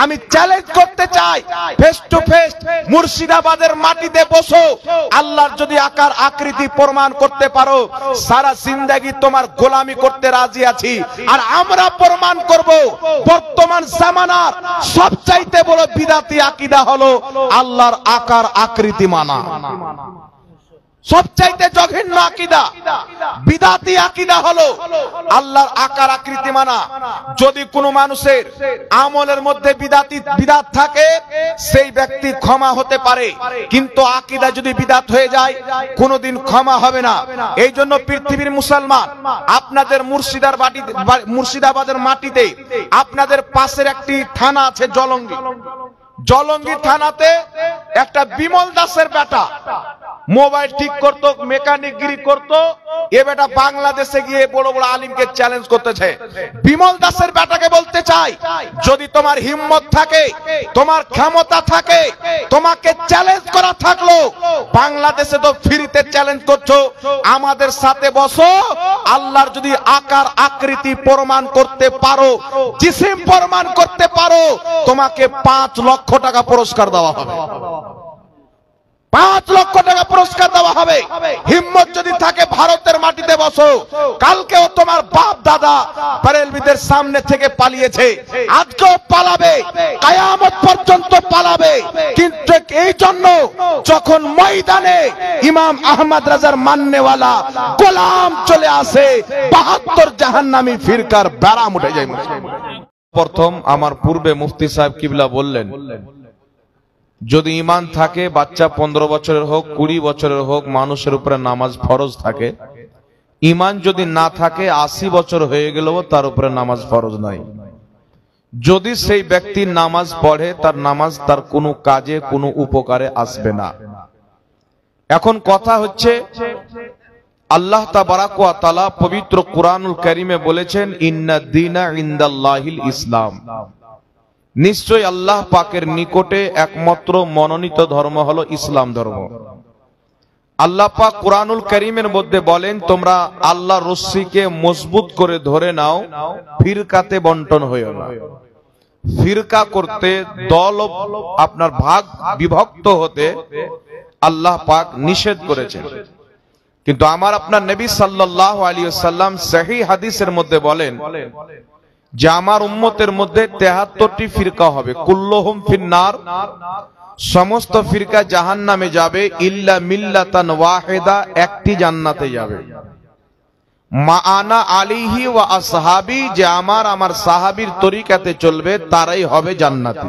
আমি চ্যালেঞ্জ করতে চাই, ফেস টু ফেস মুর্শিদাবাদের মাটিতে বসো, আল্লাহর যদি আকার আকৃতি প্রমাণ করতে পারো, সারা জিন্দেগি তোমার গোলামি করতে রাজি আছি। আর আমরা প্রমাণ করব বর্তমান জামানার সবচাইতে বড় বিদাতি আকীদা হলো আল্লাহর আকার আকৃতি মানা। সবচাইতে জঘন্য আকীদা বিদাতি আকীদা হলো আল্লাহর আকার আকৃতি মানা। যদি কোনো মানুষের আমলের মধ্যে বিদাত থাকে, সেই ব্যক্তি ক্ষমা হতে পারে, কিন্তু আকীদা যদি বিদাত হয়ে যায় কোনোদিন ক্ষমা হবে না। এই জন্য পৃথিবীর মুসলমান, আপনাদের মুর্শিদাবাদের মাটিতে আপনাদের পাশের একটি থানা আছে জলঙ্গি। জলঙ্গি থানাতে একটা বিমল দাসের বেটা মোবাইল ঠিক করতো, মেকানিকগিরি করতো, এ বেটা বাংলাদেশে গিয়ে বড় বড় আলিমকে চ্যালেঞ্জ করতেছে। বিমল দাসের বেটাকে বলতে চাই, যদি তোমার হিম্মত থাকে, তোমার ক্ষমতা থাকে, তোমাকে চ্যালেঞ্জ করা থাকলো, বাংলাদেশে তো ফ্রিতে চ্যালেঞ্জ করছো, আমাদের সাথে বসো, আল্লাহর যদি আকার আকৃতি প্রমাণ করতে পারো, জিসিম প্রমাণ করতে পারো, তোমাকে 5 লক্ষ টাকা পুরস্কার দেওয়া হবে। 5 লক্ষ টাকা পুরস্কার দেওয়া হবে। হিম্মত যদি থাকে ভারতের মাটিতে বসো। কালকেও তোমার বাপ দাদা বেরেলভিদের সামনে থেকে পালিয়েছে, আজকেও পালাবে, কিয়ামত পর্যন্ত পালাবে। কিন্তু এই জন্য যখন ময়দানে ইমাম আহমদ রাজার মাননেওয়ালা গোলাম চলে আসে, 72 জাহান্নামী ফিরকার ব্যারাম উঠে যায়। প্রথম আমার পূর্বে মুফতি সাহেব কিবলা বললেন, যদি ঈমান থাকে, বাচ্চা 15 বছরের হোক 20 বছরের হোক, মানুষের উপরে নামাজ ফরজ থাকে। ঈমান যদি না থাকে 80 বছর হয়ে গেলেও তার উপরে নামাজ ফরজ নাই। যদি সেই ব্যক্তি নামাজ পড়ে, তার নামাজ তার কোনো কাজে কোনো উপকারে আসবে না। এখন কথা হচ্ছে, আল্লাহ তাবারাক ওয়া তাআলা পবিত্র কুরআনুল কারীমে বলেছেন, ইন্না দীনা ইনদাল্লাহিল ইসলাম, নিশ্চয় আল্লাহ পাকের নিকটে একমাত্র মনোনীত ধর্ম হলো ইসলাম ধর্ম। আল্লাহ পাক কুরআনুল কারীমের মধ্যে বলেন, তোমরা আল্লাহর রশ্মিকে মজবুত করে ধরে নাও, ফিরকাতে বন্টন হইও না। ফিরকা করতে, দল আপনার ভাগ বিভক্ত হতে আল্লাহ পাক নিষেধ করেছেন। কিন্তু আমার আপনার নবী সাল্লাল্লাহু আলাইহি ওয়াসাল্লাম সহিহ হাদিসের মধ্যে বলেন যে আমার উম্মতের মধ্যে 73টি ফিরকা হবে, কুল্লুহুম ফিন্নার, সমস্ত ফিরকা জাহান্নামে যাবে, ইল্লা মিল্লাতান ওয়াহিদা, একটি জান্নাতে যাবে। মা আনা আলাইহি ওয়া আসহাবি, যে আমার সাহাবীর তরিকাতে চলবে তারাই হবে জান্নাতি।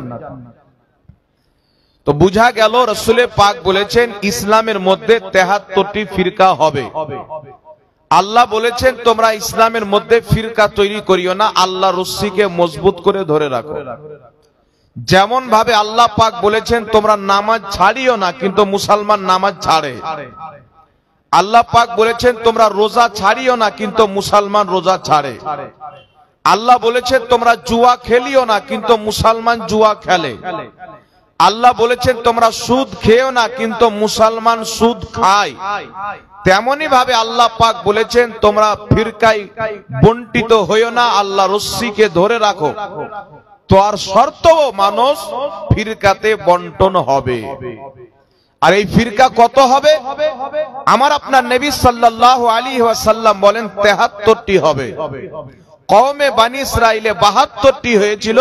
তো বুঝা গেল রাসূল পাক বলেছেন ইসলামের মধ্যে 73টি ফিরকা হবে। আল্লাহ বলেছেন তোমরা ইসলামের মধ্যে ফিরকা তৈরি করিও না, আল্লাহ রশ্মিকে মজবুত করে ধরে রাখো। যেমন ভাবে আল্লাহ পাক বলেছেন তোমরা নামাজ ছাড়িও না, কিন্তু মুসলমান নামাজ ছাড়ে। আল্লাহ পাক বলেছেন তোমরা রোজা ছাড়িও না, কিন্তু মুসলমান রোজা ছাড়ে। আল্লাহ বলেছেন তোমরা জুয়া খেলিও না, কিন্তু মুসলমান জুয়া খেলে। আল্লাহ বলেছেন তোমরা সুদ খেও না, কিন্তু মুসলমান সুদ খায়। তেমনি ভাবে আল্লাহ পাক বলেছেন তোমরা ফিরকায় বন্টিত হইও না, আল্লাহ রশ্মিকে ধরে রাখো। তো আর শর্তও মানুষ ফিরকাতে বন্টন হবে। আর এই ফিরকা কত হবে? আমার আপনার নবী সাল্লাল্লাহু আলাইহি ওয়াসাল্লাম বলেন 73টি হবে। কওমে বানি ইসরাইলে 72টি হয়েছিল,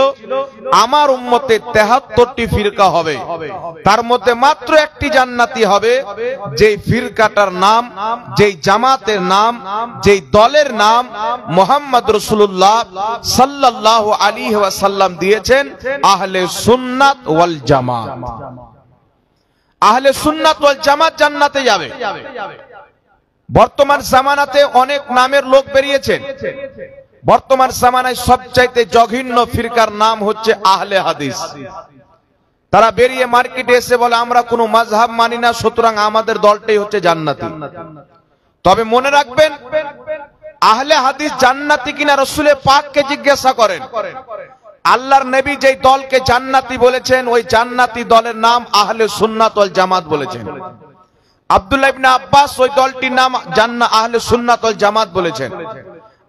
আমার উম্মতে 73টি ফিরকা হবে। তার মধ্যে মাত্র একটি জান্নাতি হবে, যেই ফিরকাটার নাম, যেই জামাতের নাম, যেই দলের নাম মুহাম্মদ রাসূলুল্লাহ সাল্লাল্লাহু আলাইহি ওয়াসাল্লাম দিয়েছেন আহলে সুন্নাত ওয়াল জামাত। আহলে সুন্নাত ওয়াল জামাত জান্নাতে যাবে। বর্তমান জামানাতে অনেক নামের লোক বেরিয়েছেন। বর্তমান জামানায় সবচাইতে জঘন্য ফিরকার নাম হচ্ছে আহলে হাদিস। তারা বেরিয়ে মার্কেটে এসে বলে আমরা কোনো মাযহাব মানি না, সুতরাং আমাদের দলটাই হচ্ছে জান্নাতি। তবে মনে রাখবেন, আহলে হাদিস জান্নাতি কিনা রাসূল পাককে জিজ্ঞাসা করেন। আল্লাহর নবী যেই দলকে জান্নাতি বলেছেন, ওই জান্নাতি দলের নাম আহলে সুন্নাত ওয়াল জামাত বলেছেন। আব্দুল্লাহ ইবনে আব্বাস ওই দলটির নাম আহলে সুন্নাত ওয়াল জামাত বলেছেন।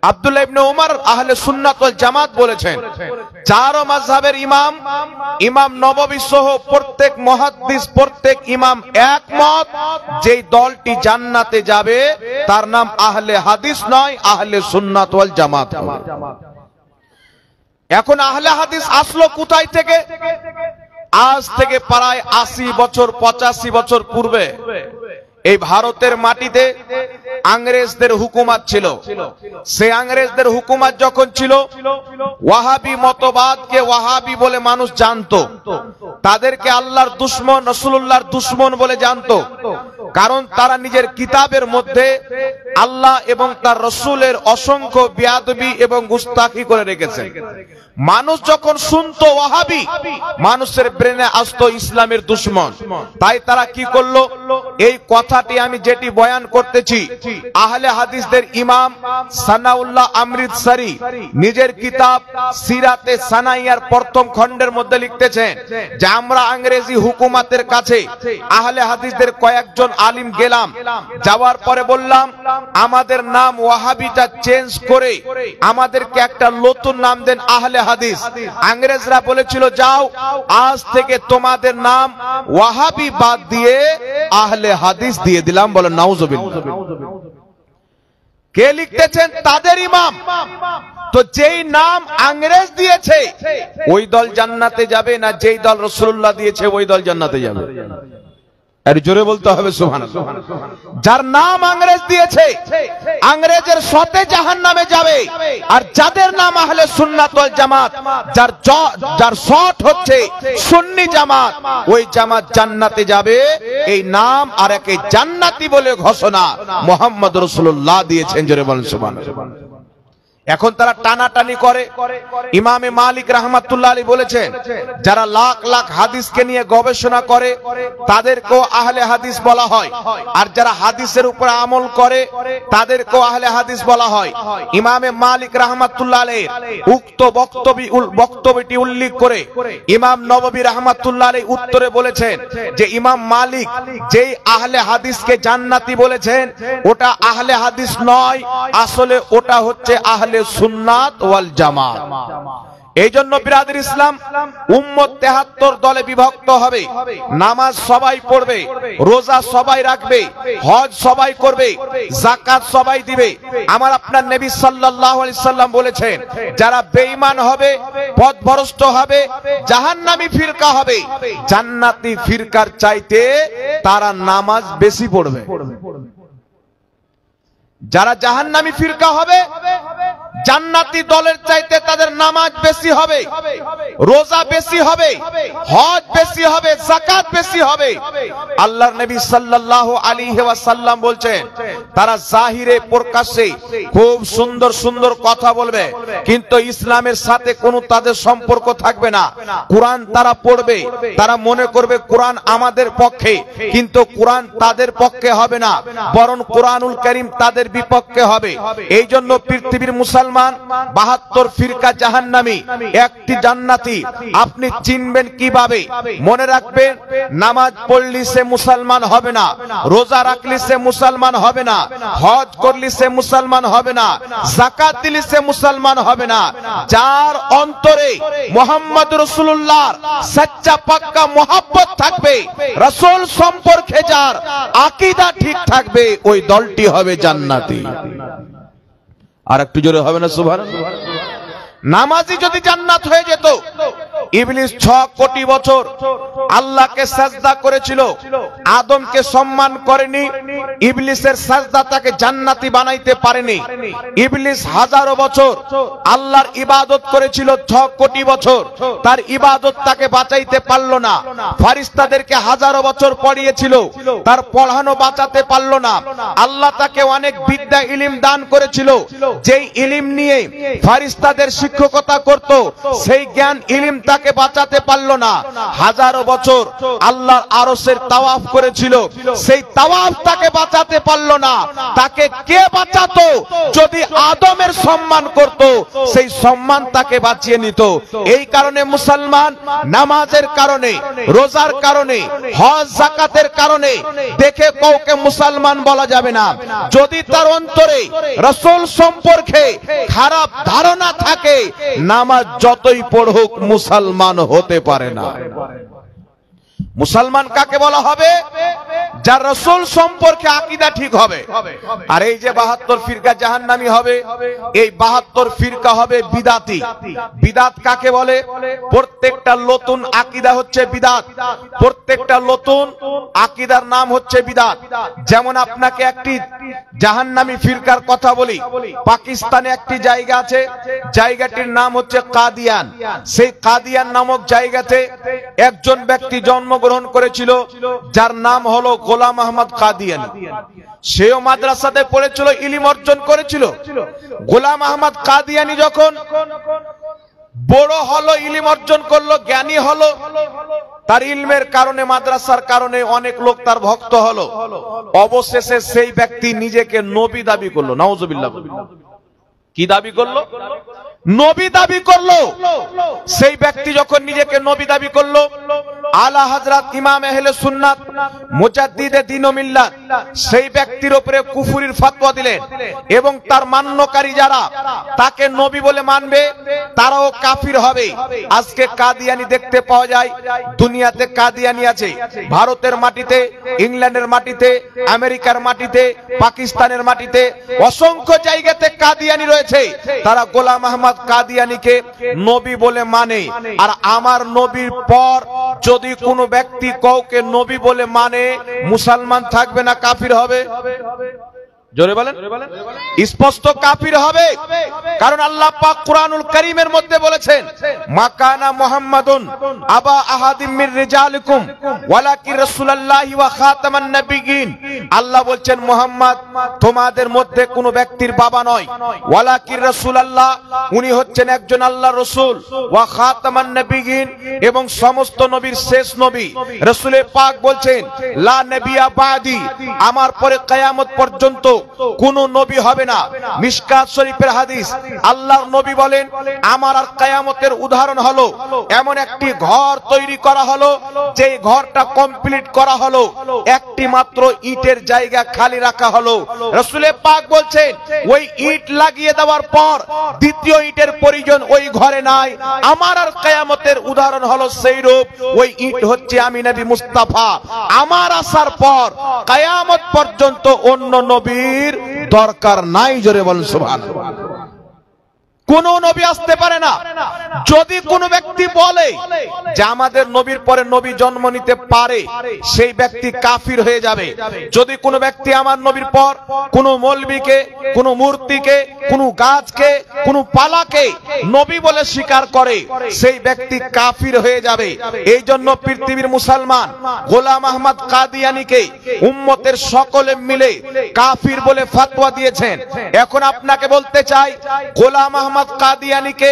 আব্দুল্লাহ ইবনে উমর আহলে সুন্নাত ওয়াল জামাত বলেছেন, চার মাযহাবের ইমাম, ইমাম নববী সহ প্রত্যেক মুহাদ্দিস, প্রত্যেক ইমাম একমত, যেই দলটি জান্নাতে যাবে তার নাম আহলে হাদিস নয়, আহলে সুন্নাত ওয়াল জামাত। এখন আহলে হাদিস আসলো কোথায় থেকে? আজ থেকে প্রায় 80 বছর 85 বছর পূর্বে এই ভারতের মাটিতে ইংরেজদের হুকুমত ছিল। সেই ইংরেজদের হুকুমত যখন ছিল, ওয়াহাবি মতবাদকে ওয়াহাবি বলে মানুষ জানতো, তাদেরকে আল্লাহর দুশমন, রাসূলুল্লাহর দুশমন বলে জানতো। কারণ তারা নিজের কিতাবের মধ্যে আল্লাহ এবং তার রাসূলের অসংখ্য বেয়াদবি এবং গুস্তাখি করে রেখেছে। মানুষ যখন শুনতো ওয়াহাবি, মানুষের ব্রেনে আসতো ইসলামের দুশমন। তাই তারা কি করলো? এই কথাটি আমি যেটি বয়ান করতেছি, আহলে হাদিসদের ইমাম সানাউল্লাহ অমৃতসরি নিজের কিতাব সিরাতে সানাইয়ার প্রথম খণ্ডের মধ্যে লিখতেছেন যে আমরা ইংরেজি হুকুমতের কাছে আহলে হাদিসদের কয়েকজন আলিম গেলাম, যাওয়ার পরে বললাম আমাদের নাম ওয়াহাবিটা চেঞ্জ করে আমাদেরকে একটা নতুন নাম দেন আহলে হাদিস। ইংরেজরা বলেছিল যাও, আজ থেকে তোমাদের নাম ওয়াহাবি বাদ দিয়ে আহলে হাদিস দিয়ে দিলাম। বলেন নাউজুবিল্লাহ। কে লিখতেছেন? তাদের ইমাম। তো যেই নাম ইংরেজ দিয়েছে ওই দল জান্নাতে যাবে না যেই দল রাসূলুল্লাহ দিয়েছে ওই দল জান্নাতে যাবে? আর জোরে বলতে হবে সুবহানাল্লাহ। যার নাম ইংরেজ দিয়েছে ইংরেজের সাথে জাহান্নামে যাবে, আর যাদের নাম আহলে সুন্নাত ওয়াল জামাত, যার শট হচ্ছে সুন্নি জামাত, ওই জামাত জান্নাতে যাবে। এই নাম আর একে জান্নাতি বলে ঘোষণা মুহাম্মদ রাসূলুল্লাহ দিয়েছেন। জোরে বলেন সুবহানাল্লাহ। এখন তারা টানাটানি করে। ইমামে মালিক রাহমাতুল্লাহ আলাইহি বলেছেন, যারা লাখ লাখ হাদিসকে নিয়ে গবেষণা করে তাদেরকেও আহলে হাদিস বলা হয়, আর যারা হাদিসের উপর আমল করে তাদেরকেও আহলে হাদিস বলা হয়। ইমামে মালিক রাহমাতুল্লাহ আলাইহি উক্ত বক্তব্যটি উল্লেখ করে ইমাম নববী রাহমাতুল্লাহ আলাইহি উত্তরে বলেছেন যে ইমাম মালিক যেই আহলে হাদিসকে জান্নাতি বলেছেন ওটা আহলে হাদিস নয়, আসলে ওটা হচ্ছে আহলে সুন্নাত ওয়াল জামাত। এই জন্য বিরাদর ইসলাম উম্মত 73 দলে বিভক্ত হবে। নামাজ সবাই পড়বে, রোজা সবাই রাখবে, হজ সবাই করবে, যাকাত সবাই দিবে। আমার আপনার নবী সাল্লাল্লাহু আলাইহি সাল্লাম বলেছেন, যারা বেঈমান হবে, পথভ্রষ্ট হবে, জাহান্নামী ফিরকা হবে, জান্নাতি ফিরকার চাইতে তারা নামাজ বেশি পড়বে। যারা জাহান্নামী ফিরকা হবে, জান্নাতি দলের চাইতে তাদের নামাজ বেশি হবে, রোজা বেশি হবে, হজ বেশি হবে, যাকাত বেশি হবে। আল্লাহর নবী সাল্লাল্লাহু আলাইহি ওয়াসাল্লাম বলছেন, তারা জাহিরে প্রকাশ্যে খুব সুন্দর সুন্দর কথা বলবে, কিন্তু ইসলামের সাথে কোনো তাদের সম্পর্ক থাকবে না। কোরআন তারা পড়বে, তারা মনে করবে কোরআন আমাদের পক্ষে, কিন্তু কোরআন তাদের পক্ষে হবে না, বরং কোরআনুল কারীম তাদের বিপক্ষে হবে। এই জন্য পৃথিবীর মুসলমান 72 ফিরকা জাহান্নামী, একটি জান্নাতি। আপনি চিনবেন কিভাবে? মনে রাখবেন, নামাজ পড়লে সে মুসলমান হবে না, রোজা রাখলে সে মুসলমান হবে না, হজ করলে সে মুসলমান হবে না, যাকাত দিলে সে মুসলমান হবে না। যার অন্তরে মুহাম্মদ রাসূলুল্লাহর সচ্চা পাক্কা মুহাব্বত থাকবে, রাসূল সম্পর্কে যার আকীদা ঠিক থাকবে, ওই দলটি হবে জান্নাতি। আর একটু জোরে হবে না সুবহানাল্লাহ? নামাজি যদি জান্নাত হয়ে যেত, ইবলিস 6 কোটি বছর আল্লাহকে সাজদা করেছিল, আদমকে সম্মান করেনি, ইবলিসের সাজদা তাকে জান্নাতি বানাইতে পারেনি। ইবলিস হাজারো বছর আল্লাহর ইবাদত করেছিল, 6 কোটি বছর তার ইবাদত তাকে বাঁচাইতে পারলো না। ফেরেশতাদেরকে হাজারো বছর পড়িয়েছিল, তার পড়ানো বাঁচাতে পারলো না। আল্লাহ তাকে অনেক বিদ্যা ইলম দান করেছিল, যেই ইলম নিয়ে ফেরেশতাদের শিক্ষকতা করত, সেই জ্ঞান ইলম তাকে তাকে বাঁচাতে পারলো না। হাজারো বছর আল্লাহর আরশের তাওয়াফ করেছিল, সেই তাওয়াফ তাকে বাঁচাতে পারলো না। তাকে কে বাঁচাতো? যদি আদমের সম্মান করত, সেই সম্মান তাকে বাঁচিয়ে নিত। এই কারণে মুসলমান নামাজের কারণে, রোজার কারণে, হজ যাকাতের কারণে দেখে কাউকে মুসলমান বলা যাবে না। যদি তার অন্তরে রাসূল সম্পর্কে খারাপ ধারণা থাকে, নামাজ যতই পড়ুক মুসলমান হতে পারে না। মুসলমান কাকে বলা হবে? যার রাসূল সম্পর্কে আকীদা ঠিক হবে। আর এই যে 72 ফিরকা জাহান্নামী হবে, এই 72 ফিরকা হবে বিদাতি। বিদাত কাকে বলে? প্রত্যেকটা নতুন আকীদা হচ্ছে বিদাত। প্রত্যেকটা নতুন আকীদার নাম হচ্ছে বিদাত। যেমন আপনাকে একটি জাহান্নামী ফিরকার কথা বলি। পাকিস্তানে একটি জায়গা আছে, জায়গাটির নাম হচ্ছে কাদিয়ান। সেই কাদিয়ান নামক জায়গাতে একজন ব্যক্তি জন্মগ্রহণ করেছিল, যার নাম হলো গোলাম আহমদ কাদিয়ানি। সেও মাদ্রাসাতে পড়েছিল, ইলম অর্জন করেছিল। গোলাম আহমদ কাদিয়ানি যখন বড় হলো, ইলম অর্জন করলো, জ্ঞানী হলো, তার ইলমের কারণে, মাদ্রাসার কারণে অনেক লোক তার ভক্ত হলো। অবশেষে সেই ব্যক্তি নিজেকে নবী দাবি করলো। নাউজুবিল্লাহ। কি দাবি করলো? নবী দাবি করলো। সেই ব্যক্তি যখন নিজেকে নবী দাবি করলো, আলা হযরত ইমাম আহলে সুন্নাত মুজাদ্দিদে দ্বীন ও মিল্লাত সেই ব্যক্তির উপরে কুফরির ফতোয়া দিলেন, এবং তার মান্যকারী যারা তাকে নবী বলে মানবে তারাও কাফির হবে। আজকে কাদিয়ানি দেখতে পাওয়া যায়, দুনিয়াতে কাদিয়ানি আছে। ভারতের মাটিতে, ইংল্যান্ডের মাটিতে, আমেরিকার মাটিতে, পাকিস্তানের মাটিতে অসংখ্য জায়গাতে কাদিয়ানি রয়েছে। তারা গোলাম আহমদ কাদিয়ানিকে নবী বলে মানে। আর আমার নবীর পর যদি কোনো ব্যক্তি কাউকে নবী বলে মানে, মুসলমান থাকবে না কাফির হবে? জোরে বলেন। স্পষ্ট কাফির হবে। কারণ আল্লাহ পাক কুরআনুল কারীমের মধ্যে বলেছেন, মাকানা মুহাম্মাদুন আবা আহাদিম মির রিজালিকুম ওয়ালাকিন রাসূলুল্লাহি ওয়া খাতামান নবিয়্যিন। আল্লাহ বলছেন মুহাম্মদ তোমাদের মধ্যে কোনো ব্যক্তির বাবা নয়, ওয়ালাকিন রাসূলুল্লাহ উনি হচ্ছেন একজন আল্লাহর রাসূল, ওয়া খাতামান নবিয়্যিন এবং সমস্ত নবীর শেষ নবী। রাসূল পাক বলছেন লা নবিয়্যা বাদি, আমার পরে কিয়ামত পর্যন্ত কোন নবী হবে না। মিশকাত শরীফের হাদিস, আল্লাহর নবী বলেন আমার আর কিয়ামতের উদাহরণ হলো এমন একটি ঘর তৈরি করা হলো, যে ঘরটা কমপ্লিট করা হলো, একটি মাত্র ইটের জায়গা খালি রাখা হলো। রাসূল পাক বলছেন ওই ইট লাগিয়ে দেওয়ার পর দ্বিতীয় ইটের প্রয়োজন ওই ঘরে নাই। আমার আর কিয়ামতের উদাহরণ হলো সেই রূপ। ওই ইট হচ্ছে আমি নবী মুস্তাফা। আমার আসার পর কিয়ামত পর্যন্ত অন্য নবী দরকার নাই। জোরে বলেন সুবহানাল্লাহ। কোন নবী আসতে পারে না। যদি কোন ব্যক্তি বলে যে আমাদের নবীর পরে নবী জন্ম নিতে পারে, সেই ব্যক্তি কাফির হয়ে যাবে। যদি কোন ব্যক্তি আমার নবীর পর কোন মৌলবীকে, কোন মূর্তিকে, কোন গাছকে, কোন পালাকে নবী বলে স্বীকার করে, সেই ব্যক্তি কাফির হয়ে যাবে। এই জন্য পৃথিবীর মুসলমান গোলাম আহমদ কাদিয়ানিকে উম্মতের সকলে মিলে কাফির বলে ফতোয়া দিয়েছেন। এখন আপনাকে বলতে চাই, গোলাম আহমদ কাদিয়ানিকে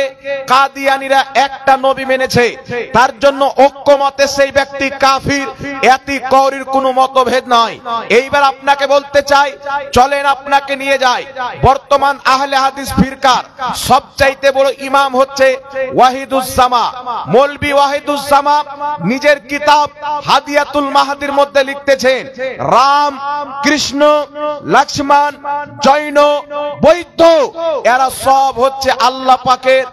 কাদিয়ানিরা একটা নবী মেনেছে, তার জন্য ঐক্যমতে সেই ব্যক্তি কাফির, এতি কওরির কোনো মতভেদ নয়। এইবার আপনাকে বলতে চাই, চলেন আপনাকে নিয়ে যাই বর্তমান আহলে হাদিস ফিরকার সবচাইতে বড় ইমাম হচ্ছে ওয়াহিদুজ্জামা, মৌলভী ওয়াহিদুজ্জামা। নিজের কিতাব হাদিয়াতুল মাহদির মধ্যে লিখতেছেন রাম, কৃষ্ণ, লক্ষ্মণ, জৈন, বৌদ্ধ এরা সব হচ্ছে আল্লাহ পাকের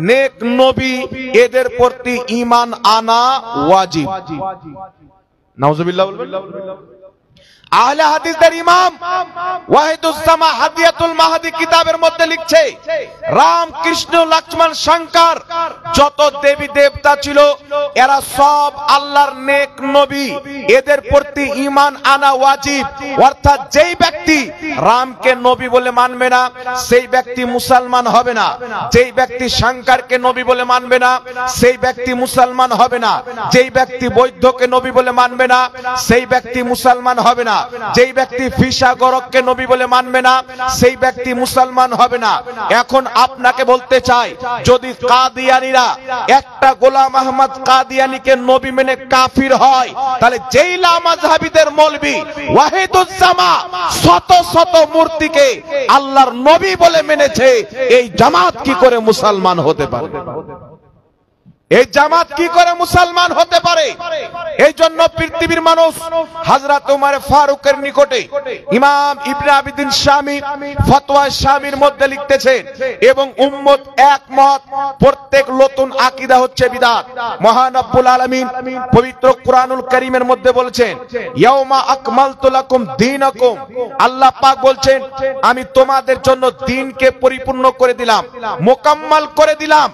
নেক নবী, এদের প্রতি ঈমান আনা ওয়াজিব। নাউজুবিল্লাহ বলবেন। আহলে হাদিসদের ইমাম ওয়াহিদুজ্জামা হাদিয়াতুল মাহদি কিতাবের মধ্যে লিখছে রাম, কৃষ্ণ, লক্ষ্মণ, শঙ্কর যত দেবী দেবতা ছিল এরা সব আল্লাহর নেক নবী, এদের প্রতি ঈমান আনা ওয়াজিব। অর্থাৎ যেই ব্যক্তি রামকে নবী বলে মানবে না, সেই ব্যক্তি মুসলমান হবে না। যেই ব্যক্তি শঙ্করকে নবী বলে মানবে না, সেই ব্যক্তি মুসলমান হবে না। যেই ব্যক্তি বৌদ্ধকে নবী বলে মানবে না, সেই ব্যক্তি মুসলমান হবে না। না। যেই ব্যক্তি ফিসা গরককে নবী বলে মানবে না সেই ব্যক্তি মুসলমান হবে না। এখন আপনাকে বলতে চাই, যদি কাদিয়ানীরা একটা গোলাম আহমদ কাদিয়ানীকে নবী মেনে কাফির হয়, তাহলে যেই লামাযহাবীদের মৌলভী ওয়াহিদুজ্জামা শত শত মূর্তিকে আল্লাহর নবী বলে মেনেছে, এই জামাত কি করে মুসলমান হতে পারে? এই জামাত কি করে মুসলমান হতে পারে? এই জন্য পৃথিবীর মানুষ হযরত ওমর ফারুকের নিকটে ইমাম ইবনে আবিদিন শামী ফতোয়া শামীর মধ্যে লিখতেছেন এবং উম্মত একমত, প্রত্যেক নতুন আকীদা হচ্ছে বিদআত। মহান রব্বুল আলামিন পবিত্র কুরআনুল কারীমের মধ্যে বলেছেন, ইয়াউমা আকমালতু লাকুম দীনাকুম, আল্লাহ পাক বলছেন আমি তোমাদের জন্য দ্বীনকে পরিপূর্ণ করে দিলাম, মোকাম্মল করে দিলাম।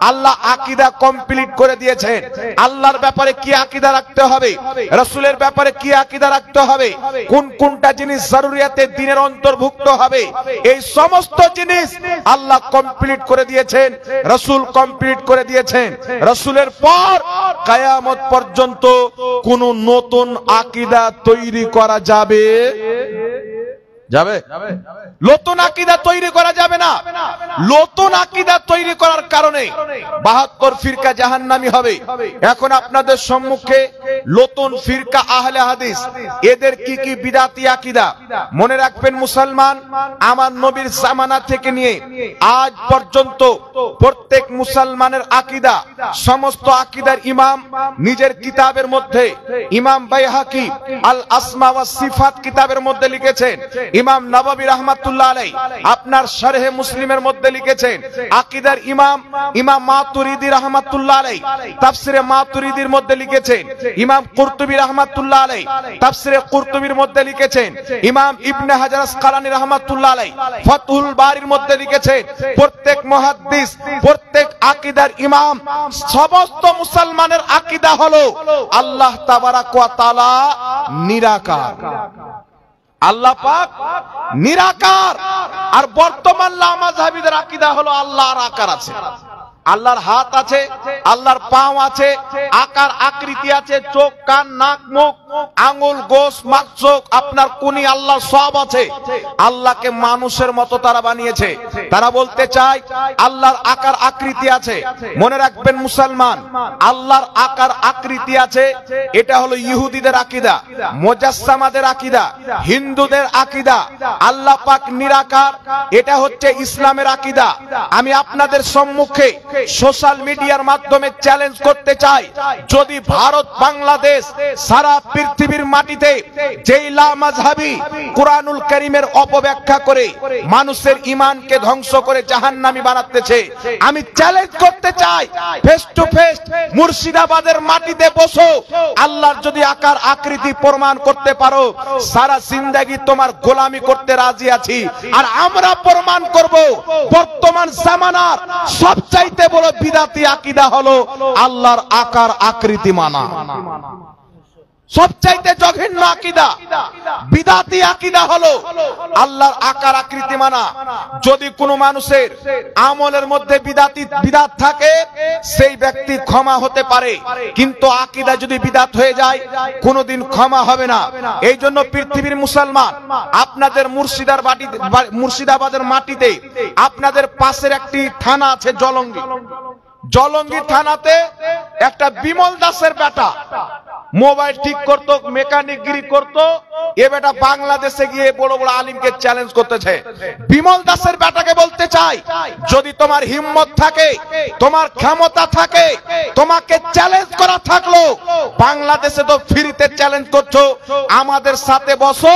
আল্লাহ আকীদা কমপ্লিট করে দিয়েছেন। আল্লাহর ব্যাপারে কি আকীদা রাখতে হবে, রাসূলের ব্যাপারে কি আকীদা রাখতে হবে, কোন কোনটা জিনিস জরুরিয়াতে দ্বীনের অন্তর্ভুক্ত হবে, এই সমস্ত জিনিস আল্লাহ কমপ্লিট করে দিয়েছেন, রাসূল কমপ্লিট করে দিয়েছেন। রাসূলের পর কিয়ামত পর্যন্ত কোন নতুন আকীদা তৈরি করা যাবে যাবে নতুন আকীদা তৈরি করা যাবে না। নতুন আকীদা তৈরি করার কারণে 72 ফিরকা জাহান্নামী হবে। এখন আপনাদের সম্মুখে নতুন ফিরকা আহলে হাদিস, এদের কি কি বিদআতি আকীদা। মনে রাখবেন মুসলমান, আমার নবীর জামানা থেকে নিয়ে আজ পর্যন্ত প্রত্যেক মুসলমানের আকীদা, সমস্ত আকীদার ইমাম নিজের কিতাবের মধ্যে, ইমাম বাইহাকি আল আসমা ওয়াস সিফাত কিতাবের মধ্যে লিখেছেন, ইমাম নববী রাহমাতুল্লাহ আলাইহি আপনার শরহে মুসলিমের মধ্যে লিখেছেন, আকীদার ইমাম ইমাম মাতুরিদি রাহমাতুল্লাহ আলাইহি তাফসিরে মাতুরিদির মধ্যে লিখেছেন, ইমাম কুরতুবী রাহমাতুল্লাহ আলাইহি তাফসিরে কুরতুবীর মধ্যে লিখেছেন, ইমাম ইবনে হাজার আসকালানী রাহমাতুল্লাহ আলাইহি ফাতহুল বারির মধ্যে লিখেছেন। প্রত্যেক মুহাদ্দিস, প্রত্যেক আকীদার ইমাম, সমস্ত মুসলমানের আকীদা হলো আল্লাহ তাবারাক ওয়া তাআলা নিরাকার, আল্লাহ পাক নিরাকার। আর বর্তমান লামাযহাবীদের আকীদা হলো আল্লাহর আকার আছে, আল্লাহর হাত আছে, আল্লাহর পাও আছে, আকার আকৃতি আছে, চোখ কান নাক মুখ আঙ্গুল গোশ মাকচোক আপনার কুনি আল্লাহ সব আছে। আল্লাহকে মানুষের মতো তারা বানিয়েছে। তারা বলতে চায় আল্লাহর আকার আকৃতি আছে। মনে রাখবেন মুসলমান, আল্লাহর আকার আকৃতি আছে, এটা হলো ইহুদিদের আকীদা, মুজাসসামাদের আকীদা, হিন্দুদের আকীদা। আল্লাহ পাক নিরাকার, এটা হচ্ছে ইসলামের আকীদা। আমি আপনাদের সম্মুখে সোশ্যাল মিডিয়ার মাধ্যমে চ্যালেঞ্জ করতে চাই, যদি ভারত বাংলাদেশ সারা পৃথিবীর মাটিতে যেই লামাযহাবী কুরআনুল কারীমের অপব্যাখ্যা করে মানুষের ঈমানকে ধ্বংস করে জাহান্নামী বানাতেছে, আমি চ্যালেঞ্জ করতে চাই, ফেস টু ফেস মুর্শিদাবাদের মাটিতে বসো, আল্লাহর যদি আকার আকৃতি প্রমাণ করতে পারো, সারা জিন্দেগি তোমার গোলামি করতে রাজি আছি। আর আমরা প্রমাণ করব বর্তমান জামানার সবচাইতে বড় বিদআতি আকীদা হলো আল্লাহর আকার আকৃতি মানা। সবচাইতে জঘন্য আকীদা বিদআতি আকীদা হলো আল্লাহর আকার আকৃতি মানা। যদি কোনো মানুষের আমলের মধ্যে বিদআত থাকে সেই ব্যক্তি ক্ষমা হতে পারে, কিন্তু আকীদা যদি বিদআত হয়ে যায় কোনোদিন ক্ষমা হবে না। এই জন্য পৃথিবীর মুসলমান, আপনাদের মুর্শিদাবাদের মাটিতে আপনাদের পাশের একটি থানা আছে জলঙ্গি, জলঙ্গি থানাতে একটা বিমল দাসের বেটা মোবাইল ঠিক করতো, মেকানিকগিরি করতো, এ বেটা বাংলাদেশে গিয়ে বড় বড় আলিমকে চ্যালেঞ্জ করতেছে। বিমল দাসের বেটাকে বলতে চাই, যদি তোমার হিম্মত থাকে, তোমার ক্ষমতা থাকে, তোমাকে চ্যালেঞ্জ করা থাকলো, বাংলাদেশে তো ফ্রিতে চ্যালেঞ্জ করছো, আমাদের সাথে বসো,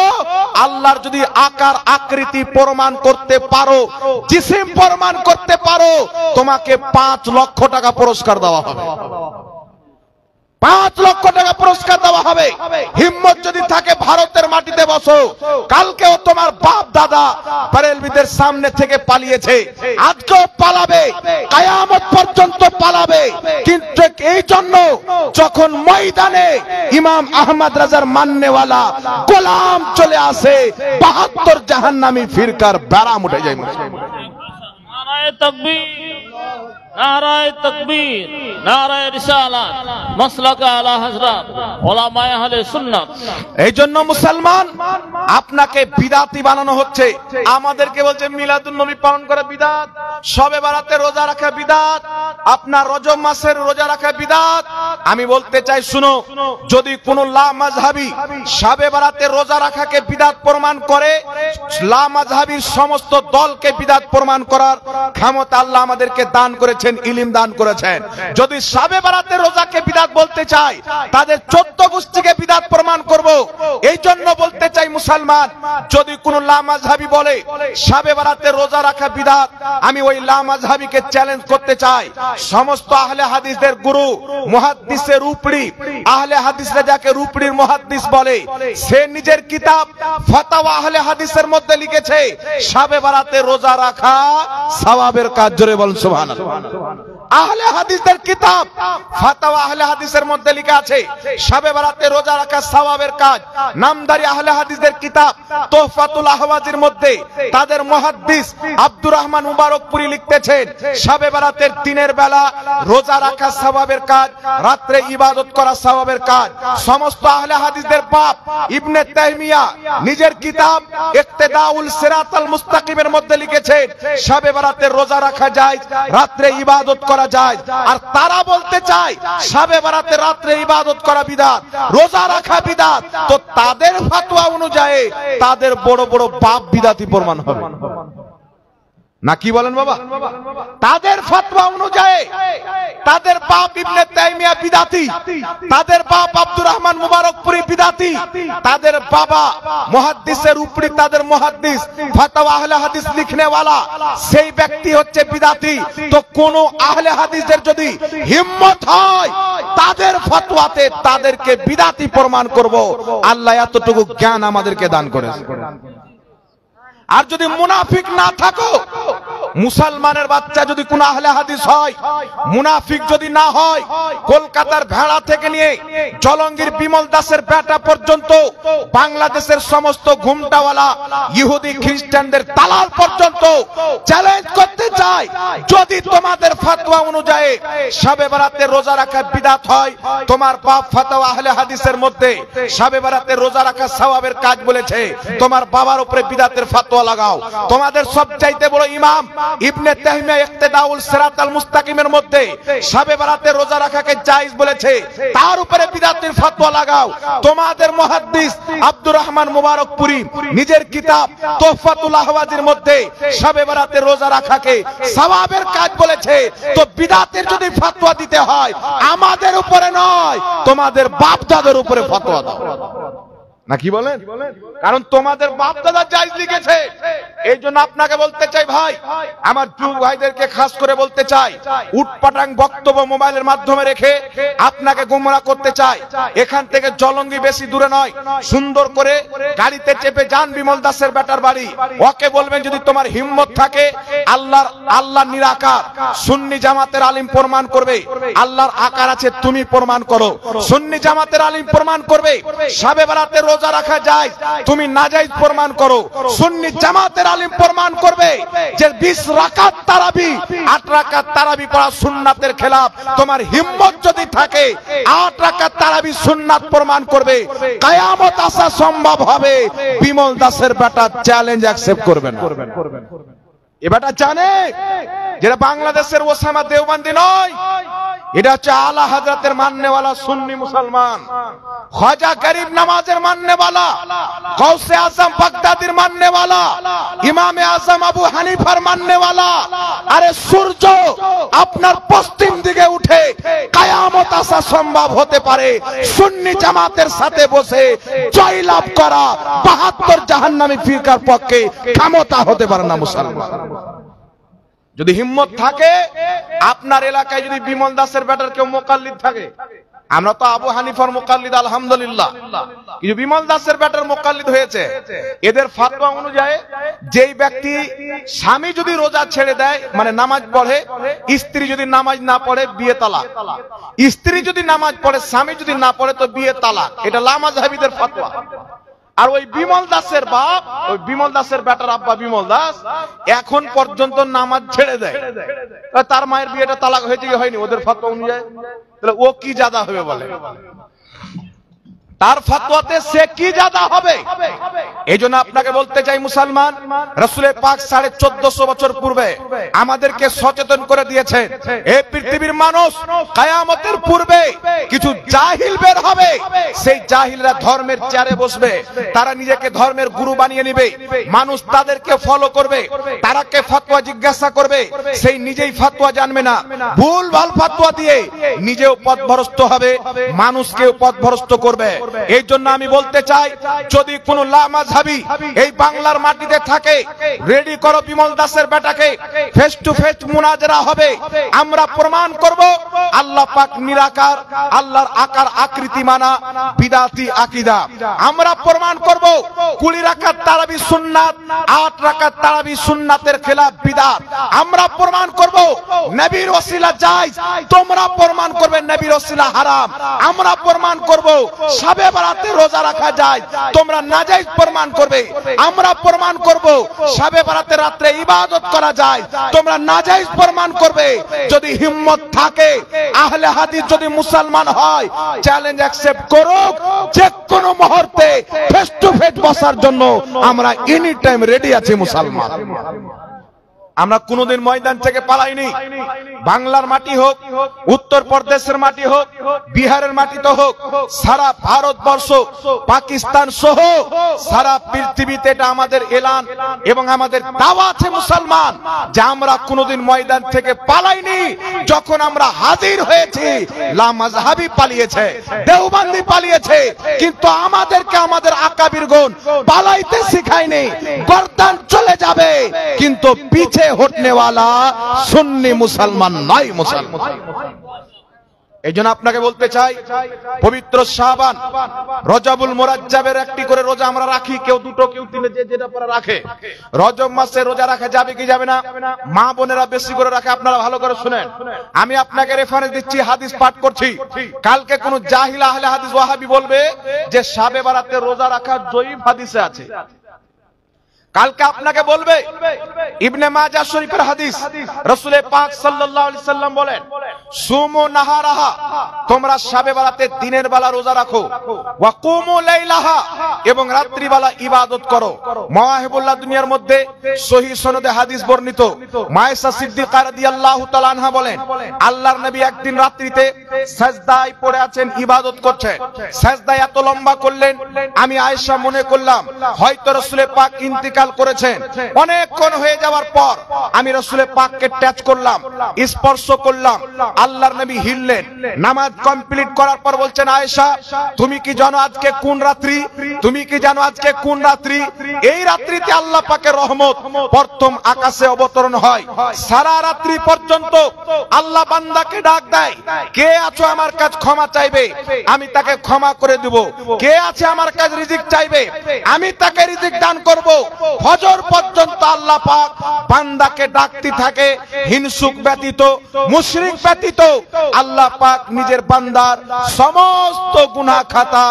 আল্লাহর যদি আকার আকৃতি প্রমাণ করতে পারো, জিসিম প্রমাণ করতে পারো, তোমাকে 5 লক্ষ টাকা পুরস্কার দেওয়া হবে। 5 লক্ষ টাকা পুরস্কার দেওয়া হবে। হিম্মত যদি থাকে ভারতের মাটিতে বসো। কালকেও তোমার বাপ দাদা বেরেলভিদের সামনে থেকে পালিয়েছে, আজকেও পালাবে, কিয়ামত পর্যন্ত পালাবে। কিন্তু এই জন্য যখন ময়দানে ইমাম আহমদ রাজার মাননেওয়ালা গোলাম চলে আসে, 72 জাহান্নামী ফিরকার ব্যারাম উঠে যায়। নারায়ে তাকবীর, নারায়ে তাকবীর, নারায়ে রিসালাত। মাসলাকে আলা হযরত উলামায়ে আহলে সুন্নাত। এই জন্য মুসলমান আপনাকে বিদাতি বানানো হচ্ছে। আমাদেরকে বলছে মিলাদুন নবী পালন করা বিদাত, শবে বারাতে রোজা রাখা বিদাত, আপনার রজব মাসের রোজা রাখা বিদাত। আমি বলতে চাই শুনো, যদি কোন লা মাযহাবী শবে বারাতে রোজা রাখাকে বিদাত প্রমাণ করে, লা মাযহাবীর সমস্ত দলকে বিদাত প্রমাণ করার ক্ষমতা আল্লাহ আমাদেরকে দান করেছেন, ইলম দান করেছেন। যদি শবে বারাতে রোজাকে বিদাত বলতে চাই, তাদের 14 গোষ্ঠীকে বিদাত প্রমাণ করব। এই জন্য বলতে চাই মুসলমান, যদি কোন লা মাযহাবী বলে শবে বারাতে রোজা রাখা বিদাত, আমি ওই লা মাযহাবীকে চ্যালেঞ্জ করতে চাই। সমস্ত আহলে হাদিসদের গুরু মুহাদ্দিসের উপরি, আহলে হাদিসরা যাকে রূপড়ির মুহাদ্দিস বলে, সে নিজের কিতাব ফাতাওয়া আহলে হাদিসের মধ্যে লিখেছে শবে বারাতে রোজা রাখা সওয়াবের কাজ। জোরে বলুন সুবহানাল্লাহ। আহলে হাদিসদের কিতাব ফাতাওয়া আহলে হাদিসের মধ্যে লেখা আছে শবে বারাতে রোজা রাখা সওয়াবের কাজ। নামদারি আহলে হাদিসদের কিতাব তোহফাতুল আহওয়াজির মধ্যে তাদের মুহাদ্দিস আব্দুর রহমান মুবারকপুরি লিখতেছেন শবে বারাতের দিনের বেলা রোজা রাখা সওয়াবের কাজ, রাতে ইবাদত করা সওয়াবের কাজ। সমস্ত আহলে হাদিসদের বাপ ইবনে তাইমিয়া নিজের কিতাব ইক্তেদাউল সিরাতাল মুস্তাকিমের মধ্যে লিখেছেন শবে বারাতে রোজা রাখা যায়, রাতে ইবাদত করা যায়। আর তারা বলতে চায় শবে বারাতে রাতে ইবাদত করা বিদআত, রোজা রাখা বিদআত। তো তাদের ফতোয়া অনুযায়ী তাদের বড় বড় বাপ বিদআতি প্রমাণ হবে না? কি বলেন বাবা? তাদের ফতোয়া অনুযায়ী তাদের বাপ ইবনে তাইমিয়া বিদআতি, তাদের বাপ আব্দুর রহমান মুবারকপুরি বিদআতি, তাদের বাবা মুহাদ্দিসের উপরি তাদের মুহাদ্দিস ফতোয়া আহলে হাদিস লিখনে वाला সেই ব্যক্তি হচ্ছে বিদআতি। তো কোন আহলে হাদিসের যদি হিম্মত হয় তাদের ফতোয়াতে তাদেরকে বিদআতি প্রমাণ করব, আল্লাহ এতটুকু জ্ঞান আমাদেরকে দান করেছেন। আর যদি মুনাফিক না থাকো, মুসলমানের বাচ্চা যদি কোন আহলে হাদিস হয়, মুনাফিক যদি না হয়, কলকাতার ভেড়া থেকে নিয়ে জলঙ্গির বিমল দাসের বেটা পর্যন্ত, বাংলাদেশের সমস্ত ঘুমটাওয়ালা ইহুদি খ্রিস্টানদের দালাল পর্যন্ত চ্যালেঞ্জ করতে চাই, যদি তোমাদের ফতোয়া অনুযায়ী শবে বারাতে রোজা রাখা বিদআত হয়, তোমার বাপ ফতোয়া আহলে হাদিসের মধ্যে শবে বারাতে রোজা রাখা সওয়াবের কাজ বলেছে, তোমার বাবার উপরে বিদআতের ফতোয়া লাগাও। তোমাদের সবচাইতে বড় ইমাম ইবনে তাইমিয়া ইক্তেদাউল সিরাতাল মুস্তাকিমের মধ্যে শবে বারাতে রোজা রাখাকে জায়েজ বলেছে, তার উপরে বিদআতের ফতোয়া লাগাও। তোমাদের মুহাদ্দিস আব্দুর রহমান মুবারকপুরি নিজের কিতাব তোহফাতুল আহওয়াজির মধ্যে শবে বারাতে রোজা রাখাকে সওয়াবের কাজ বলেছে। তো বিদআতের যদি ফতোয়া দিতে হয় আমাদের উপরে নয়, তোমাদের বাপ দাদার উপরে ফতোয়া দাও না? কি বলেন? কারণ তোমাদের বাপ দাদা জায়েজ লিখেছে। এই জন্য আপনাকে বলতে চাই ভাই, আমার যুব ভাইদেরকে খাস করে বলতে চাই, উটপাটাং বক্তব্য মোবাইলের মাধ্যমে রেখে আপনাকে গোমরা করতে চাই। এখান থেকে জলঙ্গি বেশি দূরে নয়, সুন্দর করে গাড়িতে চেপে যান বিমল দাসের বেটার বাড়ি। ওকে বলবেন যদি তোমার হিম্মত থাকে, আল্লাহ নিরাকার, সুন্নি জামাতের আলিম প্রমাণ করবে আল্লাহর আকার আছে, তুমি প্রমাণ করো। সুন্নি জামাতের আলিম প্রমাণ করবে শবে বারাতে রোজা রাখা যায়, তুমি নাজায়েজ প্রমাণ করো। সুন্নি জামাতের আলিম প্রমাণ করবে যে 20 রাকাত তারাবি 8 রাকাত তারাবি পড়া সুন্নাতের খেলাফ। তোমার হিম্মত যদি থাকে 8 রাকাত তারাবি সুন্নাত প্রমাণ করবে, কিয়ামত আসা সম্ভব হবে। বিমল দাসের বেটা চ্যালেঞ্জ অ্যাকসেপ্ট করবে না। এ বেটা জানে যেটা বাংলাদেশের ওসামা দেওবন্দি নয়, এটা হচ্ছে আলা হযরতের মাননেওয়ালা সুন্নি মুসলমান, খ্বাজা গরিব নওয়াজের মাননেওয়ালা, গৌসে আজম বাগদাদির মাননেওয়ালা, ইমামে আজম আবু হানিফার মাননেওয়ালা। আরে সূর্য আপনার পশ্চিম দিকে উঠে কিয়ামত আসা সম্ভব হতে পারে, সুন্নি জামাতের সাথে বসে জয়লাভ করা 72 জাহান্নামী ফিরকার পক্ষে ক্ষমতা হতে পারে না মুসলমান। যদি হিম্মত থাকে, আপনার এলাকায় যদি বিমল দাসের বেটার কেউ মুকাল্লিদ থাকে, আমরা তো আবু হানিফার মুকাল্লিদ আলহামদুলিল্লাহ, কিন্তু বিমল দাসের বেটার মুকাল্লিদ হয়েছে। এদের ফতোয়া অনুযায়ী যেই ব্যক্তি স্বামী যদি রোজা ছেড়ে দেয়, মানে নামাজ পড়ে, স্ত্রী যদি নামাজ না পড়ে বিয়ে তালাক, স্ত্রী যদি নামাজ পড়ে স্বামী যদি না পড়ে তো বিয়ে তালাক। এটা লা মাযহাবীদের ফতোয়া। আর ওই বিমল দাসের বাপ, ওই বিমল দাসের বেটার আব্বা বিমল দাস এখন পর্যন্ত নামাজ ছেড়ে দেয়। তার মায়ের বিয়েটা তালাক হয়েছে কি হয়নি ওদের ফতোয়া অনুযায়ী? তাহলে ও কি জাদা হবে বলে? তার ফতোয়াতে সে কি জাদা হবে? এই জন্য আপনাকে বলতে চাই মুসলমান, রাসূল পাক 1450 বছর পূর্বে আমাদেরকে সচেতন করে দিয়েছেন, এই পৃথিবীর মানুষ কিয়ামতের পূর্বে কিছু জাহিল বের হবে। সেই জাহিলরা ধর্মের চেয়ারে বসবে, তারা নিজেকে ধর্মের গুরু বানিয়ে নেবে, মানুষ তাদেরকে ফলো করবে, তারাকে ফতোয়া জিজ্ঞাসা করবে, সেই নিজেই ফতোয়া জানবে না, ভুল ভাল ফতোয়া দিয়ে নিজেও পথভ্রষ্ট হবে, মানুষকেও পথভ্রষ্ট করবে। এই জন্য আমি বলতে চাই, যদি কোন লামাযহাবী এই বাংলার মাটিতে থাকে, রেডি করো বিমল দাসের বেটাকে, ফেস টু ফেস মুনাজারা হবে। আমরা প্রমাণ করব আল্লাহ পাক নিরাকার, আল্লাহর আকার আকৃতি মানা বিদাতি আকীদা। আমরা প্রমাণ করব 20 রাকাত তারাবি সুন্নাত, 8 রাকাত তারাবি সুন্নাতের খেলাফ বিদআত। আমরা প্রমাণ করব নবীর ওসিলা জায়েজ, তোমরা প্রমাণ করবে নবীর ওসিলা হারাম। আমরা প্রমাণ করব শাবে বারাতে রোজা রাখা যায়, তোমরা নাজায়েজ প্রমাণ করবে। আমরা প্রমাণ করব শাবে বারাতে রাতে ইবাদত করা যায়, তোমরা নাজায়েজ প্রমাণ করবে। যদি হিম্মত থাকে, আহলে হাদিস যদি মুসলমান হয়, চ্যালেঞ্জ অ্যাকসেপ্ট করুক, যে কোনো মুহূর্তে ফেস টু ফেস বসার জন্য আমরা এনি টাইম রেডি আছি মুসলমান। আমরা কোনোদিন ময়দান থেকে পালাইনি। বাংলার মাটি হোক, উত্তর প্রদেশের মাটি হোক, বিহারের মাটিতে হোক, সারা ভারতবর্ষ, পাকিস্তান সহ সারা পৃথিবীতে এটা আমাদের এলান এবং আমাদের দাওয়া আছে মুসলমান, যে আমরা কোনোদিন ময়দান থেকে পালাইনি। যখন আমরা হাজির হয়েছি, লামাযহাবী পালিয়েছে, দেওবন্দি পালিয়েছে, কিন্তু আমাদেরকে আমাদের আকাবিরগণ পালাইতে শিখায়নি। গর্দান চলে যাবে, কিন্তু পিছে হটনে ওয়ালা সুন্নি মুসলমান নাই মুসলমান। এই জন্য আপনাকে বলতে চাই, পবিত্র শাবান, রজবুল মুরাজ্জাবের একটি করে রোজা আমরা রাখি, কেউ দুটো কেউ তিনটে, যে যেটা পারে রাখে। রজব মাসে রোজা রাখা যাবে কি যাবে না? মা বোনেরা বেশি করে রাখে। আপনারা ভালো করে শুনেন, আমি আপনাকে রেফারেন্স দিচ্ছি, হাদিস পাঠ করছি। কালকে কোন জাহিল আহলে হাদিস ওয়াহাবি বলবে যে শাবে বারাতে রোজা রাখা জয়ীফ হাদিসে আছে। কালকে আপনাকে বলবে ইবনে মাজাহ শরীফের হাদিস, রাসূল পাক সাল্লাল্লাহু আলাইহি সাল্লাম বলেন, সুমু নাহারাহা, তোমরা শাবে বারাতে দিনের বেলা রোজা রাখো, ওয়া কুমু লাইলাহা, এবং রাত্রি বেলা ইবাদত করো। মাওয়াহিবুল্লাহ দুনিয়ার মধ্যে সহিহ সনদে হাদিস বর্ণিত, মায়েশা সিদ্দিকা রাদিয়াল্লাহু তাআলা আনহা বলেন, আল্লাহর নবী একদিন রাত্রিতে সাজদায় পড়ে আছেন, ইবাদত করছেন। সাজদায় এত লম্বা করলেন, আমি আয়েশা মনে করলাম হয়তো রাসূল পাক ইন্তিকাল করেছেন। অনেকক্ষণ হয়ে যাওয়ার পর আমি রাসূল পাককে টাচ করলাম, স্পর্শ করলাম, আল্লাহর নবী হিললেন। নামাজ কমপ্লিট করার পর বলছেন, আয়েশা তুমি কি জানো আজকে কোন রাত্রি? তুমি কি জানো আজকে কোন রাত্রি? এই রাত্রিতে আল্লাহ পাকের রহমত প্রথম আকাশে অবতরণ হয়। সারা রাত্রি পর্যন্ত আল্লাহ বান্দাকে ডাক দেয়, কে আছো আমার কাছে ক্ষমা চাইবে, আমি তাকে ক্ষমা করে দেব। কে আছে আমার কাছে রিজিক চাইবে, আমি তাকে রিজিক দান করব। ফজর পর্যন্ত আল্লাহ পাক বান্দাকে ডাকতে থাকে। হিংসুক ব্যতীত, মুশরিক ব্যতীত আল্লাহ পাক নিজের বান্দার সমস্ত গুনাহ খাতা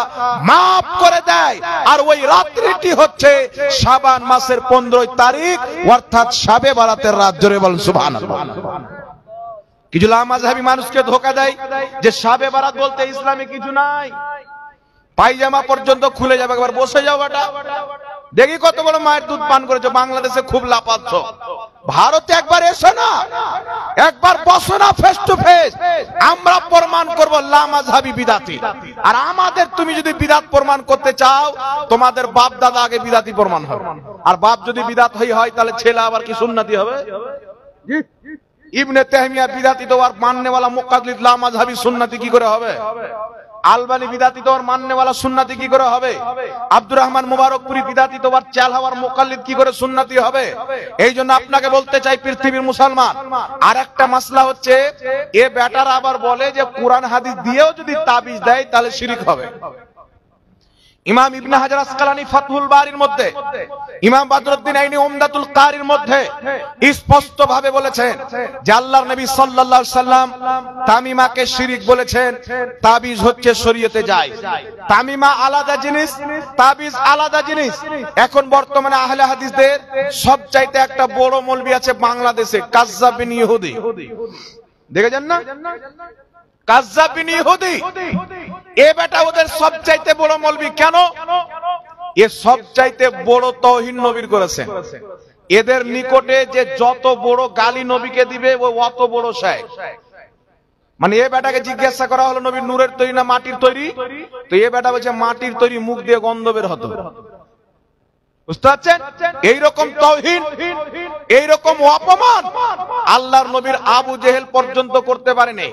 maaf করে দেয়। আর ওই রাত্রিটি হচ্ছে শাবান মাসের 15 তারিখ, অর্থাৎ শাবে বারাতের রাত। জোরে বলেন সুবহানাল্লাহ। কিছু লামাযহাবী মানুষকে ধোঁকা দেয় যে শাবে বারাত বলতে ইসলামে কিছু নাই, পায়জামা পর্যন্ত খুলে যাবে, একবার বসে যাও বেটা, দেখি কত বড় মায়ের দুধ পান করেছো, বাংলাদেশে খুব লাপাচ্ছ, ভারতে একবার এসো না, একবার বসো না ফেস টু ফেস। আমরা প্রমাণ করব লামাযহাবী বিদাতি। আর আমাদের তুমি যদি বিদাত প্রমাণ করতে চাও, তোমাদের বাপ দাদা আগে বিদাতি প্রমাণ হবে। আর বাপ যদি বিদাত হয় তাহলে ছেলে আবার কি সুন্নতি হবে? ইবনে তাইমিয়া বিদাতি তো আর মাননেওয়ালা মুকাদ্দিদ লামাযহাবী সুন্নতি কি করে হবে? আলবানী বিদাতি তো আর মাননেওয়ালা সুন্নতি কি করে হবে? আব্দুর রহমান মুবারকপুরি বিদাতি তো আর চাল হওয়ার মুকাল্লিদ কি করে সুন্নতি হবে? এই জন্য আপনাকে বলতে চাই পৃথিবীর মুসলমান, আর একটা মাসলা হচ্ছে, এ বেটারা আবার বলে যে কোরআন হাদিস দিয়েও যদি তাবিজ দেয় তাহলে শিরিক হবে। ইমাম ইবনে হাজার আসকালানী ফাতহুল বারির মধ্যে, ইমাম বদরুদ্দিন আইনি উমদাতুল কারির মধ্যে স্পষ্ট ভাবে বলেছেন যে আল্লাহর নবী সাল্লাল্লাহু আলাইহি সাল্লাম তামিমাকে শিরক বলেছেন, তাবিজ হচ্ছে শরীয়তে যায়। তামিমা আলাদা জিনিস, তাবিজ আলাদা জিনিস। এখন বর্তমানে আহলে হাদিসদের সবচাইতে একটা বড় মৌলবি আছে বাংলাদেশে, কাজ্জাব বিন ইহুদি। দেখেছেন না? কাজ্জাব বিন ইহুদি, এ বেটা ওদের সবচাইতে বড় মৌলবি। কেন? এ সবচাইতে বড় তাওহীদ নবীর করেছেন। এদের নিকটে যে যত বড় গালি নবীকে দিবে ও অত বড় শায়েখ। মানে এ বেটাকে জিজ্ঞাসা করা হলো নবীর নূরের তৈরি না মাটির তৈরি, তো এ বেটা বলছে মাটির তৈরি, মুখ দিয়ে গন্ধ বের হতো। বুঝতে পারছেন? এইরকম তাওহীদ, এইরকম অপমান আল্লাহর নবীর আবু জেহেল পর্যন্ত করতে পারেনি।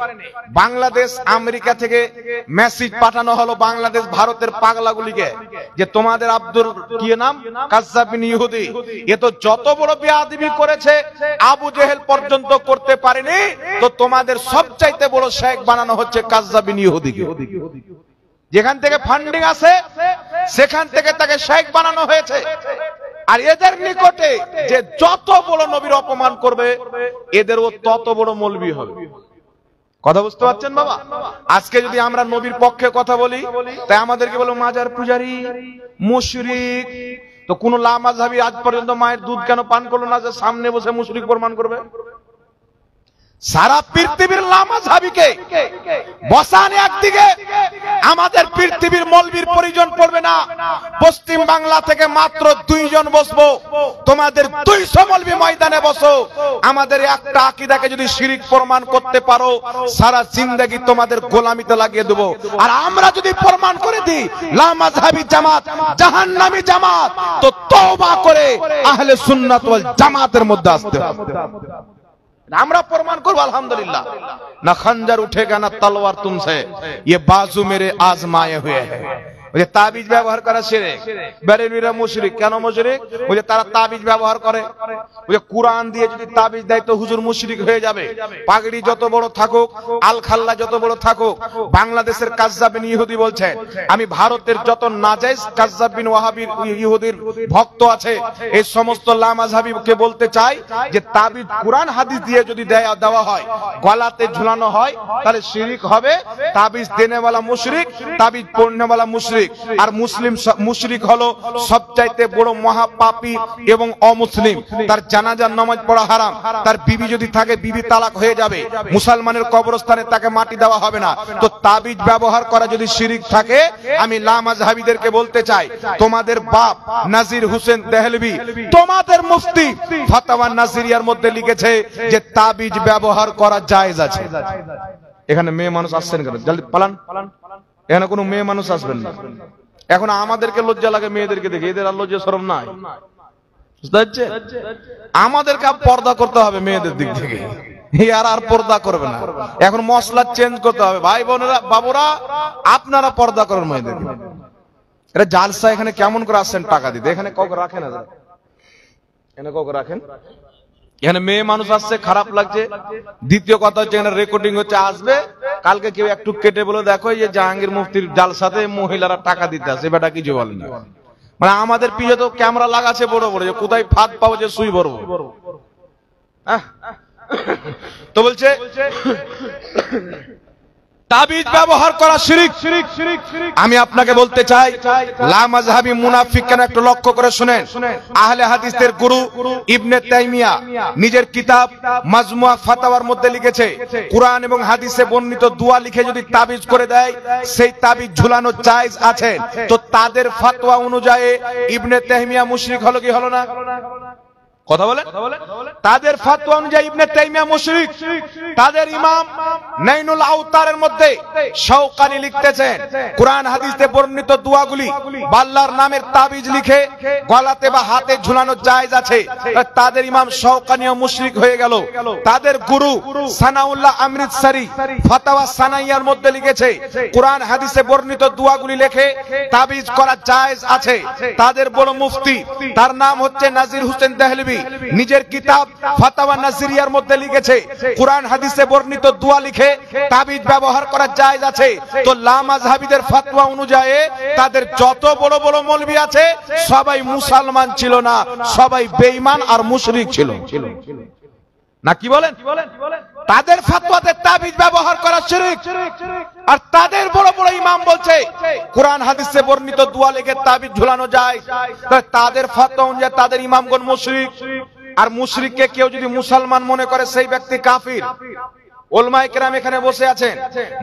বাংলাদেশ আমেরিকা থেকে মেসেজ পাঠানো হলো বাংলাদেশ ভারতের পাগলাগুলিকে যে তোমাদের আব্দুল কি নাম, কাজ্জাব বিন ইহুদি, এ তো যত বড় বেয়াদবি করেছে আবু জেহেল পর্যন্ত করতে পারেনি, তো তোমাদের সবচাইতে বড় শেখ বানানো হচ্ছে কাজ্জাব বিন ইহুদিকে। যেখান থেকে ফান্ডিং আসে সেখান থেকে তাকে শেখ বানানো হয়েছে। আর এদের নিকটে যে যত বড় নবীর অপমান করবে এদেরও তত বড় মৌলবি হবে। কথা বুঝতে পারছেন বাবা? আজকে যদি আমরা নবীর পক্ষে কথা বলি তাই আমাদেরকে বলো মাজার পূজারী, মুশরিক। তো কোন লামাযহাবী আজ পর্যন্ত মায়ের দুধ কেন পান করলো না যে সামনে বসে মুশরিক প্রমাণ করবে? সারা পৃথিবীর লামাযহাবীকে বসান একদিকে, আমাদের পৃথিবীর মৌলবীর প্রয়োজন পড়বে না। পশ্চিম বাংলা থেকে মাত্র 2 জন বসবো, তোমাদের 200 মৌলবী ময়দানে বসো। আমাদের একটা আকীদাকে যদি শিরক প্রমাণ করতে পারো সারা জিন্দেগি তোমাদের গোলামিতে লাগিয়ে দেব। আর আমরা যদি প্রমাণ করে দিই লামাযহাবী জামাত জাহান্নামী জামাত, তো তওবা করে আহলে সুন্নাত ওয়াল জামাতের মধ্যে আসতে হবে। আমরা প্রমাণ করবো আলহামদুলিল্লাহ, না খঞ্জর উঠেগা না তলোয়ার তুমসে, ये बाजू मेरे आजमाए हुए हैं। ওই যে তাবিজ ব্যবহার করা শিরক। বেরেলভিরা মুশরিক। কেন মুশরিক? ওই যে তারা তাবিজ ব্যবহার করে। ওই যে কুরআন দিয়ে যদি তাবিজ দেয় তো হুজুর মুশরিক হয়ে যাবে। পাগড়ি যত বড় থাকুক, আল খাল্লা যত বড় থাকুক, বাংলাদেশের কাজ্জাব বিন ইহুদি বলছেন আমি ভারতের যত নাজায়েজ কাজ্জাব বিন ওয়াহাবীর ইহুদির ভক্ত আছে এই সমস্ত লামাযহাবীকে বলতে চাই যে তাবিজ কুরআন হাদিস দিয়ে যদি দেওয়া হয়, গলাতে ঝুলানো হয়, তাহলে শিরক হবে। তাবিজ দেনেওয়ালা মুশরিক, তাবিজ পড়নেওয়ালা মুশরিক। আর মুসলিম মুশরিক হলো সবচাইতে বড় মহাপাপী এবং অমুসলিম। তার জানাজার নামাজ পড়া হারাম, তার বিবি যদি থাকে বিবি তালাক হয়ে যাবে, মুসলমানের কবরস্থানে তাকে মাটি দেওয়া হবে না। তো তাবিজ ব্যবহার করা যদি শিরক থাকে, আমি লামাযহাবীদেরকে বলতে চাই তোমাদের বাপ নাজির হোসেন দেহলভী, তোমাদের মুফতি ফাতাওয়া নাজিরিয়ার মধ্যে লিখেছে যে তাবিজ ব্যবহার করা জায়েজ আছে। এখানে মেয়ে মানুষ আসছেন কেন? জলদি পালান। এখানে কোনো মেয়ে মানুষ আসবেন না। এখন আমাদেরকে লজ্জা লাগে মেয়েদেরকে দেখে, এদের আর লজ্জা শরম নাই। বুঝতে পারছেন? আমাদেরকে পর্দা করতে হবে মেয়েদের দিক থেকে, আর পর্দা করবে না। এখন মশলা চেঞ্জ করতে হবে। ভাই বোনেরা, বাবুরা, আপনারা পর্দা করেন মেয়েদের। এটা জালসা এখানে কেমন করে আসছেন টাকা দিতে? এখানে কাউকে রাখেন না, এখানে কাউকে রাখেন। এখানে মেয়ে মানুষ আসছে, খারাপ লাগছে। দ্বিতীয় কথা হচ্ছে এখানে রেকর্ডিং হচ্ছে, আসবে কালকে কেউ একটু কেটে বলে দেখো যে জাহাঙ্গীর মুফতির জালসাতে মহিলারা টাকা দিতে আসে, বেটা কিছু বলে না। মানে আমাদের পিছে তো ক্যামেরা লাগাচ্ছে বড় বড়, যে কোথায় ফাঁদ পাবো যে সুই ভরবো। তো বলছে তাবিজ ব্যবহার করা শিরক। আমি আপনাকে বলতে চাই লামাযহাবী মুনাফিক কেন একটু লক্ষ্য করে শুনেন। আহলে হাদিসদের গুরু ইবনে তাইমিয়া নিজের কিতাব মাজমুআ ফাতাওয়ার মধ্যে লিখেছে কুরআন এবং হাদিসে বর্ণিত দোয়া লিখে যদি তাবিজ করে দেয় সেই তাবিজ ঝুলানো জায়েজ আছে। তো তাদের ফতোয়া অনুযায়ী ইবনে তাইমিয়া মুশরিক হলো কি হলো না? কথা বলেন। তাদের ফতোয়া অনুযায়ী ইবনে তাইমিয়া মুশরিক। তাদের ইমাম নাইনুল আওতারের মধ্যে শাওকানি লিখতেছেন কুরআন হাদিসে বর্ণিত দোয়াগুলি আল্লাহর নামের তাবিজ লিখে গলাতে বা হাতে ঝুলানো জায়েজ আছে। তাদের ইমাম শাওকানিও মুশরিক হয়ে গেল। তাদের গুরু সানাউল্লাহ আমৃতসরি ফতোয়া সানাইয়ার মধ্যে লিখেছে কুরআন হাদিসে বর্ণিত দোয়াগুলি লিখে তাবিজ করা জায়েজ আছে। তাদের বড় মুফতি, তার নাম হচ্ছে নাজির হোসেন দেহলভী, নিজের কিতাব ফাতাওয়া নাসিরিয়ার মধ্যে লিখেছে কুরআন হাদিসে বর্ণিত দোয়া লিখে তাবিজ ব্যবহার করা জায়েজ আছে। তো লামাযহাবীদের ফতোয়া অনুযায়ী তাদের যত বড় বড় মৌলভী আছে সবাই মুসলমান ছিল না, সবাই বেঈমান আর মুশরিক ছিল। না কি বলেন? তাদের ফতোয়াতে তাবিজ ব্যবহার করা শিরক, আর তাদের বড় বড় ইমাম বলছে কুরআন হাদিসে বর্ণিত দোয়া লিখে তাবিজ ঝুলানো যায়। তাদের ফতোয়া অনুযায়ী তাদের ইমামগণ মুশরিক, আর মুশরিককে কেউ যদি মুসলমান মনে করে সেই ব্যক্তি কাফির। উলামায়ে কেরাম এখানে বসে আছেন,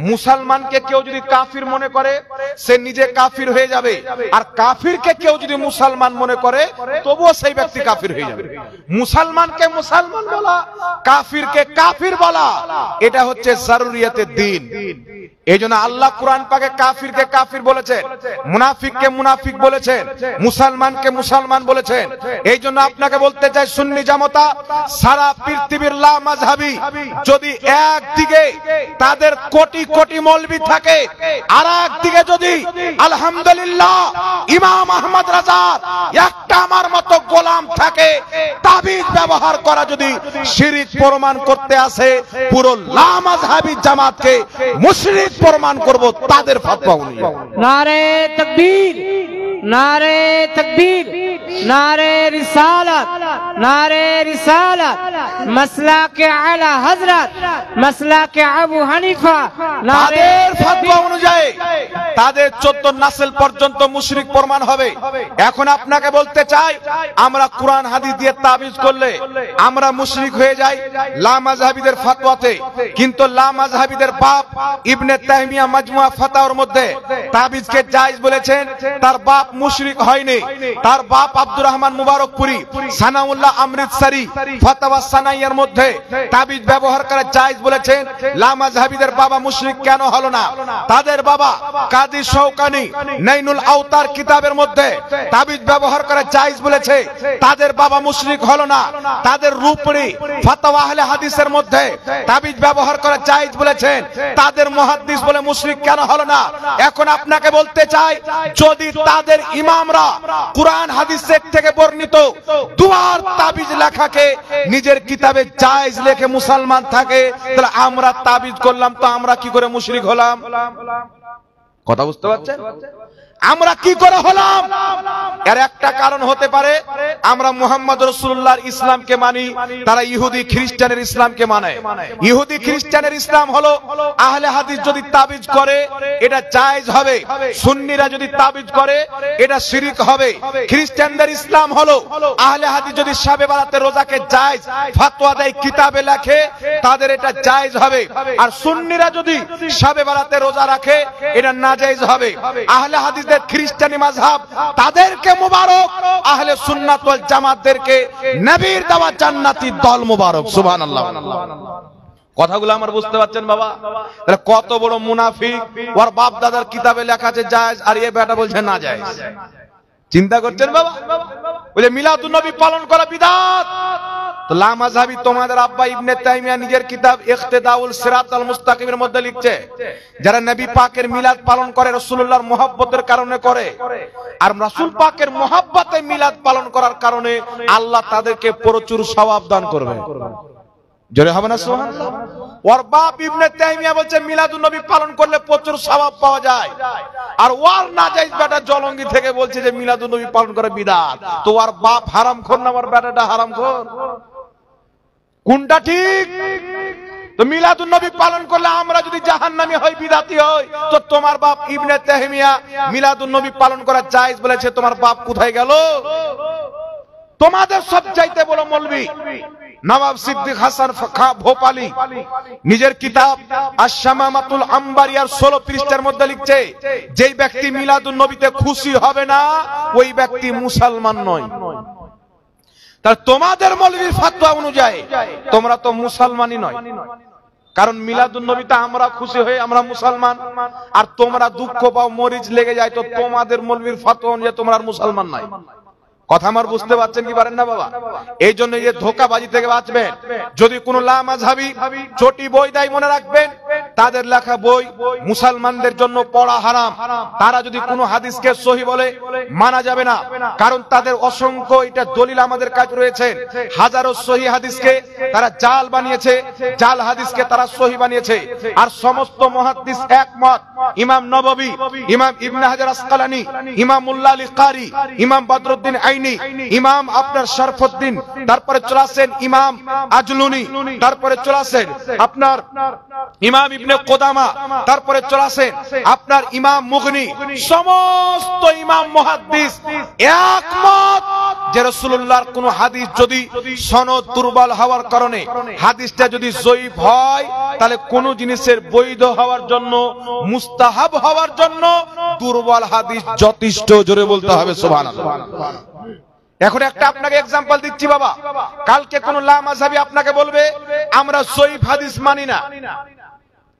মুসলমানকে কেউ যদি কাফির মনে করে সে নিজে কাফির হয়ে যাবে, আর কাফিরকে কেউ যদি মুসলমান মনে করে তবুও সেই ব্যক্তি কাফির হয়ে যাবে। মুসলমানকে মুসলমান বলা, কাফিরকে কাফির বলা, এটা হচ্ছে জরুরিয়াতের দ্বীন। এইজন্য আল্লাহ কুরআন পাকে কাফিরকে কাফির বলেছেন, মুনাফিককে মুনাফিক বলেছেন, মুসলমানকে মুসলমান বলেছেন। এইজন্য আপনাকে বলতে চাই সুন্নি জামাতা সারা পৃথিবীর লামাযহাবী যদি একদিকে তাদের কোটি কোটি মৌলভী থাকে, আর একদিকে যদি আলহামদুলিল্লাহ ইমাম আহমদ রাজার একটা আমার মতো গোলাম থাকে, তাবিজ ব্যবহার করা যদি শিরক প্রমাণ করতে আসে, পুরো লামাযহাবী জামাতকে মুশরিক প্রমাণ করব তাদের ফতোয়া অনুযায়ী। নারে তাকবীর, নারে তাকবীর, নারে রিসালাত, নারে রিসালাত, মাসলাকে আলা হযরত, মাসলাকে আবু হানিফা, তাদের ফতোয়া অনুযায়ী তাদের 14 নাসল পর্যন্ত মুশরিক প্রমাণ হবে। এখন আপনাকে বলতে চাই, আমরা কুরআন হাদিস দিয়ে তাবিজ করলে আমরা মুশরিক হয়ে যাই লামাযহাবীদের ফতোয়াতে, কিন্তু লামাযহাবীদের বাপ ইবনে তাইমিয়া মাজমুআ ফাতাওয়ার মধ্যে তাবিজকে জায়েজ বলেছেন। তার বাপ মুশরিক হয়নি, তার বাপ আব্দুর রহমান মুবারকপুরি সানাউল্লাহ অমৃতসরি ফাতাওয়া সানাইয়ার মধ্যে তাবিজ ব্যবহার করা জায়েজ বলেছেন। লামাযহাবীদের বাবা মুশরিক কেন হলো না? তাদের বাবা কাজী শওকানি নাইনুল আওতার কিতাবের মধ্যে তাবিজ ব্যবহার করা জায়েজ বলেছে, তাদের বাবা মুশরিক হলো না। তাদের রূপড়ি ফাতাওয়া আহলে হাদিসের মধ্যে তাবিজ ব্যবহার করা জায়েজ বলেছেন, তাদের মুহাদ্দিস বলে মুশরিক কেন হলো না? এখন আপনাকে বলতে চাই, যদি তাদের ইমামরা কুরআন হাদিসের থেকে বর্ণিত দুয়ার তাবিজ লেখাকে নিজের কিতাবে জায়েজ লিখে মুসলমান থাকে, তাহলে আমরা তাবিজ করলাম, তো আমরা কি করে মুশরিক হলাম? কথা বুঝতে পারছেন? আমরা কি করে হলাম? এর একটা কারণ হতে পারে আমরা মুহাম্মদ রাসূলুল্লাহর ইসলামকে মানি, তারা ইহুদি খ্রিস্টানের ইসলামকে মানে। ইহুদি খ্রিস্টানের ইসলাম হলো আহলে হাদিস যদি তাবিজ করে এটা জায়েজ হবে, সুন্নিরা যদি তাবিজ করে এটা শিরক হবে। খ্রিস্টানদের ইসলাম হলো আহলে হাদিস যদি শাবে বারাতে রোজাকে জায়েজ ফতোয়া দেয়, কিতাবে লেখে, তাদের এটা জায়েজ হবে। আর সুন্নিরা যদি শাবে বারাতে রোজা রাখে এটা নাজায়েজ হবে। আহলে হাদিস খ্রিস্টানি মাযহাব তাদেরকে মুবারক, আহলে সুন্নাত ওয়াল জামাতদেরকে নবীর দেওয়া জান্নাতি দল মুবারক। সুবহানাল্লাহ। কথাগুলো আমার বুঝতে পারছেন বাবা? তাহলে কত বড় মুনাফিক, ওর বাপ দাদার কিতাবে লেখা আছে জায়েজ, আর এই বেটা বলছে না জায়েজ। চিন্তা করছেন বাবা? বলে মিলাদুন নবী পালন করা বিদআত। তো লামাযহাবী তোমাদের আব্বা ইবনে তাইমিয়া নিজের কিতাব ইখতিদাউল সিরাতাল মুস্তাকিমের মধ্যে লিখছে, যারা নবী পাকের মিলাদ পালন করে রাসূলুল্লাহর মুহাব্বতের কারণে করে, আর রাসূল পাকের মুহাব্বতে মিলাদ পালন করার কারণে আল্লাহ তাদেরকে প্রচুর সওয়াব দান করবে। জোরে হবে না সুবহানাল্লাহ? ওর বাপ ইবনে তাইমিয়া বলছে মিলাদুন নবী পালন করলে প্রচুর সওয়াব পাওয়া যায়, আর ওর নাজায়েজ বেটা জলঙ্গি থেকে বলছে যে মিলাদুন নবী পালন করা বিদআত। তো ওর বাপ হারামখোর না ওর বেটাটা হারামখোর? কোনটা ঠিক? তো মিলাদুন নবী পালন করলে আমরা যদি জাহান্নামী হই, বিদআতি হই, তো তোমার বাপ ইবনে তাইমিয়া মিলাদুন নবী পালন করা জায়েজ বলেছে, তোমার বাপ কোথায় গেল? তোমাদের সবচাইতে বড় মৌলভী নবাব সিদ্দিক হাসান ভোপালী নিজের কিতাব আশ-শামামাতুল আম্বারিয়ার 16 পৃষ্ঠার মধ্যে লিখছে, যেই ব্যক্তি মিলাদুন নবীতে খুশি হবে না ওই ব্যক্তি মুসলমান নয়। তাহলে তোমাদের মৌলভীর ফতোয়া অনুযায়ী তোমরা তো মুসলমানই নয়, কারণ মিলাদুন নবীতে আমরা খুশি হয়ে আমরা মুসলমান, আর তোমরা দুঃখ পাও, মরিচ লেগে যায়, তো তোমাদের মৌলভীর ফতোয়া অনুযায়ী তোমরা আর মুসলমান নয়। কথা আমার বুঝতে পারছেন কি পারেন না বাবা? এই জন্য এই যে ধোঁকাবাজি থেকে বাঁচবেন। যদি কোনো লামাযহাবী চটি বই দেয়, মনে রাখবেন তাদের লেখা বই মুসলমানদের জন্য পড়া হারাম। তারা যদি কোনো হাদিসকে সহি বলে মানা যাবে না, কারণ তাদের অসংখ্য এটা দলিল আমাদের কাছে রয়েছে। হাজারো সহি হাদিসকে তারা জাল বানিয়েছে, জাল হাদিসকে তারা সহি বানিয়েছে। আর সমস্ত মুহাদ্দিস একমত, ইমাম নববী, ইমাম ইবনে হাজার আসকালানী, ইমাম মুল্লা আলী কারি, ইমাম বদরুদ্দিন আইনি, ইমাম আপনার শরফুদ্দিন, তারপরে চলে আসেন ইমাম আজলুনি, তারপরে চলে আসেন আপনার ইমাম ইবনে কুদামা, তারপরে চলে আসেন আপনার ইমাম মুগনি। সমস্ত ইমাম মুহাদ্দিস একমত যে রাসূলুল্লাহর কোন হাদিস যদি সনদ দুর্বল হওয়ার কারণে হাদিসটা যদি জয়ীফ হয়, তাহলে কোন জিনিসের বৈধ হওয়ার জন্য, মুস্তাহাব হওয়ার জন্য দুর্বল হাদিস যথেষ্ট। জোরে বলতে হবে সুবহানাল্লাহ। এখন একটা আপনাকে এক্সাম্পল দিচ্ছি বাবা। কালকে কোন লামাযহাবী আপনাকে বলবে আমরা জয়ীফ হাদিস মানি না।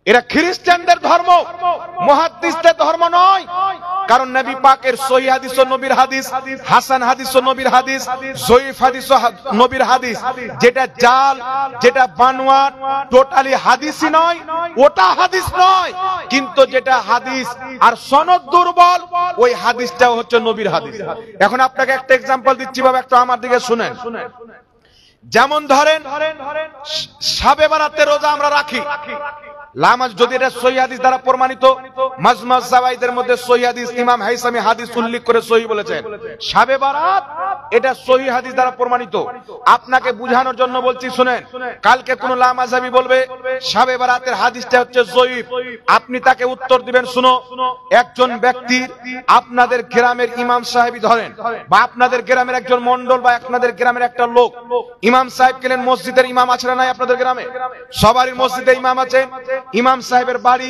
এরা খ্রিস্টানদের ধর্ম, মুহাদ্দিসদের ধর্ম নয়। কারণ নবী পাকের সহিহ হাদিস ও নবীর হাদিস, হাসান হাদিস ও নবীর হাদিস, জয়ীফ হাদিস ও নবীর হাদিস, যেটা জাল, যেটা বানোয়াট, টোটালি হাদিসই নয়, ওটা হাদিস নয়। কিন্তু যেটা হাদিস আর সনদ দুর্বল, ওই হাদিসটাও হচ্ছে নবীর হাদিস। এখন আপনাকে একটা এক্সাম্পল দিচ্ছি বাবা, একটু আমার দিকে শুনেন। যেমন ধরেন শাবে বারাতে রোজা আমরা রাখি, লামাজ যদি এটা সহিহ হাদিস দ্বারা প্রমাণিত, মাজমা জাওয়াইদের মধ্যে সহিহ হাদিস ইমাম হাইসামি হাদিস উল্লেখ করে সহিহ বলেছেন। শাবে বারাত এটা সহিহ হাদিস দ্বারা প্রমাণিত। আপনাকে বুঝানোর জন্য বলছি শুনেন। কালকে কোন লামাযহাবী বলবে শাবে বারাতের হাদিসটা হচ্ছে জয়ীফ, আপনি তাকে উত্তর দিবেন, শুনো, একজন ব্যক্তির আপনাদের গ্রামের ইমাম সাহেবই ধরেন, বা আপনাদের গ্রামের একজন মন্ডল, বা আপনাদের গ্রামের একটা লোক ইমাম সাহেব কেলেন, মসজিদের ইমাম আছে না নাই আপনাদের গ্রামে? সবারই মসজিদে ইমাম আছে। ইমাম সাহেবের বাড়ি,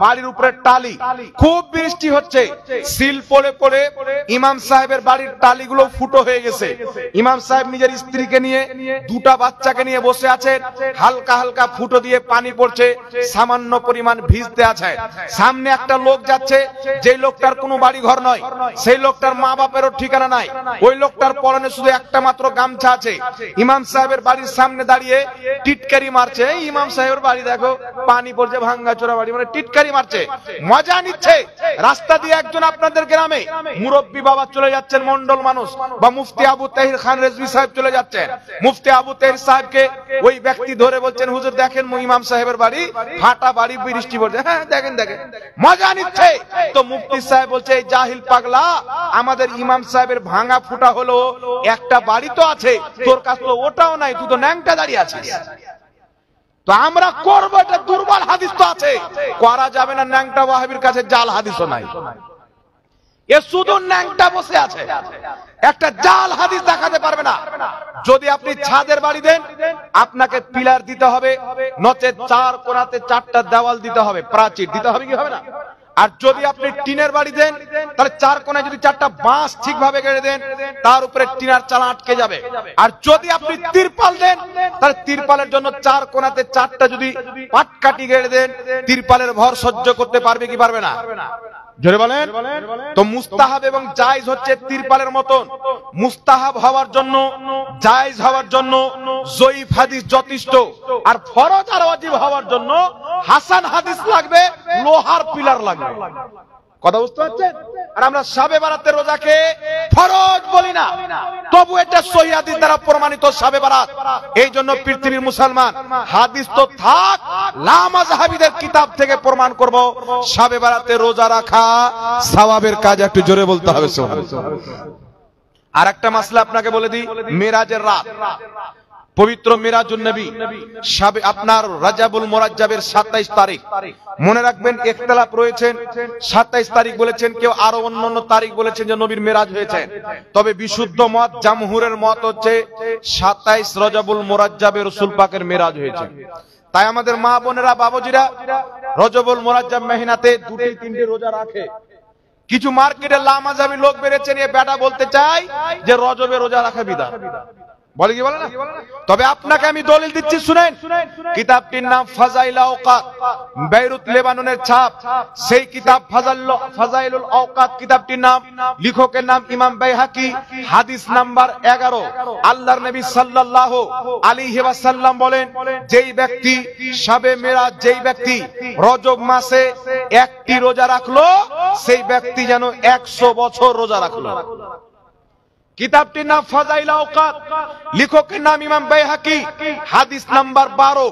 বাড়ির উপরে টালি, খুব বৃষ্টি হচ্ছে, সিল পড়ে পড়ে ইমাম সাহেবের বাড়ির টালিগুলো ফুটো হয়ে গেছে। ইমাম সাহেব নিজের স্ত্রীকে নিয়ে, দুটা বাচ্চাকে নিয়ে বসে আছেন, হালকা হালকা ফুটো দিয়ে পানি পড়ছে, সামান্য পরিমাণ ভিজতে আছে। সামনে একটা লোক যাচ্ছে, যেই লোকটার কোনো বাড়ি ঘর নয়, সেই লোকটার মা বাপেরও ঠিকানা নাই, ওই লোকটার পরনে শুধু একটা মাত্র গামছা আছে। ইমাম সাহেবের বাড়ির সামনে দাঁড়িয়ে টিটকারি মারছে, ইমাম সাহেবের বাড়ি দেখো পানি পড়ছে, ভাঙ্গা চোরা বাড়ি, মানে টিটকারি মারছে, মজা নিচ্ছে। রাস্তা দিয়ে একজন আপনাদের গ্রামে মুরব্বী বাবা চলে যাচ্ছেন, মন্ডল মানুষ, বা মুফতি আবু তাহির খান রেজভী সাহেব চলে যাচ্ছেন। মুফতি আবু তাহির সাহেবকে ওই ব্যক্তি ধরে বলছেন, হুজুর দেখেন ইমাম সাহেবের বাড়ি, ফাটা বাড়ি, বৃষ্টি পড়ছে। হ্যাঁ দেখেন দেখেন, মজা নিচ্ছে। তো মুফতি সাহেব বলছে, এই জাহিল পাগলা, আমাদের ইমাম সাহেবের ভাঙা ফুটা হলো একটা বাড়ি তো আছে, তোর কাছে তো ওটাও নাই, তুই তো ন্যাংটা দাঁড়িয়ে আছিস। তো আমরা করব, এটা দুর্বল হাদিস তো আছে, করা যাবে না। ন্যাংটা ওয়াহাবীর কাছে জাল হাদিসও নাই, এ শুধু ন্যাংটা বসে আছে, একটা জাল হাদিস দেখাতে পারবে না। যদি আপনি ছাদের বাড়ি দেন, আপনাকে পিলার দিতে হবে, নচেত চার কোণাতে চারটা দেওয়াল দিতে হবে, প্রাচীর দিতে হবে, কি হবে না? আর যদি আপনি টিনের বাড়ি দেন, তাহলে চার কোণায় যদি চারটা বাঁশ ঠিকভাবে গেড়ে দেন, তার উপরে টিনার চালা আটকে যাবে। আর যদি আপনি তিরপাল দেন, তাহলে তিরপালের জন্য চার কোণাতে চারটা যদি পাটকাঠি গেড়ে দেন, তিরপালের ভর সহ্য করতে পারবে কি পারবে না? জোরে বলেন। তো মুস্তাহাব এবং জায়েজ হচ্ছে তিরপালের মতন। মুস্তাহাব হওয়ার জন্য, জায়েজ হওয়ার জন্য জয়ীফ হাদিস যথেষ্ট, আর ফরজ আর ওয়াজিব হওয়ার জন্য হাসান হাদিস লাগবে, লোহার পিলার লাগবে। কথা বুঝতে পারছেন? আর আমরা শাবে বারাতের রোজাকে ফরজ বলি না, তবু এটা সহিহ হাদিস দ্বারা প্রমাণিত শাবে বারাত। এই জন্য পৃথিবীর মুসলমান হাদিস তো থাক, লামাযহাবীদের কিতাব থেকে প্রমাণ করব শাবে বারাতে রোজা রাখা সওয়াবের কাজ। একটু জোরে বলতে হবে সুবহানাল্লাহ। আর একটা মাসলা আপনাকে বলে দিই, মেরাজের রাত, পবিত্র মিরাজুন নবী, আপনার রাজাবুল মুরাজ্জাবের 27 তারিখ। মনে রাখবেন ইখতিলাফ রয়েছে, 27 তারিখ বলেছেন কেউ, আরো অন্যান্য তারিখ বলেছেন যে নবীর মিরাজ হয়েছে। তবে বিশুদ্ধ মত, জামহুরের মত হচ্ছে 27 রজবুল মুরাজ্জাবে রাসূল পাকের মিরাজ হয়েছে। তাই আমাদের মা বোনেরা, বাবুজিরা রজবুল মুরাজ্জাব মেহনাতে দুটি তিনটি রোজা রাখে। কিছু মার্কেটে লামাযহাবী লোক বেরেছে নিয়ে বেটা বলতে চাই যে রজবে রোজা রাখা বিদআত। বলে কি বলে না? তবে আপনাকে আমি দলিল দিচ্ছি, শুনেন। কিতাবটির নাম ফাজাইল আওকাত, বেইরুত লেবাননের ছাপ। সেই কিতাব ফাজাইলুল আওকাত কিতাবটির নাম, লেখকের নাম ইমাম বাইহাকি। হাদিস নাম্বার 11। আল্লাহর নবী সাল্লাল্লাহু আলাইহি ওয়াসাল্লাম বলেন, যেই ব্যক্তি শবে মেরাজ, যেই ব্যক্তি রজব মাসে একটি রোজা রাখলো, সেই ব্যক্তি যেন 100 বছর রোজা রাখলো। কিতাবটির নাম ফাজাইল আওকাত, লেখকের নাম ইমাম বাইহাকি। হাদিস নাম্বার 12।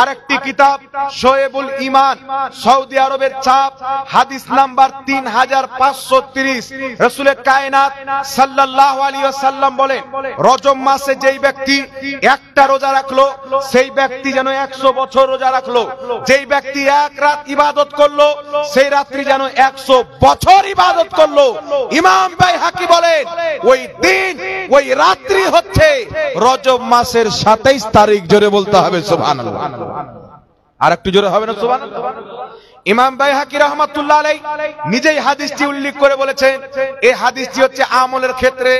আরেকটি কিতাব শোয়েবুল ঈমান, সৌদি আরবের ছাপ। হাদিস নাম্বার 3530। রাসূলে কায়নাত সাল্লাল্লাহু আলাইহি ওয়াসাল্লাম বলেন, রজব মাসে যেই ব্যক্তি একটা রোজা রাখলো, সেই ব্যক্তি যেন 100 বছর রোজা রাখলো। যেই ব্যক্তি এক রাত ইবাদত করলো, সেই রাত্রি যেন 100 বছর ইবাদত করলো। ইমাম বাইহাকি বলেন, ওই দিন, ওই রাত্রি হচ্ছে রজব মাসের 27 তারিখ। জোরে বলতে হবে সুবহানাল্লাহ। আর একটু জোরে হবে না সুবহানাল্লাহ? ইমাম বাইহাকি রাহমাতুল্লাহ আলাইহি নিজেই হাদিসটি উল্লেখ করে বলেছেন, এই হাদিসটি হচ্ছে আমলের ক্ষেত্রে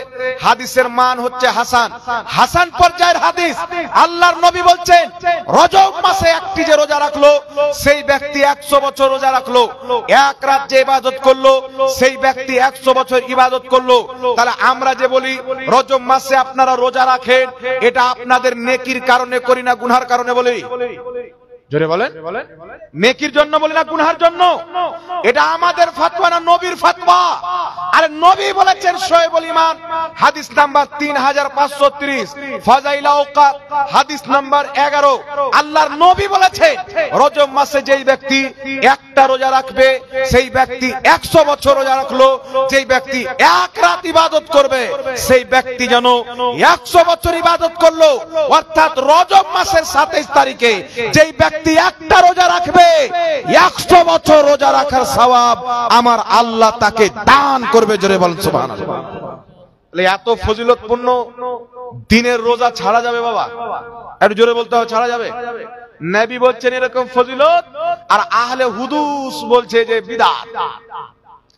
হাদিসের মান হচ্ছে হাসান, হাসান পর্যায়ের হাদিস। আল্লাহর নবী বলছেন, রজব মাসে একটি যে রোজা রাখলো, সেই ব্যক্তি 100 বছর রোজা রাখলো। এক রাত যে ইবাদত করলো, সেই ব্যক্তি 100 বছর ইবাদত করলো। তাহলে আমরা যে বলি রজব মাসে আপনারা রোজা রাখেন, এটা আপনাদের নেকির কারণে করি না গুনার কারণে বলি? জোরে বলেন। নেকির জন্য বলি না গুনার জন্য? এটা আমাদের ফতোয়া না নবীর ফতোয়া? আরে নবী বলেছেন শোয়েবুল ঈমান, হাদিস নাম্বার 3530। ফাজাইল আওকাত হাদিস নাম্বার 11। আল্লাহর নবী বলেছেন, রজব মাসে যেই ব্যক্তি একটা রোজা রাখবে, সেই ব্যক্তি 100 বছর রোজা রাখলো। যেই ব্যক্তি এক রাত ইবাদত করবে, সেই ব্যক্তি যেন 100 বছর ইবাদত করলো। অর্থাৎ রজব মাসের 27 তারিখে যেই ব্যক্তি একটা রোজা রাখবে, 100 বছর রোজা রাখার সওয়াব আমার আল্লাহ তাকে দান করবে। জোরে বলেন সুবহানাল্লাহ। এত ফজিলতপূর্ণ দিনের রোজা ছাড়া যাবে বাবা? একটু জোরে বলতে হবে, ছাড়া যাবে? নবী বলছেন এরকম ফজিলত, আর আহলে হুদুস বলছে যে বিদআত।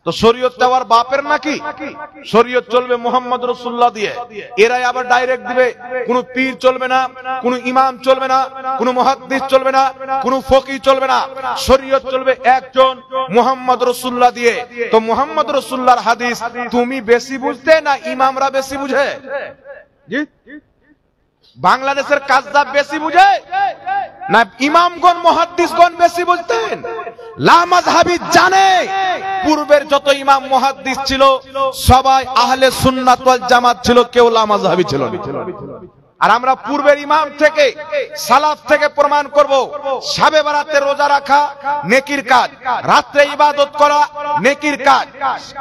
তো শরীয়ত দেওয়ার বাপের নাকি? শরীয়ত চলবে মুহাম্মদ রাসূলুল্লাহ দিয়ে। এরাই আবার ডাইরেক্ট দিবে। কোন পীর চলবে না, কোন ইমাম চলবে না, কোন মুহাদ্দিস চলবে না, কোন ফকিহ চলবে না। শরীয়ত চলবে একজন মুহাম্মদ রাসূলুল্লাহ দিয়ে। তো মুহাম্মদ রাসূলুল্লাহর হাদিস তুমি বেশি বুঝতে না ইমামরা বেশি বুঝে? জি, বাংলাদেশের কাযযাব বেশি বুঝে না ইমামগণ মুহাদ্দিসগণ বেশি বুঝতেন? লামাযহাবী জানে পূর্বের যত ইমাম মুহাদ্দিস ছিল সবাই আহলে সুন্নাত ওয়াল জামাত ছিল, কেউ লামাযহাবী ছিল না। আর আমরা পূর্বের ইমাম থেকে, সালাফ থেকে প্রমাণ করব, শবে বরাতে রোজা রাখা নেকির কাজ, রাতে ইবাদত করা নেকির কাজ,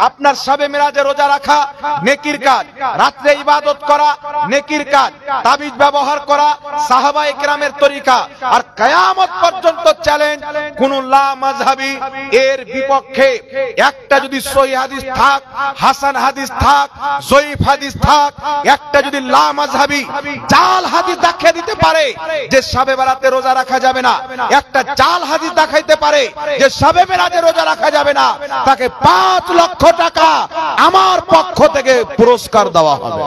আপনার শবে মিরাজে রোজা রাখা নেকির কাজ, রাতে ইবাদত করা নেকির কাজ, তাবিজ ব্যবহার করা সাহাবায়ে কেরামের তরিকা। আর কিয়ামত পর্যন্ত চ্যালেঞ্জ, কোন লামাযহাবী এর বিপক্ষে একটা যদি সহিহ হাদিস থাক, হাসান হাদিস থাক, জয়ীফ হাদিস থাক, একটা যদি লামাযহাবী জাল হাদিস দেখিয়ে দিতে পারে যে শবে বরাতে রোজা রাখা যাবে না, একটা জাল হাদিস দেখাইতে পারে যে শবে মিরাজে রোজা রাখা যাবে না, তাকে 5 লক্ষ টাকা আমার পক্ষ থেকে পুরস্কার দেওয়া হবে।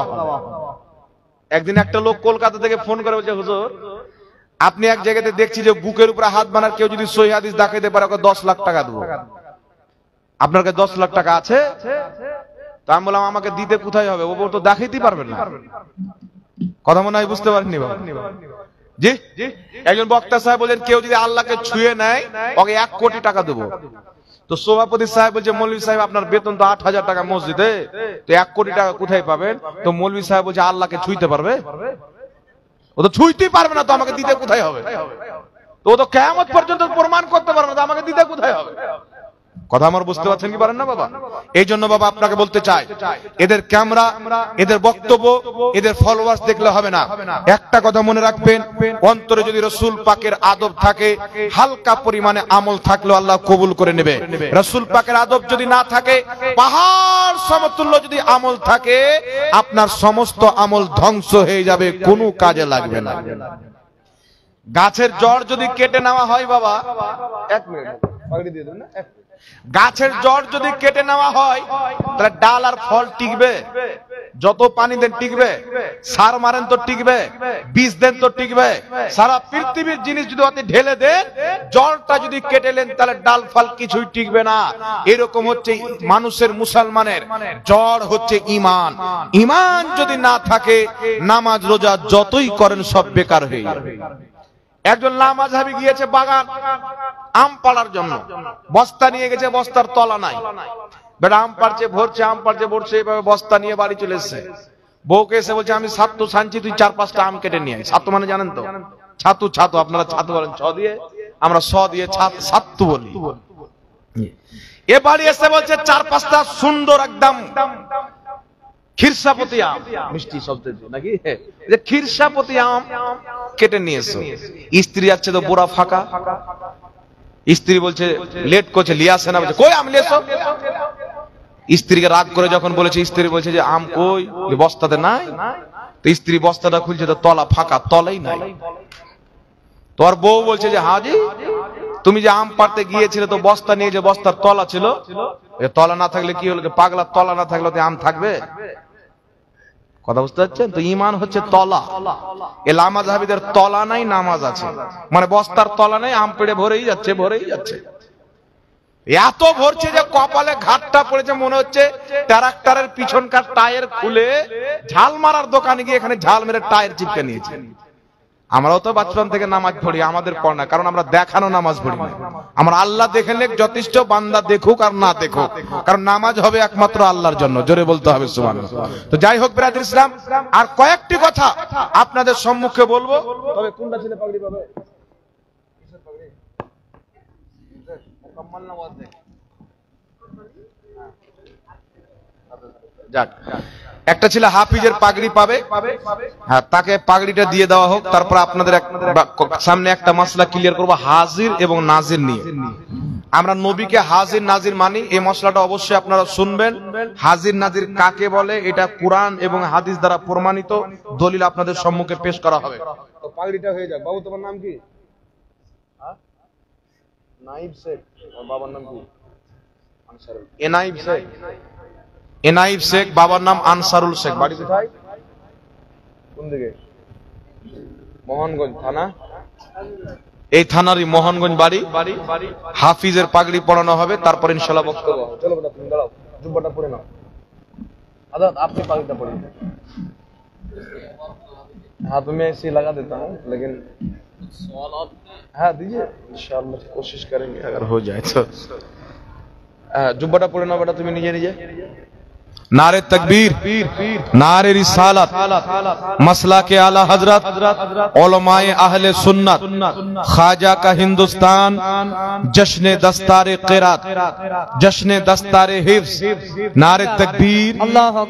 একদিন একটা লোক কলকাতা থেকে ফোন করে বলছে, হুজুর আপনি এক জায়গাতে দেখছি যে বুকের উপরে হাত বানার কেউ যদি সহিহ হাদিস দেখাইতে পারে ওকে 10 লাখ টাকা দেবো। আপনার কাছে 10 লাখ টাকা আছে? তা আমি বললাম আমাকে দিতে কোথায় হবে? ও তো দেখাইতেই পারবেন না। কথা মনে হয় বুঝতে পারেননি বাবা? জি, একজন বক্তা সাহেব বলেন কেউ যদি আল্লাহকে ছুঁয়ে নেয় ওকে 1 কোটি টাকা দেবো। তো সভাপতি সাহেব বলছে, মৌলভী সাহেব আপনার বেতন তো 8000 টাকা মসজিদে, তো 1 কোটি টাকা কোথায় পাবেন? তো মৌলভী সাহেব বলছে আল্লাহকে ছুঁইতে পারবে? ও তো ছুঁইতেই পারবে না, তো আমাকে দিতে কোথায় হবে? তো ও তো কিয়ামত পর্যন্ত প্রমাণ করতে পারবে না, তো আমাকে দিতে কোথায় হবে? কথা আমার বুঝতে পারছেন কি পারেন না বাবা? এই জন্য বাবা আপনাকে বলতে চাই, এদের ক্যামেরা, এদের বক্তব্য, এদের ফলোয়ার্স দেখলে হবে না। একটা কথা মনে রাখবেন, অন্তরে যদি রাসূল পাকের আদব থাকে, হালকা পরিমাণে আমল থাকলেও আল্লাহ কবুল করে নেবে। রাসূল পাকের আদব যদি না থাকে, পাহাড় সমতুল্য যদি আমল থাকে, আপনার সমস্ত আমল ধ্বংস হয়ে যাবে, কোনো কাজে লাগবে না। গাছের জড় যদি কেটে নেওয়া হয় বাবা, 1 মিনিট পাগড়ি দিয়ে দেন না, গাছের জড় যদি কেটে নেওয়া হয় তাহলে ডাল আর ফল টিকবে? যত পানি দেন টিকবে, সার মারেন তো টিকবে, বীজ দেন তো টিকবে। সারা পৃথিবীর জিনিস যদি অতি ঢেলে দেন, জলটা যদি কেটে নেন, তাহলে ডাল ফাল কিছুই টিকবে না। এরকম হচ্ছে মানুষের, মুসলমানের জড় হচ্ছে ইমান। ইমান যদি না থাকে, নামাজ রোজা যতই করেন সব বেকার হয়ে যাবে। একজন লামাযহাবী গিয়েছে বাগান আম পাড়ার জন্য, বস্তা নিয়ে গেছে, বস্তার তলা নাই। বেটা আম পাড়ছে ভরছে, আম পাড়ছে ভরছে, এইভাবে বস্তা নিয়ে বাড়ি চলে এসছে। বউকে এসে বলছে, আমি ছাতু ছানছি, তুই 4-5টা আম কেটে নিয়ে আয়। ছাতু মানে জানেন তো? ছাতু, ছাতু আপনারা ছাতু বলেন ছ দিয়ে, আমরা স দিয়ে ছাতু বলি। এ বাড়ি এসে বলছে 4-5টা সুন্দর একদম খিরসাপতি আম, মিষ্টি শব্দ নাকি, যে খিরসাপতি আম কেটে নিয়ে এসো। স্ত্রী যাচ্ছে তো বোরা ফাঁকা। স্ত্রী বলছে লেট করছে, লিয়ে আসে না, বলছে কই আম লিয়ে এসো। স্ত্রীকে রাগ করে যখন বলেছে, স্ত্রী বলছে যে আম কই, বস্তাতে নাই। তো স্ত্রী বস্তাটা খুলছে, তো তলা ফাঁকা, তলাই নাই। তোর বউ বলছে যে হাজি, তুমি যে আম পাড়তে গিয়েছিলে তো বস্তা নিয়ে, যে বস্তার তলা ছিল, তলা না থাকলে কি হলো, পাগলা তলা না থাকলে আম থাকবে? কথা বুঝতে পারছেন তো? ইমান হচ্ছে তলা। এ লামাযহাবীদের তলা নাই, নামাজ আছে। মানে বস্তার তলা নাই, আম পেড়ে ভরেই যাচ্ছে, ভরেই যাচ্ছে। এত ভরছে যে কপালে ঘাটটা পড়েছে, মনে হচ্ছে ট্রাক্টরের পিছনকার টায়ার খুলে ঝাল মারার দোকানে গিয়ে এখানে ঝাল মেরে টায়ার চিপকে নিয়েছে। আমরাও তো বাচ্চান থেকে নামাজ পড়ি, আমাদের পড় না, কারণ আমরা দেখানো নামাজ পড়ি না। আমরা আল্লাহ দেখে নেক যথেষ্ট, বান্দা দেখুক আর না দেখুক, কারণ নামাজ হবে একমাত্র আল্লাহর জন্য। জোরে বলতে হবে সুবহানাল্লাহ। তো যাই হোক ব্রাদার ইসলাম, আর কয়েকটি কথা আপনাদের সম্মুখে বলবো। তবে কোনটা ছেলে পাগড়ি পাবে? যাক, একটা ছিল হাফিজের পাগড়ি পাবে, হ্যাঁ, তাকে পাগড়িটা দিয়ে দেওয়া হোক। তারপর আপনাদের সামনে একটা মাসলা ক্লিয়ার করবো, হাজির এবং নাজির নিয়ে। আমরা নবীকে হাজির নাজির মানি, এই মশলাটা অবশ্যই আপনারা শুনবেন। হাজির নাজির কাকে বলে, এটা কোরআন এবং হাদিস দ্বারা প্রমাণিত, দলিল আপনাদের সম্মুখে পেশ করা হবে। তো পাগড়িটা হয়ে যাক। বাবু তোমার নাম কি? নাইব শেখ। বাবার নাম কি? আনসারুল। এনাইব শেখ। এনাইব শেখ, বাবার নাম আনসারুল শেখ। বাড়ি কোথায়? কোন দিকে? মোহনগঞ্জ থানা। এই থানারই মোহনগঞ্জ বাড়ি। হাফিজের পাগড়ি পরানো হবে, তারপর ইনশাআল্লাহ বক্তব্য। চলো বেটা, তুমি দাঁড়াও, জুব্বাটা পরে নাও। আজাদ, আপনি পাগড়িটা পরিয়ে। हाँ तो मैं ऐसे ही लगा देता हूँ, लेकिन हाँ दीजिए, इंशाअल्लाह कोशिश करेंगे अगर हो जाए तो। जुब्बाटा पड़े ना बेटा, तुम्हें नीचे नीचे। नारे तकबीर, नारे रिसालत, मसला के आला हजरत, उलमाए अहले सुन्नत, ख्वाजा का हिंदुस्तान, जश्न दस्तारे क़िरात, जश्न दस्तारे हिफ्ज़, नारे तकबीर,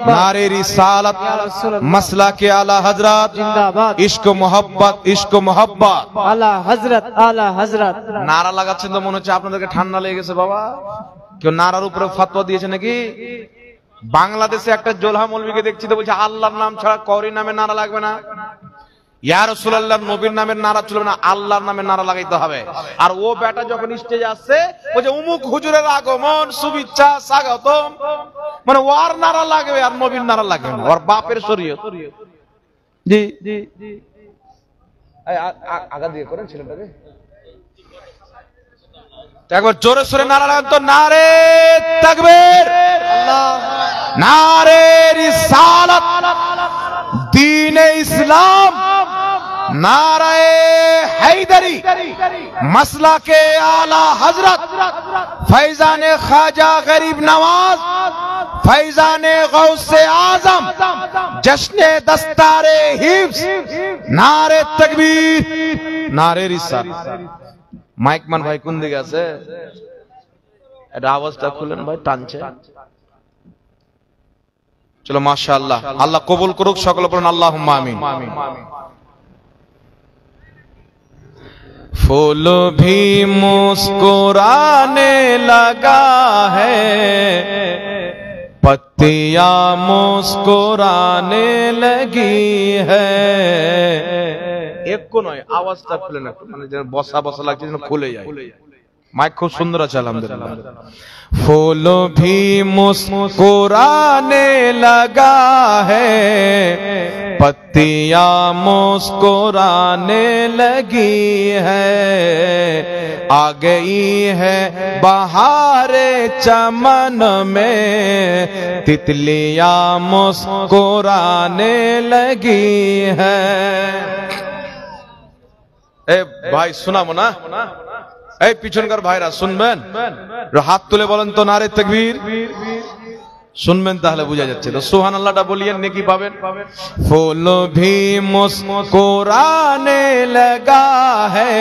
नारे रिसालत, मसला के आला हजरत, इश्क मोहब्बत, इश्क मोहब्बत, आला हजरत, आला हजरत। नारा লাগাচ্ছেন তো মনে হচ্ছে আপনাদেরকে ঠান্ডা লেগে গেছে বাবা। কেউ নারার উপরে ফতোয়া দিয়েছে নাকি? বাংলাদেশে একটা জোলহা মৌলবীকে দেখছি তো বলছে আল্লাহর নাম ছাড়া কওরি নামে নারা লাগবে না, ইয়া রাসূলুল্লাহ নবীর নামের নারা চলবে না, আল্লাহর নামে নারা লাগাইতে হবে। আর ও বেটা যখন স্টেজে আসছে বলছে উমুক হুজুরের আগমন, শুভেচ্ছা, স্বাগতম, মানে ওর নারা লাগবে আর নবীর নারা লাগবে না, ওর বাপের শরীয়ত। জি জি জি, আগা দিয়ে করেন ছেলেটাকে একবার জোরে সোরে নারা লাগান তো। নারে তাকবীর, नारे रिसालत, दीन इस्लाम, नारे हैदरी, मसला के आला हजरत, फैजान ख्वाजा गरीब नवाज, फैजान गौसे आजम, जश्न दस्तारे हिफ्ज़, नारे तकबीर, नारे रिसालत। माइक मान भाई কোন দিকে আছে? এটা আওয়াজটা খুলেন ভাই, টানছে। चलो माशाअल्लाह, अल्लाह कबूल करुक, सकल पढ़ें अल्लाहुम्मा आमीन। फूल भी मुस्कुराने लगा है, पत्तियां मुस्कुराने लगी है। एक को नয়, আওয়াজটা খুলে না, মানে যেন বসা বসা লাগছে, যেন খুলে যায়। माइक खूब सुंदर আছে अल्हम्दुलिल्लाह। फूल भी मुस्कुराने लगा है, पत्तियां मुस्कुराने लगी है, आ गई है बहारे चमन में, तितलियां मुस्कुराने लगी है। ए भाई सुनाबो ना, এই পিছনকার ভাইরা শুনবেন, হাত তুলে বলেন তো নারে তাকবীর। শুনবেন তাহলে বোঝা যাচ্ছে। তো সুবহানাল্লাহটা বলিয়েন, নেকি পাবেন। ফুল भी मुस्कुराने लगा है,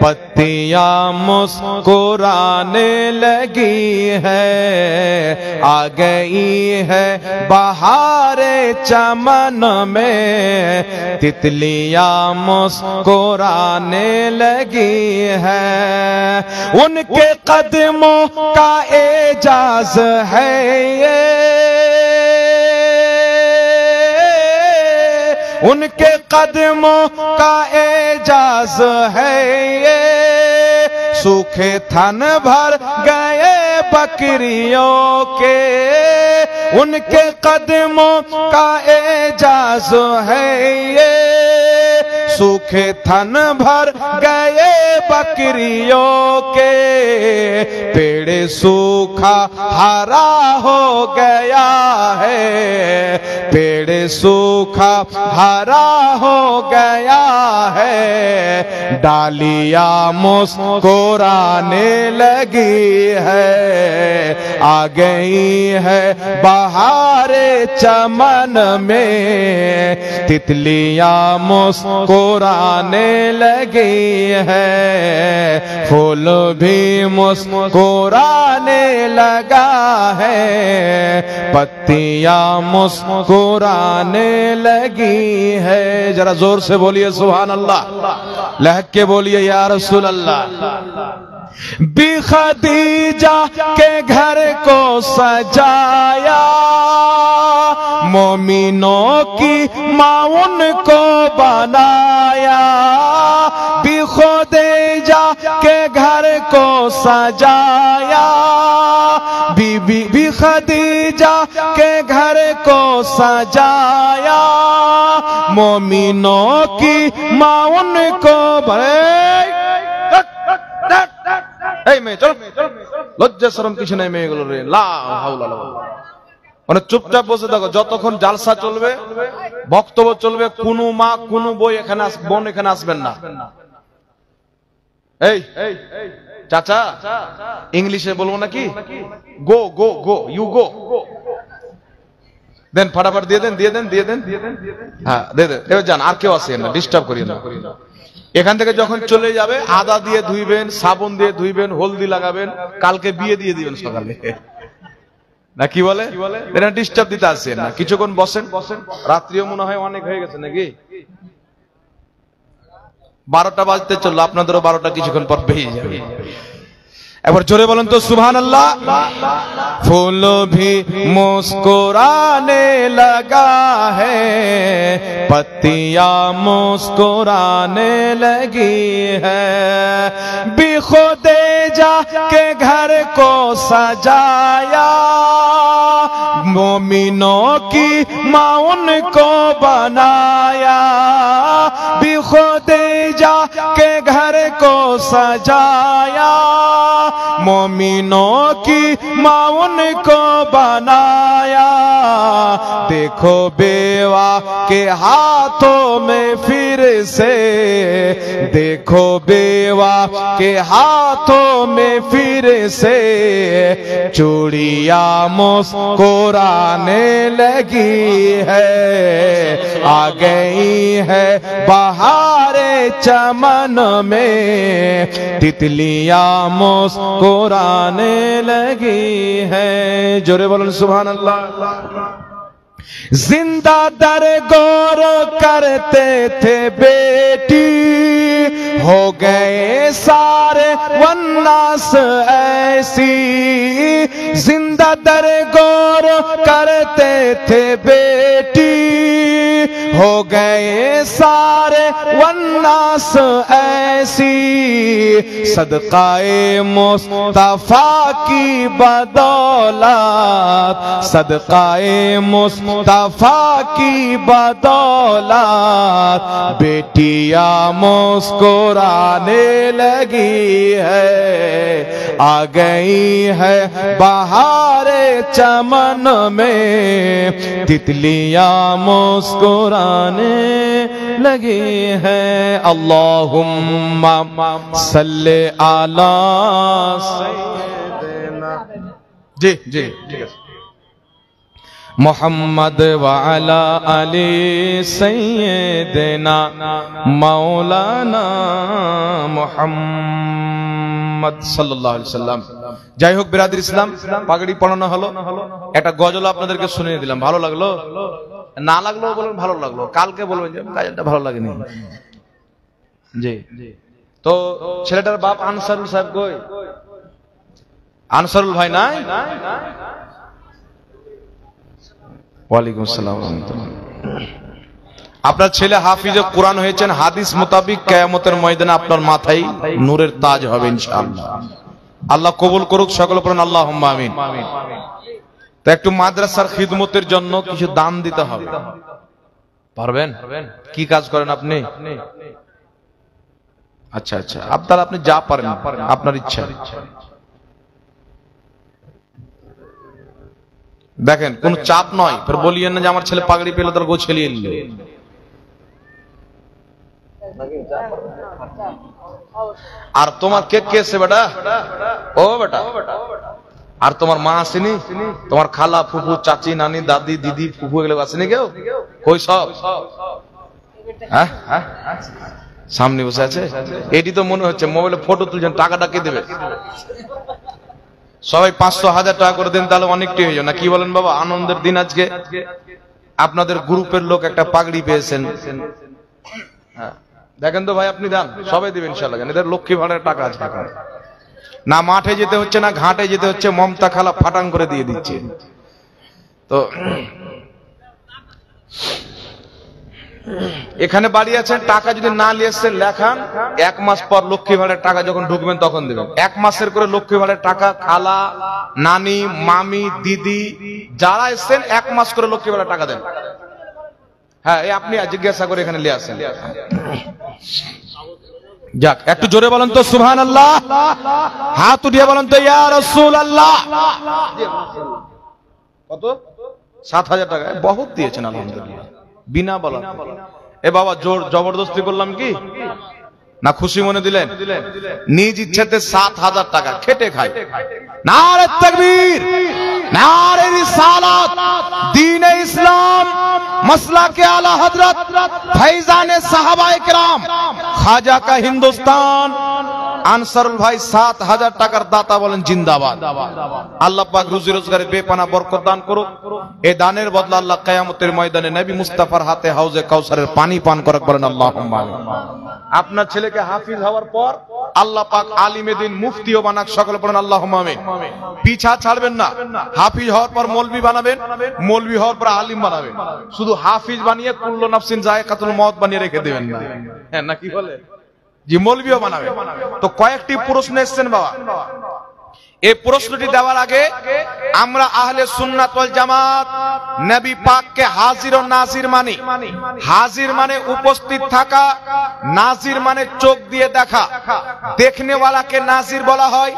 पत्तियां मुस्कुराने लगी है, आ गई है बहारे चमन में, तितलियां मुस्कुराने लगी है। उनके कदमों का एजाज है ये, उनके कदमों का एजाज है ये, सूखे थन भर गए बकरियों के, उनके कदमों का एजाज है ये, सूखे थन भर गए बकरियों के, पेड़ सूखा हरा हो गया है, पेड़ सूखा हरा हो गया है, डालियां मुस्कुराने लगी है, आ गई है बहारे चमन में, तितलियां मुस्कुराने लगी है, फूल भी मुस्कुराने लगा है, पत्तियां मुस्कुराने लगी है। जरा जोर से बोलिए सुभान अल्लाह, लहक के बोलिए या रसूल अल्लाह। बी खदीजा के घर को सजाया, मोमिनों की माँ उनको बनाया, बी खदीजा के घर को सजाया, बीबी खदीजा के घर को सजाया, मोमिनों की माँ उनको এই মেয়ে চল, লজ্জা শরম কিছু নাই মেয়েগুলো রে, লা হাওলা লা মানে চুপচাপ বসে থাকো, যতক্ষণ জালসা চলবে, বক্তব্য চলবে, কোনো মা কোনো বই এখানে বোন এখানে আসবেন না। এই চাচা ইংলিশে বলবো নাকি, গো গো গো ইউ গো দেন, ফটাফট দিয়ে দেন দিয়ে দেন দিয়ে দেন, হ্যাঁ দিয়ে দেন, এবার যান, আর কেউ আসেন না, ডিস্টার্ব করিয়েন না। এখান থেকে যখন চলে যাবে আদা দিয়ে ধুইবেন, সাবুন দিয়ে ধুইবেন, হলদি লাগাবেন, কালকে বিয়ে দিয়ে দিবেন সকালে, না কি বলে, এটা ডিস্টার্ব দিতে আসেন না, কিছুক্ষণ বসেন, রাত্রিও মনে হয় অনেক হয়ে গেছে নাকি, 12টা বাজতে চললো, আপনাদেরও 12টা কিছুক্ষণ পর পেয়ে যাবে। একবার জোরে বলেন তো সুবহানাল্লাহ। फूल भी मुस्कुराने लगा है, पत्तियां मुस्कुराने लगी है, बिखुदेजा के घर को सजाया, मोमिनों की माँ उनको बनाया, बिखुदेजा के घर को सजाया, मोमिनों की माँ उनको बनाया, देखो बेवा के हाथों में फिर से, देखो बेवा के हाथों में फिर से, चूड़ियां मुस्कुराने लगी है, आ गई है बहारे चमन में, तितलियां मुस्कुराने लगी है। जोरे बोलो सुभान अल्लाह। जिंदा दर गौर करते थे बेटी, हो गए सारे वन्नास ऐसी, जिंदा दर गौर करते थे बेटी, हो गए सारे वन्नास ऐसी सदकाए मुस्तफा की बदौलत सदकाए मुस्तफा की बदौलत बेटियां मुस्कुराने लगी है आ गई है बहारे चमन में तितलियां मुस्कुराने लगी है अल्लाहुम्मा सल्ले अला सय्यिदिना जी जी ठीक है मोहम्मद व अला अली सय्यिदिना मौलाना मुहम्मद सल्लल्लाहु अलैहि वसल्लम যাই হোক বিরাদর ইসলাম পাগড়ি পরানো হলো একটা গজল আপনাদেরকে শুনিয়ে দিলাম ভালো লাগলো না লাগলো বলুন ভালো লাগলো কালকে বলবেন যে গাজলটা ভালো লাগেনি জি তো ছেলেটার বাপ আনসারুল সাহেব কই আনসারুল ভাই নাই ওয়ালাইকুম আসসালাম ওয়া রাহমাতুল্লাহ আপনার ছেলে হাফিজে কোরআন হয়েছেন হাদিস মোতাবেক কিয়ামতের ময়দানে আপনার মাথায় নূরের তাজ হবে ইনশাআল্লাহ আল্লাহ কবুল করুক সকলে পড়ুন আল্লাহুম্মা আমিন তো একটু মাদ্রাসার খিদমতের জন্য কিছু দান দিতে হবে পারবেন কি কাজ করেন আপনি আচ্ছা আচ্ছা আপনারা আপনি যা পারেন আপনার ইচ্ছা দেখেন কোন চাপ নয় ফের বলিয়েন না যে আমার ছেলে পাগড়ি পেল তার গো ছেলিয়ে নিল আর তোমার কে কে আছে বেটা ও বেটা আর তোমার মা আসেনি তোমার খালা ফুফু চাচি নানি দাদি দিদি ফুফু এগুলো আসেনি কেউ কই সব হ্যাঁ সামনে বসে আছে এটি তো মনে হচ্ছে মোবাইলে ফটো তুলছেন টাকাটা কে দেবে সবাই 500-1000 টাকা করে দেন তাহলে অনেকটাই হয়ে যায় না কি বলেন বাবা আনন্দের দিন আজকে আপনাদের গ্রুপের লোক একটা পাগড়ি পেয়েছেন হ্যাঁ দেখেন তো ভাই আপনি দেন সবাই দেবেন ইনশাআল্লাহ এদের লক্ষ্মী ভাড়ার টাকা আছে না মাঠে যেতে হচ্ছে না ঘাটে যেতে হচ্ছে মমতা খালা ফাটাং করে দিয়ে দিচ্ছে তো এখানে বাড়ি আছেন টাকা যদি না নিয়ে এসেছেন লেখান 1 মাস পর লক্ষ্মী ভাড়ার টাকা যখন ঢুকবেন তখন দেবেন 1 মাসের করে লক্ষ্মী ভাড়ার টাকা খালা নানি মামি দিদি যারা এসেছেন 1 মাস করে লক্ষ্মী ভাড়ার টাকা দেন হ্যাঁ এই আপনি জিজ্ঞাসা করে এখানে নিয়ে আসেন যাক একটু জোরে বলেন তো সুবহানাল্লাহ হাত উঠিয়ে বলেন তো ইয়া রাসূলুল্লাহ কত 7000 টাকা বহুত দিয়েছেন আলহামদুলিল্লাহ বিনা বলা এ বাবা জোর জবরদস্তি করলাম কি না খুশি মনে দিলেন নিজ ইচ্ছাতে 7000 টাকা খেটে খায় নারে তাকবীর নারে রিসালাত দ্বীন-এ ইসলাম মাসলাকে আলা হযরত ফৈজানে সাহাবায়ে কেরাম খাজা কা হিন্দুস্তান আনসারুল ভাই 7000 টাকার দাতা বলেন জিন্দাবাদ আল্লাহ পাক রুজি রোজগারে বেপনা বরকত দান করুক এই দানের বদলা আল্লাহ কিয়ামতের ময়দানে নবী মুস্তাফার হাতে হাউজে কাউসারের পানি পান করাক বলেন আল্লাহুম্মা আমিন আপনার ছেলেকে হাফিজ হওয়ার পর আল্লাহ পাক আলিমে দ্বীন মুফতিও বানাক সকলে বলেন আল্লাহুম্মা আমিন পিছা ছাড়বেন না হাফিজ হওয়ার পর মৌলভী বানাবেন মৌলভী হওয়ার পর আলিম বানাবেন শুধু হাফিজ বানিয়ে কুল্লু নাফসিন যায়কাতুল মউত বানিয়ে রেখে দিবেন না হ্যাঁ না কি বলে জি মৌলভীও বানাবে তো কয়েকটি প্রশ্ন এসেছেন বাবা এই প্রশ্নটি দেওয়ার আগে আমরা আহলে সুন্নাত ওয়াল জামাত নবী পাককে হাজির ও নাজির মানি হাজির মানে উপস্থিত থাকা নাজির মানে চোখ দিয়ে দেখা দেখনে ওয়ালাকে নাজির বলা হয়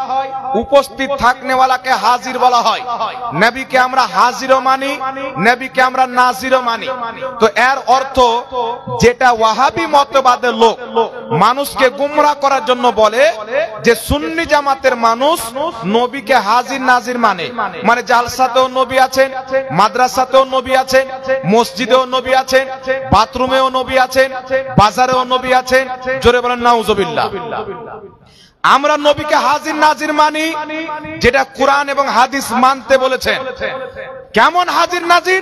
উপস্থিত থাকনে ওয়ালাকে হাজির বলা হয় নবীকে আমরা হাজিরও মানি নবীকে আমরা নাজিরও মানি তো এর অর্থ যেটা ওয়াহাবি মতবাদের লোক মানুষকে গুমরাহ করার জন্য বলে যে সুন্নি জামাতের মানুষ নবীকে হাজির নাজির মানে জালসাতেও নবী আছেন মাদ্রাসাতেও নবী আছেন মসজিদেও নবী আছেন বাথরুমেও নবী আছেন বাজারেও নবী আছেন জোরে বলেন নাউজুবিল্লাহ আমরা নবীকে হাজির নাজির মানি যেটা কোরআন এবং হাদিস মানতে বলেছেন কেমন হাজির নাজির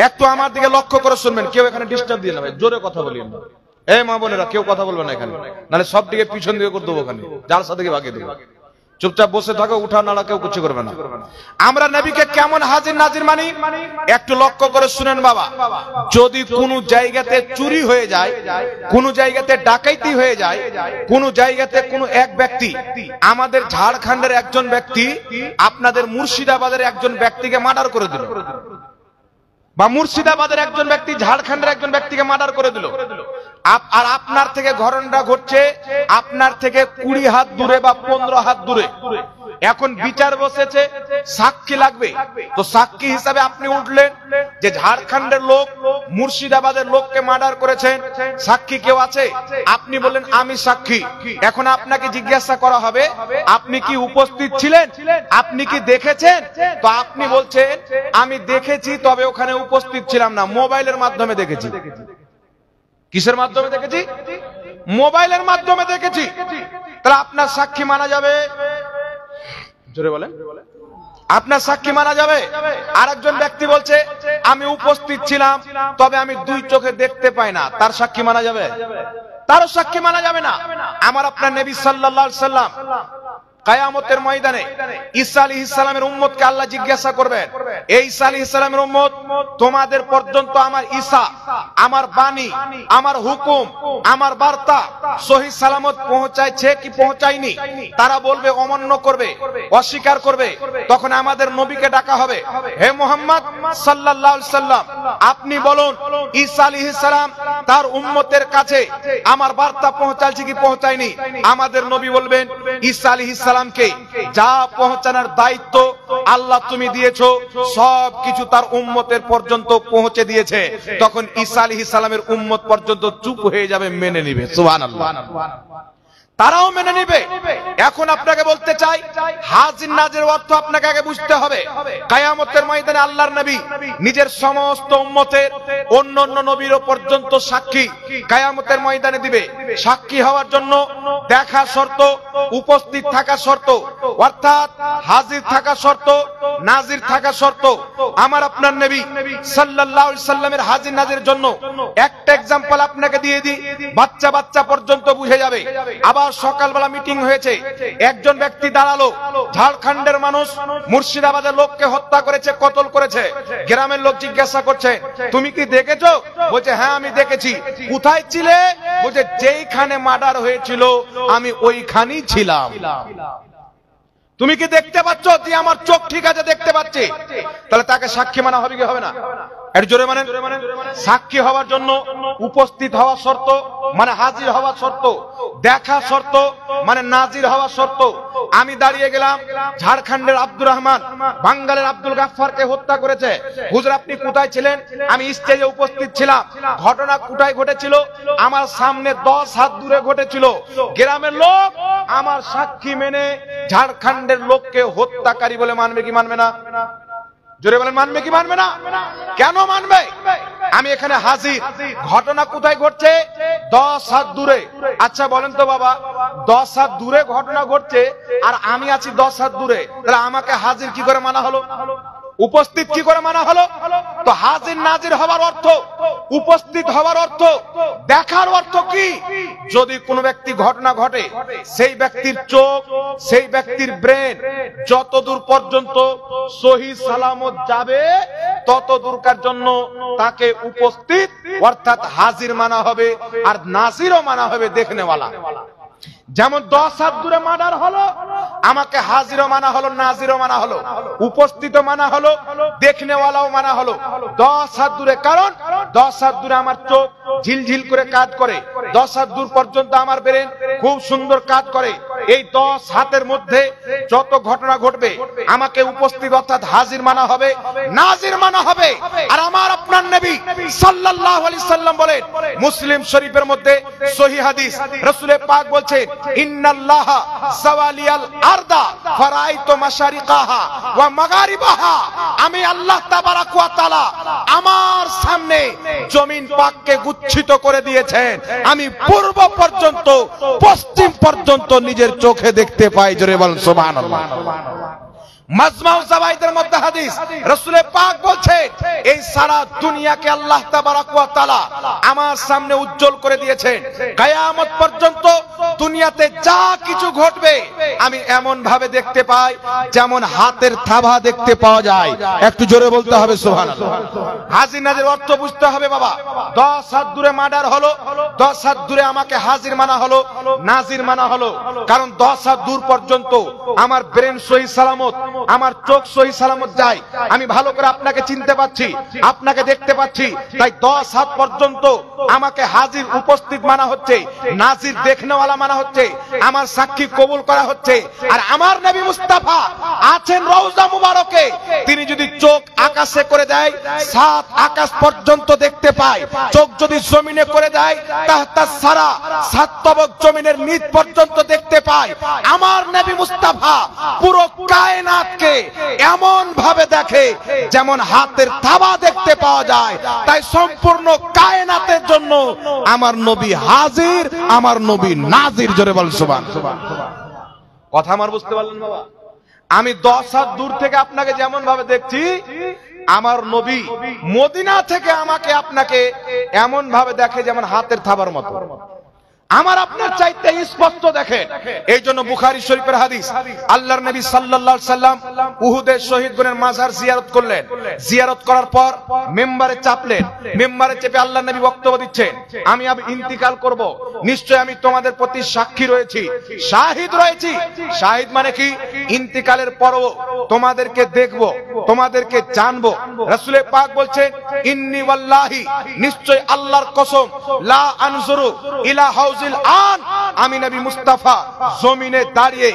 একটু আমার দিকে লক্ষ্য করে শুনবেন কেউ এখানে ডিস্টার্ব দিয়ে না ভাই জোরে কথা বলিয়েন না এই মা বোনেরা কেউ কথা বলবে না এখানে নাহলে সব দিকে পিছন দিকে করে দেবো ওখানে জালসা থেকে ভাগিয়ে দেবো চুপচাপ বসে থাকো, উঠা নাড়া কেউ কিছু করবে না। আমরা নবীকে কেমন হাজির নাজির মানি একটু লক্ষ্য করে শুনেন বাবা। যদি কোনো জায়গাতে চুরি হয়ে যায়, কোনো জায়গাতে ডাকাইতি হয়ে যায়, কোনো জায়গাতে কোনো এক ব্যক্তি, আমাদের ঝাড়খণ্ডের একজন ব্যক্তি আপনাদের মুর্শিদাবাদের একজন ব্যক্তিকে মার্ডার করে দিল, বা মুর্শিদাবাদের একজন ব্যক্তি ঝাড়খণ্ডের একজন ব্যক্তিকে মার্ডার করে দিল, আর আপনার থেকে ঘটনাটা ঘটছে আপনার থেকে 20 হাত দূরে বা 15 হাত দূরে। এখন বিচার বসেছে, সাক্ষী লাগবে, তো সাক্ষী হিসাবে আপনি উঠলেন যে ঝাড়খণ্ডের লোক মুর্শিদাবাদের লোককে মার্ডার করেছেন, সাক্ষী কেউ আছে? আপনি বললেন আমি সাক্ষী। এখন আপনাকে জিজ্ঞাসা করা হবে আপনি কি উপস্থিত ছিলেন, আপনি কি দেখেছেন? তো আপনি বলছেন আমি দেখেছি, তবে ওখানে উপস্থিত ছিলাম না, মোবাইলের মাধ্যমে দেখেছি। কিসের মাধ্যমে দেখেছি? মোবাইলের মাধ্যমে দেখেছি। তাহলে আপনার সাক্ষী মানা যাবে? জোরে বলেন, আপনার সাক্ষী মানা যাবে? আরেকজন ব্যক্তি বলছে আমি উপস্থিত ছিলাম, তবে আমি 2 চোখে দেখতে পাই না, তার সাক্ষী মানা যাবে? তারও সাক্ষী মানা যাবে না। আমার আপনার নবী সাল্লাল্লাহু আলাইহি সাল্লাম কিয়ামতের ময়দানে ঈসা আলাইহিস সালামের উম্মতকে আল্লাহ জিজ্ঞাসা করবেন, এই ঈসা আলাইহিস সালামের উম্মত, তোমাদের পর্যন্ত আমার ঈসা, আমার বাণী, আমার হুকুম, আমার বার্তা সহি সালামত পৌঁছাইছে কি পৌঁছায়নি? তারা বলবে অমান্য করবে, অস্বীকার করবে। তখন আমাদের নবীকে ডাকা হবে, হে মুহাম্মদ সাল্লাল্লাহু আলাইহি সাল্লাম, আপনি বলুন ঈসা আলাইহিস সালাম তার উম্মতের কাছে আমার বার্তা পৌঁছাইছে কি পৌঁছায়নি? আমাদের নবী বলবেন ঈসা আলাইহিস সালামকে যা পৌঁছানোর দায়িত্ব আল্লাহ তুমি দিয়েছো, সব কিছু তার উম্মতের পর্যন্ত পৌঁছে দিয়েছে। তখন ঈসা আলাইহিস সালামের উম্মত পর্যন্ত চুপ হয়ে যাবে, মেনে নিবে। সুবহানাল্লাহ, তারাও মেনে নিবে। এখন আপনাকে বলতে চাই, হাজির নাজির অর্থ আপনাকে আগে বুঝতে হবে। কিয়ামতের ময়দানে আল্লাহর নবী নিজের সমস্ত উম্মতের অন্য অন্য নবীর পর্যন্ত সাক্ষী কিয়ামতের ময়দানে দিবে। সাক্ষী হওয়ার জন্য দেখা শর্ত, উপস্থিত থাকা শর্ত, অর্থাৎ হাজির থাকা শর্ত, নাজির থাকা শর্ত। আমার আপনার নবী সাল্লাল্লাহু আলাইহি সাল্লামের হাজির নাজির জন্য একটা एग्जांपल আপনাকে দিয়ে দিই, বাচ্চা বাচ্চা পর্যন্ত বুঝে যাবে। আবার সকালবেলা মিটিং হয়েছে, একজন ব্যক্তি দাঁড়ালো, ঝাড়খণ্ডের মানুষ মুর্শিদাবাদের লোককে হত্যা করেছে, কতল করেছে। গ্রামের লোক জিজ্ঞাসা করছে তুমি কি দেখেছো? বলছে হ্যাঁ আমি দেখেছি। কোথায় ছিলে? বলছে যেইখানে মার্ডার হয়েছিল আমি ওইখানেই ছিলাম। তুমি কি দেখতে পাচ্ছ? যে আমার চোখ ঠিক আছে, দেখতে পাচ্ছি। তাহলে তাকে সাক্ষী মানা হবে কি হবে না? এর জোরে মানে সাক্ষী হওয়ার জন্য উপস্থিত হওয়া শর্ত, মানে হাজির হওয়া শর্ত, দেখা শর্ত, মানে নাজির হওয়া শর্ত। আমি দাঁড়িয়ে গেলাম, ঝাড়খণ্ডের আব্দুর রহমান বাঙ্গালের আব্দুল গাফফারকে হত্যা করেছে। হুজুর আপনি কোথায় ছিলেন? আমি স্টেজে উপস্থিত ছিলাম। ঘটনা কোথায় ঘটেছিল? আমার সামনে 10 হাত দূরে ঘটেছিল। গ্রামের লোক আমার সাক্ষী মেনে ঝাড়খণ্ডের লোককে হত্যাকারী বলে মানবে কি মানবে না? জোরে বলেন, মানবে কি মানবে না? কেন মানবে? আমি এখানে হাজির। ঘটনা কোথায় ঘটছে? 10 হাত দূরে। আচ্ছা বলেন তো বাবা, 10 হাত দূরে ঘটনা ঘটছে আর আমি আছি 10 হাত দূরে, তাহলে আমাকে হাজির কি করে মানা হলো? উপস্থিত কি করে মানা হলো? তো হাজির নাজির হওয়ার অর্থ, উপস্থিত হওয়ার অর্থ, দেখার অর্থ কি? যদি কোনো ব্যক্তি ঘটনা ঘটে, সেই ব্যক্তির চোখ, সেই ব্যক্তির ব্রেন যতদূর পর্যন্ত সহি সালামত যাবে তত দূরকার জন্য তাকে উপস্থিত অর্থাৎ হাজির মানা হবে, আর নাজিরও মানা হবে দেখনেওয়ালা। যেমন 10 হাত দূরে মার্ডার হলো, আমাকে হাজিরও মানা হলো, নাজিরও মানা হলো, উপস্থিতও মানা হলো, দেখনেওয়ালাও মানা হলো। 10 হাত দূরে, কারণ 10 হাত দূরে আমার চোখ ঝিলঝিল করে কাজ করে, 10 হাত দূর পর্যন্ত আমার ব্রেন খুব সুন্দর কাজ করে। এই 10 হাতের মধ্যে যত ঘটনা ঘটবে আমাকে উপস্থিত অর্থাৎ হাজির মানা হবে, নাজির মানা হবে। আর আমার আপনার নবী সাল্লাল্লাহু আলাইহি সাল্লাম বলেন, মুসলিম শরীফের মধ্যে সহিহ হাদিস, রাসূল পাক বলছেন ইন্নাল্লাহা সাওয়ালিয়াল আরদা ফারাইতু মাশারিকাহা ওয়া মাগারিবাহা, আমি আল্লাহ তাবারাক ওয়া তাআলা আমার সামনে জমিন পাককে গুচ্ছিত করে দিয়েছেন, আমি পূর্ব পর্যন্ত পশ্চিম পর্যন্ত নিজের চোখে দেখতে পাই। জোরে বলেন সুবহানাল্লাহ। মাজমাউ যাওয়াইদের মধ্যে হাদিস, রাসূল পাক বলছেন এই সারা দুনিয়াকে আল্লাহ তাবারাক ওয়া তাআলা আমার সামনে উজ্জ্বল করে দিয়েছেন। কিয়ামত পর্যন্ত দুনিয়াতে যা কিছু ঘটবে আমি এমন ভাবে দেখতে পাই যেমন হাতের থাবা দেখতে পাওয়া যায়। একটু জোরে বলতে হবে সুবহানাল্লাহ। হাজির নাজির অর্থ বুঝতে হবে বাবা। 10 হাত দূরে মার্ডার হলো, 10 হাত দূরে আমাকে হাজির মানা হলো, নাজির মানা হলো। কারণ 10 হাত দূর পর্যন্ত আমার ব্রেন সহি সালামত, আমার চোখ সহি সালামত যায়। আমি ভালো করে আপনাকে চিনতে পাচ্ছি, আপনাকে দেখতে পাচ্ছি। তাই 10 হাত পর্যন্ত আমাকে হাজির উপস্থিত মানা হচ্ছে, নাজির দেখনেওয়ালা মানা হচ্ছে, আমার সাক্ষী কবুল করা হচ্ছে। আর আমার নবী মুস্তাফা আছেন রওজা মুবারকে, তিনি যদি চোখ আকাশে করে দেয় 7 আকাশ পর্যন্ত দেখতে পায়। চোখ যদি জমিনে করে দেয় তাহতা সারা 7 তবক জমিনের নিচ পর্যন্ত দেখতে পায়। আমার নবী মুস্তাফা পুরো কায়নাতকে এমন ভাবে দেখে যেমন হাতের থাবা দেখতে পাওয়া যায়। তাই সম্পূর্ণ কায়নাতের জন্য আমার নবী হাজির, আমার নবী নাজির। জোরে বল সুবহানাল্লাহ। কথা আমার বুঝতে পারলেন বাবা? আমি 10 হাত দূর থেকে আপনাকে যেমন ভাবে দেখছি, আমার নবী মদিনা থেকে আমাকে আপনাকে এমন ভাবে দেখে যেমন হাতের থাবার মতো। আমার আপনার চাইতে স্পষ্ট দেখে। এই জন্য বুখারী শরীফের হাদিস, আল্লাহর নবী সাল্লাল্লাহু আলাইহি সাল্লাম উহুদের শহীদগণের মাজার জিয়ারত করলেন। জিয়ারত করার পর মেম্বারে চাপলেন। মেম্বারে চেপে আল্লাহর নবী বক্তব্য দিচ্ছেন, আমি ইন্তিকাল করব, নিশ্চয় আমি তোমাদের প্রতি সাক্ষী রয়েছি, শাহিদ রয়েছি। শাহিদ মানে কি? ইন্তিকালের পরও তোমাদেরকে দেখব, তোমাদেরকে জানবো। রাসূল পাক বলছেন, ইন্নী ওয়াল্লাহি, নিশ্চয় আল্লাহর কসম, লা আনজুরু ইলা আন, আমি নবী মুস্তাফা জমিনে দাঁড়িয়ে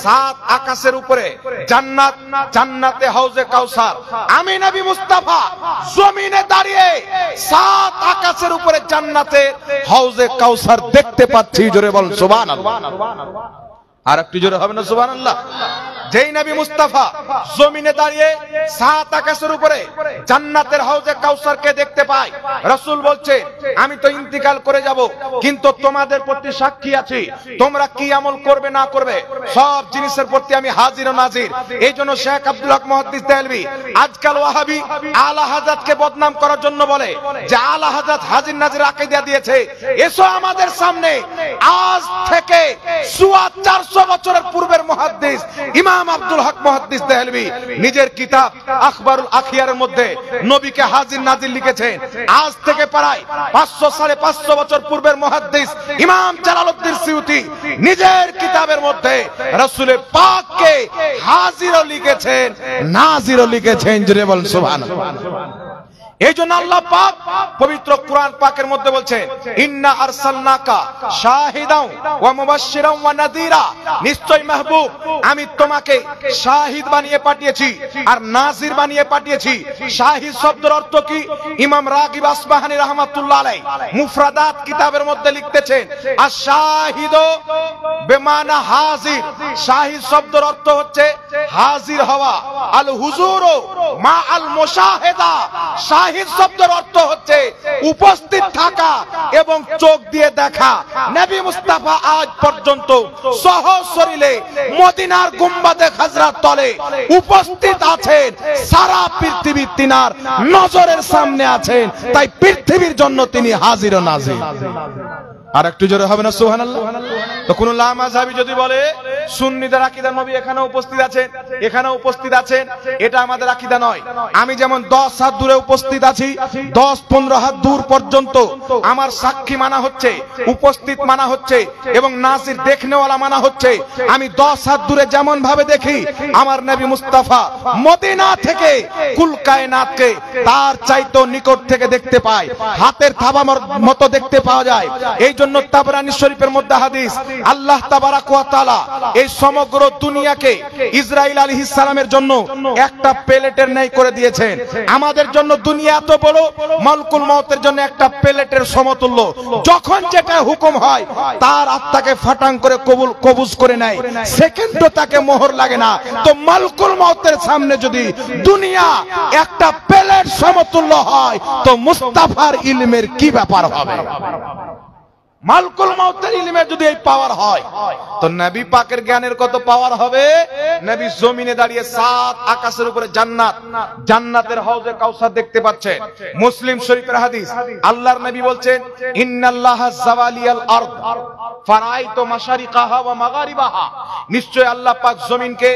7 আকাশের উপরে জান্নাত, জান্নাতে হাউজে কাউসার, আমি নবী মুস্তাফা জমিনে দাঁড়িয়ে 7 আকাশের উপরে জান্নাতে হাউজে কাউসার দেখতে পাচ্ছি। জোরে বল সুবহানাল্লাহ। আর একটু জোরে হবে না সুবহানাল্লাহ? যেই নবী মুস্তাফা জমিনে দাঁড়িয়ে 7 আকাশের উপরে জান্নাতের হাউজে কাউসারকে দেখতে পায়, রাসূল বলছে, আমি তো ইন্তিকাল করে যাব, কিন্তু তোমাদের প্রতি সাক্ষী আছি, তোমরা কি আমল করবে না করবে সব জিনিসের প্রতি আমি হাজির ও নাজির। এই জন্য শেখ আব্দুল হক মুহাদ্দিস দেহলভী আজকাল ওয়াহাবি আলা হযরতকে বদনাম করার জন্য বলে যে আলা হযরত হাজির নাজির আকীদা দিয়েছে। এসো আমাদের সামনে, আজ থেকে 400 বছরের পূর্বের মুহাদ্দিস ইমাম আব্দুল হক মুহাদ্দিস দেহলভী নিজের কিতাব আখবারুল আখিয়ারের মধ্যে নবীকে হাজির নাজির লিখেছেন। আজ থেকে প্রায় 500-550 বছর পূর্বের মুহাদ্দিস ইমাম জালালউদ্দিন সিউতি নিজের কিতাবের মধ্যে রাসূলের পাককে হাজিরও লিখেছেন, নাজিরও লিখেছেন। জোরে বল সুবহানাল্লাহ। এই জন্য আল্লাহ পাক পবিত্র কুরআন পাকের মধ্যে বলছেন, ইন্না আরসালনাকা শাহিদাও ওয়া মুবাশশিরাও ওয়া নাযীরা, নিশ্চয় মাহবুব আমি তোমাকে শাহিদ বানিয়ে পাঠিয়েছি আর নাজির বানিয়ে পাঠিয়েছি। শাহিদ শব্দের অর্থ কি? ইমাম রাগিব আসবাহানী রাহমাতুল্লাহ আলাইহি মুফরাদাত কিতাবের মধ্যে লিখতেছেন, আশ-শাহিদু বিমানা হাজির। শাহিদ শব্দের অর্থ হচ্ছে হাজির হওয়া। আল হুজুরু মা আল মুশাহিদা, শাহিদ শব্দের অর্থ হচ্ছে উপস্থিত থাকা এবং চোখ দিয়ে দেখা। নবী মুস্তাফা আজ পর্যন্ত সহশরীরে মদিনার গুম্বাদে খাজরার তলে উপস্থিত আছেন, সারা পৃথিবী তিনার নজরের সামনে আছেন। তাই পৃথিবীর জন্য তিনি হাজির ও নাজির। আর একটু জোরে হবে না সুবহানাল্লাহ? তো কোন লামাযহাবী যদি বলে সুন্নিদের আকীদা নবী এখানে উপস্থিত আছেন, এখানে উপস্থিত আছেন, এটা আমাদের আকীদা নয়। আমি যেমন 10 হাত দূরে উপস্থিত আছি, 10-15 হাত দূর পর্যন্ত আমার সাক্ষী মানা হচ্ছে, উপস্থিত মানা হচ্ছে এবং নাজির দেখনেওয়ালা মানা হচ্ছে। আমি 10 হাত দূরে যেমন ভাবে দেখি, আমার নবী মুস্তাফা মদিনা থেকে কুল কায়নাতকে তার চাইতো নিকট থেকে দেখতে পায়, হাতের থাবার মতো দেখতে পাওয়া যায়। এই জন্য তাবরানী শরীফের মধ্যে হাদিস, আল্লাহ তাবারাক ওয়া তাআলা এই সমগ্র দুনিয়াকে ইসরাইল আলাইহিস সালামের জন্য একটা প্লেটের ন্যায় করে দিয়েছেন। আমাদের জন্য দুনিয়া এত বড়, মালকুল মউতের জন্য একটা প্লেটের সমতুল্য। যখন যেটা হুকুম হয় তার আত্মাকে ফাটাং করে কবুজ করে নেয়, সেকেন্ডও তাকে মোহর লাগে না। তো মালকুল মউতের সামনে যদি দুনিয়া একটা প্লেট সমতুল্য হয়, তো মুস্তাফার ইলমের কি ব্যাপার হবে? মালকুল মাউতের ইলমে যদি এই পাওয়ার হয় তো নবী পাকের জ্ঞানের কত পাওয়ার হবে। নবী জমিনে দাঁড়িয়ে সাত আকাশের উপরে জান্নাত, জান্নাতের হাউজে কাউসার দেখতে পাচ্ছেন। মুসলিম শরীফের হাদিস, আল্লাহর নবী বলছেন ইন্নাল্লাহা জাওয়ালিয়াল আরদ ফারাইতু মাশারিকাহা ওয়া মাগারিবাহা, নিশ্চয় আল্লাহ পাক জমিনকে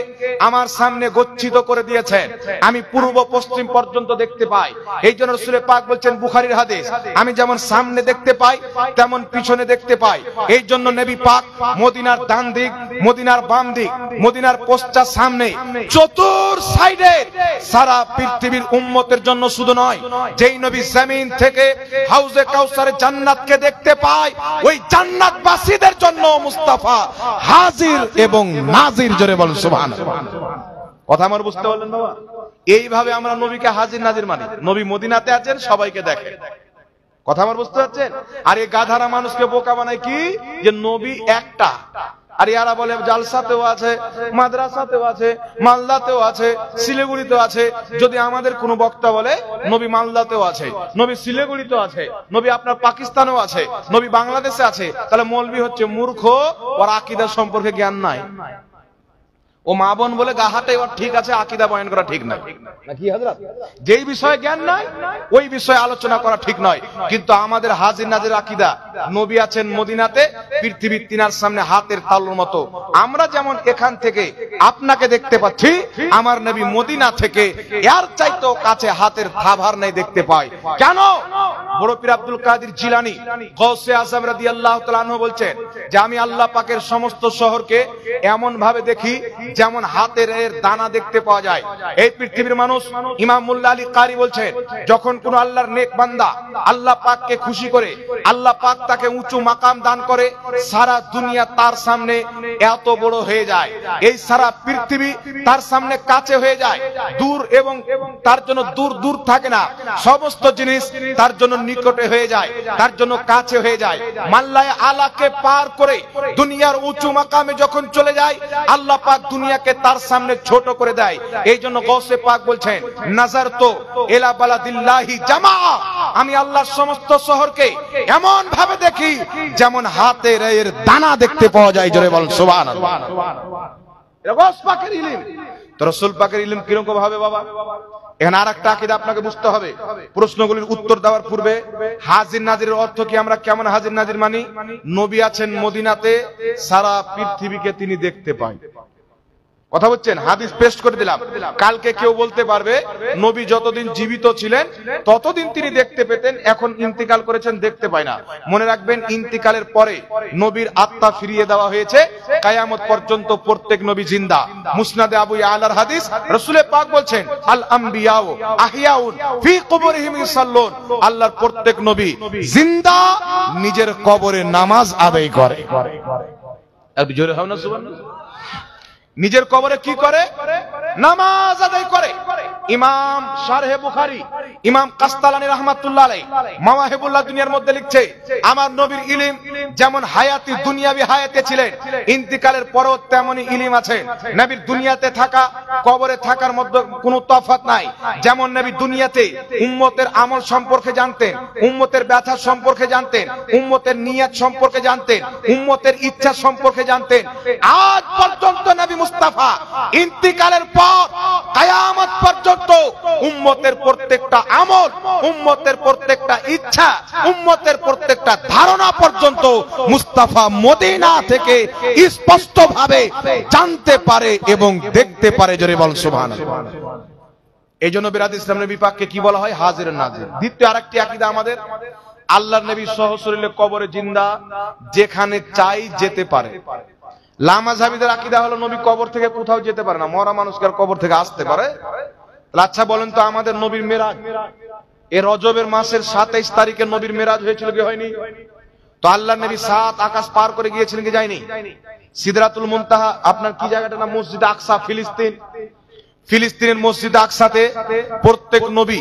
আমার সামনে গচ্ছিত করে দিয়েছেন, আমি পূর্ব পশ্চিম পর্যন্ত দেখতে পাই। এই জন্য রাসূল পাক বলছেন বুখারীর হাদিস, আমি যেমন সামনে দেখতে পাই তেমন পিছনে দেখতে পাই। এই জন্য নবী পাক মদিনার ডান দিক, মদিনার বাম দিক, মদিনার পশ্চাৎ সামনে চতুর সাইডে সারা পৃথিবীর উম্মতের জন্য শুধু নয়, যেই নবী জমিন থেকে হাউজে কাউসারের জান্নাতকে দেখতে পায় ওই জান্নাতবাসীদের জন্য মুস্তাফা হাজির এবং নাজির। জোরে বলুন সুবহানাল্লাহ। কথা আমার বুঝতে পারলেন বাবা? এইভাবে আমরা নবীকে হাজির নাজির মানি। নবী মদিনাতে আছেন, সবাইকে দেখে। কথা আমার বুঝতে পারছেন? আর এই গাধারা মানুষকে বোকা বানায় কি, যে নবী একটা, আর ইয়ারা বলে জালসাতেও আছে, মাদ্রাসাতেও আছে, মালদাতেও আছে, শিলিগুড়িতেও আছে। যদি আমাদের কোনো বক্তা বলে নবী মালদাতেও আছে, নবী শিলিগুড়িতেও আছে, নবী আপনার পাকিস্তানেও আছে, নবী বাংলাদেশে আছে, তাহলে মৌলবি হচ্ছে মূর্খ, ওর আকীদা সম্পর্কে জ্ঞান নাই। ও মা বোন বলে গাহাতে ওর ঠিক আছে, আকীদা বয়ান করা ঠিক নয় নাকি হযরত? যেই বিষয়ে জ্ঞান নাই ওই বিষয়ে আলোচনা করা ঠিক নয়। কিন্তু আমাদের হাজির নাজির আকীদা, নবী আছেন মদিনাতে, পৃথিবীর তিনার সামনে হাতের তালুর মতো। আমরা যেমন এখান থেকে আপনাকে দেখতে পাচ্ছি, আমার নবী মদিনা থেকে এর চাইতেও কাছে হাতের থাভার নেই দেখতে পাই। কেন? বড় পীর আব্দুল কাদের জিলানী গৌসে আযম রাদিয়াল্লাহু তাআলা আনহু বলছেন যে আমি আল্লাহ পাকের সমস্ত শহরকে এমন ভাবে দেখি যেমন হাতের এর দানা দেখতে পাওয়া যায়। এই পৃথিবীর মানুষ, ইমাম মুল্লা আলী কারি বলছেন, যখন কোন আল্লাহর নেক বান্দা আল্লাহ পাককে খুশি করে, আল্লাহ পাক তাকে উঁচু মাকাম দান করে, সারা দুনিয়া তার সামনে এত বড় হয়ে যায়, এই সারা পৃথিবী তার সামনে কাছে হয়ে যায়, দূর এবং তার জন্য দূর দূর থাকে না, সমস্ত জিনিস তার জন্য নিকটে হয়ে যায়, তার জন্য কাছে হয়ে যায়। মাল্লায়ে আলাকে পার করে দুনিয়ার উঁচু মাকামে যখন চলে যায়, আল্লাহ পাক দুনিয়াকে তার সামনে ছোট করে দেয়। এই জন্য গৌসে পাক বলছেন নাজার তো এলা বালাদিল্লাহি জামা, আমি আল্লাহর সমস্ত শহরকে এমন ভাবে দেখি যেমন হাতের এর দানা দেখতে পাওয়া যায়। জোরে বল সুবহানাল্লাহ। এটা গৌস পাকের ইলম। তো রাসূল পাকের ইলম কিরকম হবে বাবা? এখানে আরেকটা আকীদা আপনাকে বুঝতে হবে। প্রশ্নগুলির উত্তর দেওয়ার পূর্বে হাজির নাজিরের অর্থ কি, আমরা কেমন হাজির নাজির মানি? নবী আছেন মদিনাতে, সারা পৃথিবীকে তিনি দেখতে পান। কথা বলছেন? হাদিস পেশ করে দিলাম। কালকে কেউ বলতে পারবে নবী যতদিন জীবিত ছিলেন ততদিন তিনি দেখতে পেতেন, এখন ইন্তিকাল করেছেন দেখতে পায় না। মনে রাখবেন, ইন্তিকালের পরে নবীর আত্মা ফিরিয়ে দেওয়া হয়েছে, কিয়ামত পর্যন্ত প্রত্যেক নবী জিন্দা। মুসনাদে আবু ইয়ালার হাদিস, রাসূল পাক বলছেন আল আমবিয়াউ আহিয়াউন ফি কুবুরিহিম ইসাল্লুন, আল্লাহর প্রত্যেক নবী জিন্দা, নিজের কবরে নামাজ আদায় করে। আর জোরে হবে না সুবহানাল্লাহ? নিজের কবরে কি করে? নামাজ আদায় করে। ইমাম শারহে বুখারী ইমাম কাস্তালানী রাহমাতুল্লাহ আলাইহি মাওয়াহিবুল্লাহ দুনিয়ার মধ্যে লিখছে, আমার নবীর ইলম যেমন হায়াতি দুনিয়াবি হায়াতে ছিলেন, ইন্তিকালের পরও তেমনি ইলম আছে। নবীর দুনিয়াতে থাকা কবরে থাকার মধ্যে কোনো তফাৎ নাই। যেমন নবী দুনিয়াতে উম্মতের আমল সম্পর্কে জানতেন, উম্মতের ব্যথা সম্পর্কে জানতেন, উম্মতের নিয়ত সম্পর্কে জানতেন, উম্মতের ইচ্ছা সম্পর্কে জানতেন। আজ পর্যন্ত নবী মুস্তাফা ইন্তিকালের পর কিয়ামত পর্যন্ত উম্মতের প্রত্যেকটা আমল, উম্মতের প্রত্যেকটা ইচ্ছা, উম্মতের প্রত্যেকটা ধারণা পর্যন্ত মুস্তাফা মদিনা থেকে স্পষ্টভাবে জানতে পারে এবং দেখতে পারে। জোরে বল সুবহানাল্লাহ। এই জন্য বিরাদ ইসলামের বিপাককে কি বলা হয়? হাজির নাজির। দ্বিতীয় আরেকটি আকীদা আমাদের, আল্লাহর নবী সহশরীরে কবরে জিন্দা, যেখানে চাই যেতে পারে। লামাযহাবীদের আকীদা হলো নবী কবর থেকে কোথাও যেতে পারে না, মরা মানুষকে আর কবর থেকে আসতে পারে। আচ্ছা বলেন তো, আমাদের নবীর মেরাজ এই রজবের মাসের 27 তারিখে নবীর মেরাজ হয়েছিল কি হয়নি? তো আল্লাহর নবী 7 আকাশ পার করে গিয়েছিলেন কি যায়নি? সিদরাতুল মুনতাহা আপনার কি জায়গাটা না, মসজিদ আকসা, ফিলিস্তিন, ফিলিস্তিনের মসজিদ আকসাতে প্রত্যেক নবী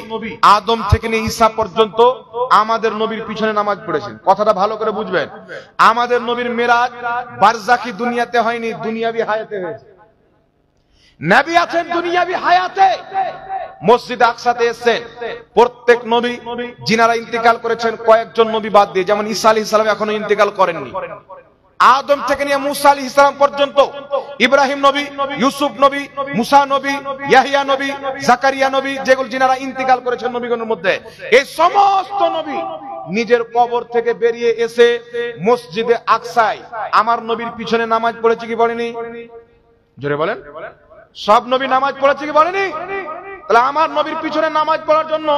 আদম থেকে নিয়ে ঈসা পর্যন্ত আমাদের নবীর পিছনে নামাজ পড়েছেন। কথাটা ভালো করে বুঝবেন, আমাদের নবীর মেরাজ বারজাকি দুনিয়াতে হয়নি, দুনিয়াবি হায়াতে হয়েছে। নবী আছেন দুনিয়াবি হায়াতে, মসজিদ আকসাতে এসেছেন প্রত্যেক নবী যিনারা ইন্তেকাল করেছেন কয়েকজন নবী বাদ দিয়ে, যেমন ঈসা আলাইহিস সালাম এখনো ইন্তেকাল করেননি। আদম থেকে নিয়ে মুসা আলাইহিস সালাম পর্যন্ত, ইব্রাহিম নবী, ইউসুফ নবী, মুসা নবী, ইয়াহিয়া নবী, জাকারিয়া নবী, যেগুলো যিনারা ইন্তেকাল করেছেন নবীগণের মধ্যে, এই সমস্ত নবী নিজের কবর থেকে বেরিয়ে এসে মসজিদে আকসায় আমার নবীর পিছনে নামাজ পড়েছে কি বলেনি? জোরে বলেন। সব নবী নামাজ পড়েছে কি বলেনি? তাহলে আমার নবীর পিছনে নামাজ পড়ার জন্য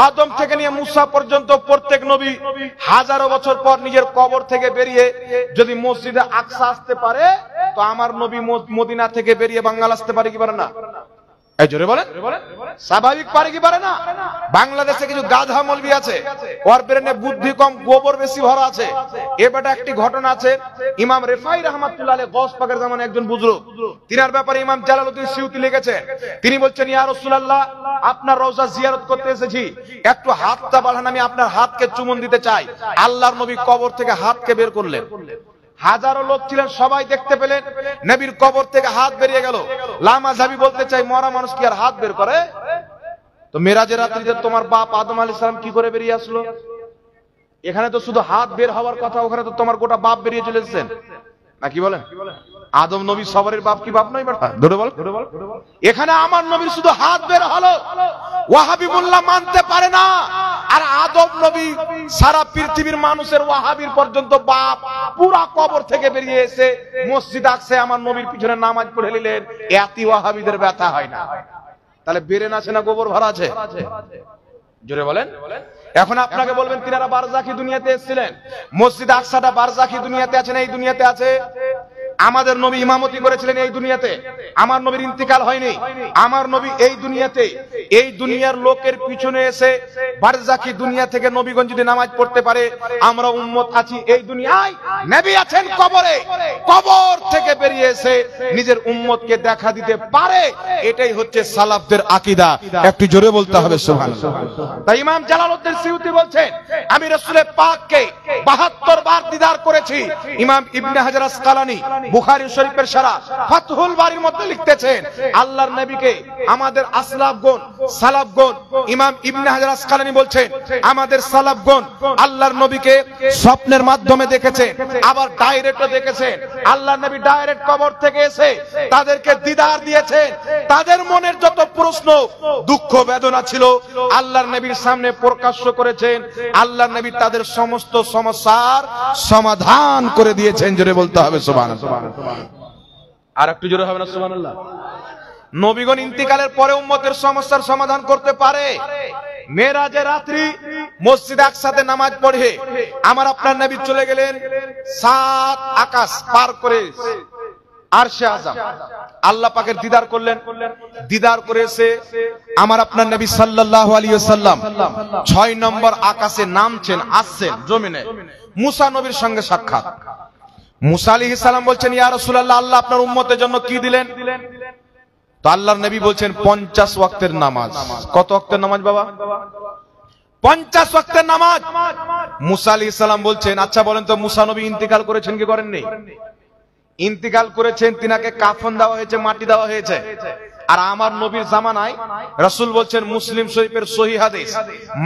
আদম থেকে নিয়ে মুসা পর্যন্ত প্রত্যেক নবী হাজারো বছর পর নিজের কবর থেকে বেরিয়ে যদি মসজিদে আকসা আসতে পারে, তো আমার নবী মদিনা থেকে বেরিয়ে বাংলাদেশ আসতে পারে কি পারে না? এই জোরে বলেন। স্বাভাবিক পারে কি পারে না? বাংলাদেশে কিছু গাধা মৌলবি আছে, ওর ব্রেনে বুদ্ধি কম, গোবর বেশি ভরা আছে। এবারে একটি ঘটনা আছে, ইমাম রেফাই রাহমাতুল্লাহ আলাইহি গওস পাকের জামানায় একজন বুজুর্গ, তিনার ব্যাপারে ইমাম জালালউদ্দিন সিউতি লিখেছেন। তিনি বলছেন, ইয়া রাসূলুল্লাহ, আপনার রওজা জিয়ারত করতে এসেছি, একটু হাতটা বাড়ান, আমি আপনার হাতকে চুমন দিতে চাই। আল্লাহর নবী কবর থেকে হাতকে বের করলেন। হাজারো লোক ছিলেন, সবাই দেখতে পেলেন নবীর কবর থেকে হাত বেরিয়ে গেল। লামাযাবি বলতে চাই, মরা মানুষ কি আর হাত বের করে? তো মেরাজের রাত্রিতে তোমার বাপ আদম আলাইহিস সালাম কি করে বেরিয়ে আসলো? এখানে তো শুধু হাত বের হওয়ার কথা, ওখানে তো তোমার গোটা বাপ বেরিয়ে চলে এসেছেন, নাকি বলেন? আদম নবী সবারের বাপ কি বাপ নয়? ধরে বল। এখানে আমার নবীর শুধু হাত বের হলো, ওয়াহাবি মোল্লা মানতে পারে না। আর আদম নবী সারা পৃথিবীর মানুষের ওয়াহাবির পর্যন্ত বাপ, পুরা কবর থেকে বেরিয়ে এসে মসজিদ আকসা আমার নবীর পিছনে নামাজ পড়ে নিলেন। এতি ওয়াহাবিদের ব্যথা হয় না? তাহলে বেরেন আছে না গোবর ভরা আছে? জোরে বলেন। এখন আপনাকে বলবেন তিনারা বারজাখি দুনিয়াতে এসেছিলেন, মসজিদ আকসাটা বারজাখি দুনিয়াতে আছে না এই দুনিয়াতে আছে? আমাদের নবী ইমামতি করেছিলেন এই দুনিয়াতে, আমার নবীর ইন্তিকাল হয়নি। আমার নবী এই দুনিয়াতে, এই দুনিয়ার লোকের পিছনে এসে বারজাখি দুনিয়া থেকে নবীগণ যদি নামাজ পড়তে পারে, আমরা উম্মত আছি এই দুনিয়ায়, নবী আছেন কবরে, কবর থেকে বেরিয়ে এসে নিজের উম্মতকে দেখা দিতে পারে। এটাই হচ্ছে সালাফদের আকীদা। একটু জোরে বলতে হবে সুবহানাল্লাহ। তাই ইমাম জালালউদ্দিন সিউতি বলছেন, আমি রাসূলের পাককে 72 বার দিদার করেছি। ইমাম ইবনে হাজার আসকালানী বুখারী শরীফের শারা ফাতহুল বারীর মধ্যে লিখতেছেন, আল্লাহর নবীকে আমাদের আসলাফগণ, সালাফগণ, ইমাম ইবনে হাজার আসকালানী বলছেন, আমাদের সালাফগণ আল্লাহর নবীকে স্বপ্নের মাধ্যমে দেখেছেন, আবার ডাইরেক্টও দেখেছেন। আল্লাহর নবী ডাইরেক্ট কবর থেকে এসে তাদেরকে দিদার দিয়েছেন। তাদের মনের যত প্রশ্ন, দুঃখ, বেদনা ছিল আল্লাহর নবীর সামনে প্রকাশ্য করেছেন। আল্লাহর নবী তাদের সমস্ত সমস্যার সমাধান করে দিয়েছেন। জোরে বলতে হবে সুবহানাল্লাহ। আর একটু জোরে হবে না সুবহানাল্লাহ? নবীগণ ইন্তিকালের পরে উম্মতের সমস্যার সমাধান করতে পারে। মেরাজের রাত্রি মসজিদ আকসাতে নামাজ পড়ে আমার আপনার নবী চলে গেলেন 7 আকাশ পার করে আরশে আযম, আল্লাহ পাকের দিদার করলেন। দিদার করে এসে আমার আপনার নবী সাল্লাল্লাহু আলাইহি ওয়াসাল্লাম 6 নম্বর আকাশে নামছেন, আসছেন জমিনে। মুসা নবীর সঙ্গে সাক্ষাৎ। মুসা আলাইহিস সালাম বলছেন, ইয়া রাসূলুল্লাহ, আল্লাহ আপনার উম্মতের জন্য কি দিলেন? তো আল্লাহর নবী বলছেন 50 ওয়াক্তের নামাজ। কত ওয়াক্তের নামাজ বাবা? 50 ওয়াক্তের নামাজ। মুসা আলাইহিস সালাম বলছেন, আচ্ছা বলেন তো মুসা নবী ইন্তিকাল করেছেন কি করেননি? ইন্তিকাল করেছেন, তিনাকে কাফন দেওয়া হয়েছে, মাটি দেওয়া হয়েছে। আর আমার নবীর জামানায় রাসূল বলছেন, মুসলিম শরীফের সহিহ হাদিস,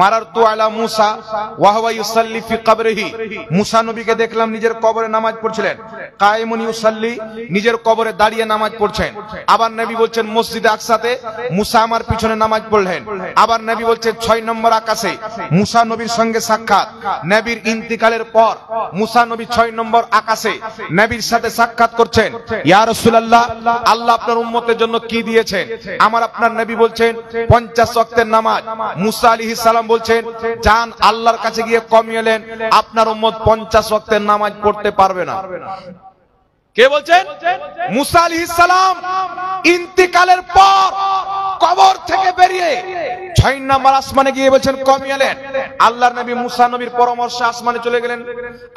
মারারতু আলা মুসা ওয়া হুয়া ইউসাল্লি ফি কবরিহি, মুসা নবীকে দেখলাম নিজের কবরে নামাজ পড়ছিলেন। কায়েমুন ইউসাল্লি, নিজের কবরে দাঁড়িয়ে নামাজ পড়ছেন। আবার নবী বলছেন মসজিদে আকসাতে মুসা আমার পিছনে নামাজ পড়লেন। আবার নবী বলছেন 6 নম্বর আকাশে মুসা নবীর সঙ্গে সাক্ষাৎ। নবীর ইন্তিকালের পর মুসা নবী 6 নম্বর আকাশে নবীর সাথে সাক্ষাৎ করছেন। ইয়া রাসূলুল্লাহ, আল্লাহ আপনার উম্মতের জন্য কি দিয়েছেন? আমার আপনার নবী বলছেন 50 ওয়াক্তের নামাজ। মুসা আলাইহিস সালাম বলছেন, যান আল্লাহর কাছে গিয়ে কমিয়ে নেন, আপনার উম্মত 50 ওয়াক্তের নামাজ পড়তে পারবে না। কে বলছেন? মুসা আলাইহিস সালাম ইন্তিকালের পর কবর থেকে বেরিয়ে 6 নম্বর আসমানে গিয়ে বলছেন কমিয়ে নেন। আল্লাহর নবী মুসা নবীর পরামর্শে আসমানে চলে গেলেন।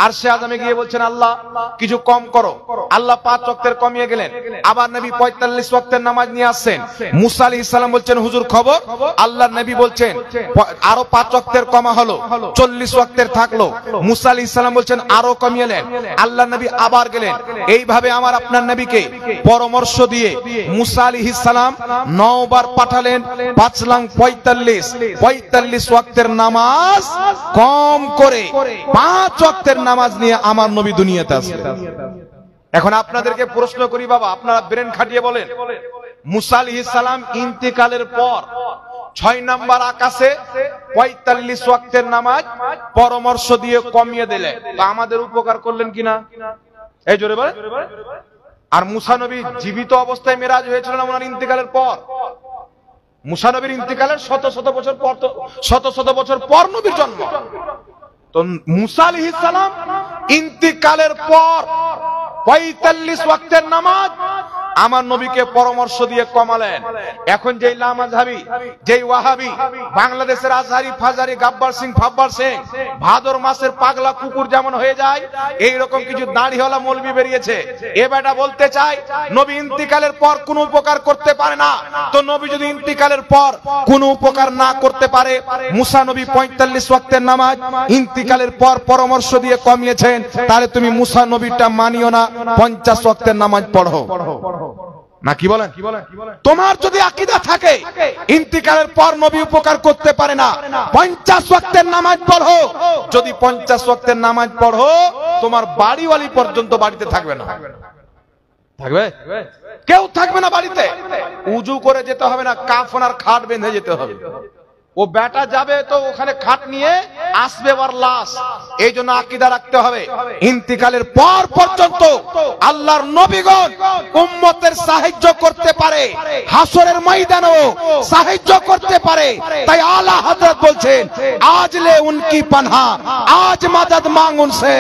আরশে আযমে গিয়ে বলছেন, আল্লাহ কিছু কম করো। আল্লাহ 5 ওয়াক্তের কমিয়ে গেলেন। আবার নবী 45 ওয়াক্তের নামাজ নিয়ে আসছেন। মুসা আলাইহিস সালাম বলছেন, হুজুর খবর। আল্লাহর নবী বলছেন আরো 5 ওয়াক্তের কমা হলো, 40 ওয়াক্তের থাকলো। মুসা আলাইহিস সালাম বলছেন আরো কমিয়ে নেন। আল্লাহর নবী আবার গেলেন। এইভাবে আমার আপনার নবীকে পরামর্শ দিয়ে মুসা আলাইহিস সালাম 9 বার পাঠালেন 5,45,45 ওয়াক্তের নামাজ কম করে 5 ওয়াক্তের নামাজ নিয়ে আমার নবী দুনিয়াতে আসলেন। এখন আপনাদেরকে প্রশ্ন করি বাবা, আপনারা ব্রেন খাটিয়ে বলেন, মুসা আলাইহিস সালাম ইন্তিকালের পর 6 নাম্বার আকাশে 45 ওয়াক্তের নামাজ পরামর্শ দিয়ে কমিয়ে দিলেন, তা আমাদের উপকার করলেন কিনা? এই জোরে বলেন। আর মুসা নবী জীবিত অবস্থায় মেরাজ হয়েছিল না ওনার ইন্তিকালের পর? মুসা নবীর ইন্তিকালের শত শত বছর পর নবীর জন্ম। তো মুসা আলাইহিস সালাম ইন্তিকালের পর 45 ওয়াক্তের নামাজ আমার নবীকে পরামর্শ দিয়ে কমালেন। এখন যেই লামাযহাবী, যেই ওয়াহাবী, বাংলাদেশের আজহারি, ফাজারি, গাব্বার সিং, ফাব্বার সিং, ভাদর মাসের পাগলা কুকুর যেমন হয়ে যায়, এই রকম কিছু দাড়িওয়ালা মৌলবি বেরিয়েছে। এ বেটা বলতে চায় নবী ইন্তিকালের পর কোনো উপকার করতে পারে না। তো নবী যদি ইন্তিকালের পর কোনো উপকার না করতে পারে, মুসা নবী 45 ওয়াক্তের নামাজ ইন্তিকালের পর পরামর্শ দিয়ে কমিয়েছেন, তাহলে তুমি মুসা নবীটা মানিও না, 50 ওয়াক্তের নামাজ পড়ো না। কি বলেন? তোমার যদি আকীদা থাকে ইন্তিকালের পর নবী উপকার করতে পারে না, 50 ওয়াক্তের নামাজ পড়ো। যদি 50 ওয়াক্তের নামাজ পড়ো, তোমার বাড়িওয়ালি পর্যন্ত বাড়িতে থাকবে না। থাকবে? কেউ থাকবে না বাড়িতে। উজু করে যেতে হবে না, কাফন আর খাট বেঁধে যেতে হবে। ও বেটা যাবে তো ওখানে খাট নিয়ে আসবে ওর লাশ। এই জন্য আকীদা রাখতে হবে ইন্তিকালের পর পর্যন্ত আল্লাহর নবীগণ উম্মতের সাহায্য করতে পারে, হাসরের ময়দানেও সাহায্য করতে পারে। তাই আলা হযরত বলছেন, আজ লে উনকি পানহা, আজ মদদ মাंग उनसे,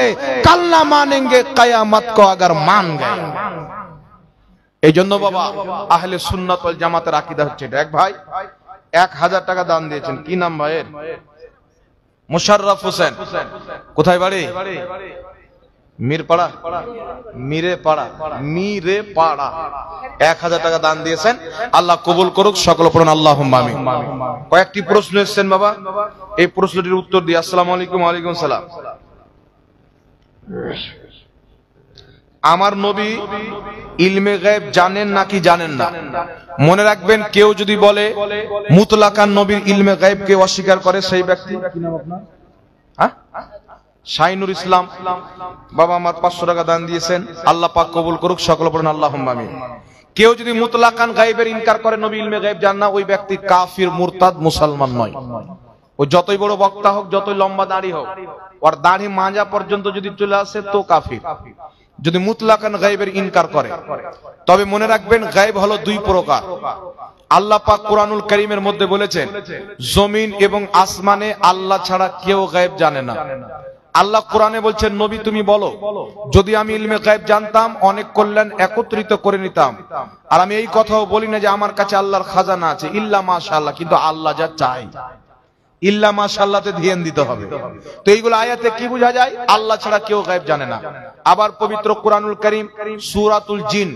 कल ना मानेंगे कयामत को अगर मान गए। এই জন্য বাবা আহলে সুন্নাত ওয়াল জামাতের আকীদা হচ্ছে এটা। এক ভাই 1000 টাকা দান দিয়েছেন। কি নাম ভাইয়ের? মুশাররফ হোসেন। কোথায় বাড়ি? মিরপাড়া, মিরেপাড়া, 1000 টাকা দান দিয়েছেন। আল্লাহ কবুল করুক, সকল পড়ুন আল্লাহুম্মা আমিন। কয়েকটি প্রশ্ন এসেছেন বাবা, এই প্রশ্নটির উত্তর দিই। আসসালামু আলাইকুম। ওয়া আলাইকুম সালাম। আমার নবী ইলমে গায়েব জানেন নাকি জানেন না? মনে রাখবেন, কেউ যদি বলে মুতলাকান নবীর ইলমে গায়েবকে অস্বীকার করে, সেই ব্যক্তি, কি নাম আপনার? হ্যাঁ, শাইনুর ইসলাম বাবা আমার 500 টাকা দান দিয়েছেন। আল্লাহ পাক কবুল করুক, সকল পড়ুন আল্লাহুম্মা আমিন। কেউ যদি মুতলাকান গায়েবের ইনকার করে, নবী ইলমে গায়েব জান না, ওই ব্যক্তি কাফির, মুরতাদ, মুসলমান নয়। ও যতই বড় বক্তা হোক, যতই লম্বা দাড়ি হোক, ওর দাড়ি মাজা পর্যন্ত যদি চলে আসে তো কাফির, যদি মুতলাকান গায়েবের ইনকার করে। তবে মনে রাখবেন, গায়েব হলো 2 প্রকার। আল্লাহ পাক কুরআনুল কারীমের মধ্যে বলেছেন, জমিন এবং আসমানে আল্লাহ ছাড়া কেউ গায়েব জানে না। আল্লাহ কোরআনে বলছেন, নবী তুমি বলো, যদি আমি ইলমে গায়েব জানতাম, অনেক কল্যাণ একত্রিত করে নিতাম। আর আমি এই কথাও বলি না যে আমার কাছে আল্লাহর খাজানা আছে, ইল্লা মাশাআল্লাহ, কিন্তু আল্লাহ যা চায়, ইল্লা মাশাআল্লাহতে ধ্যান দিতে হবে। তো এইগুলো আয়াতে কি বোঝা যায়? আল্লাহ ছাড়া কেউ গায়েব জানে না। আবার পবিত্র কুরআনুল কারীম সূরাতুল জিন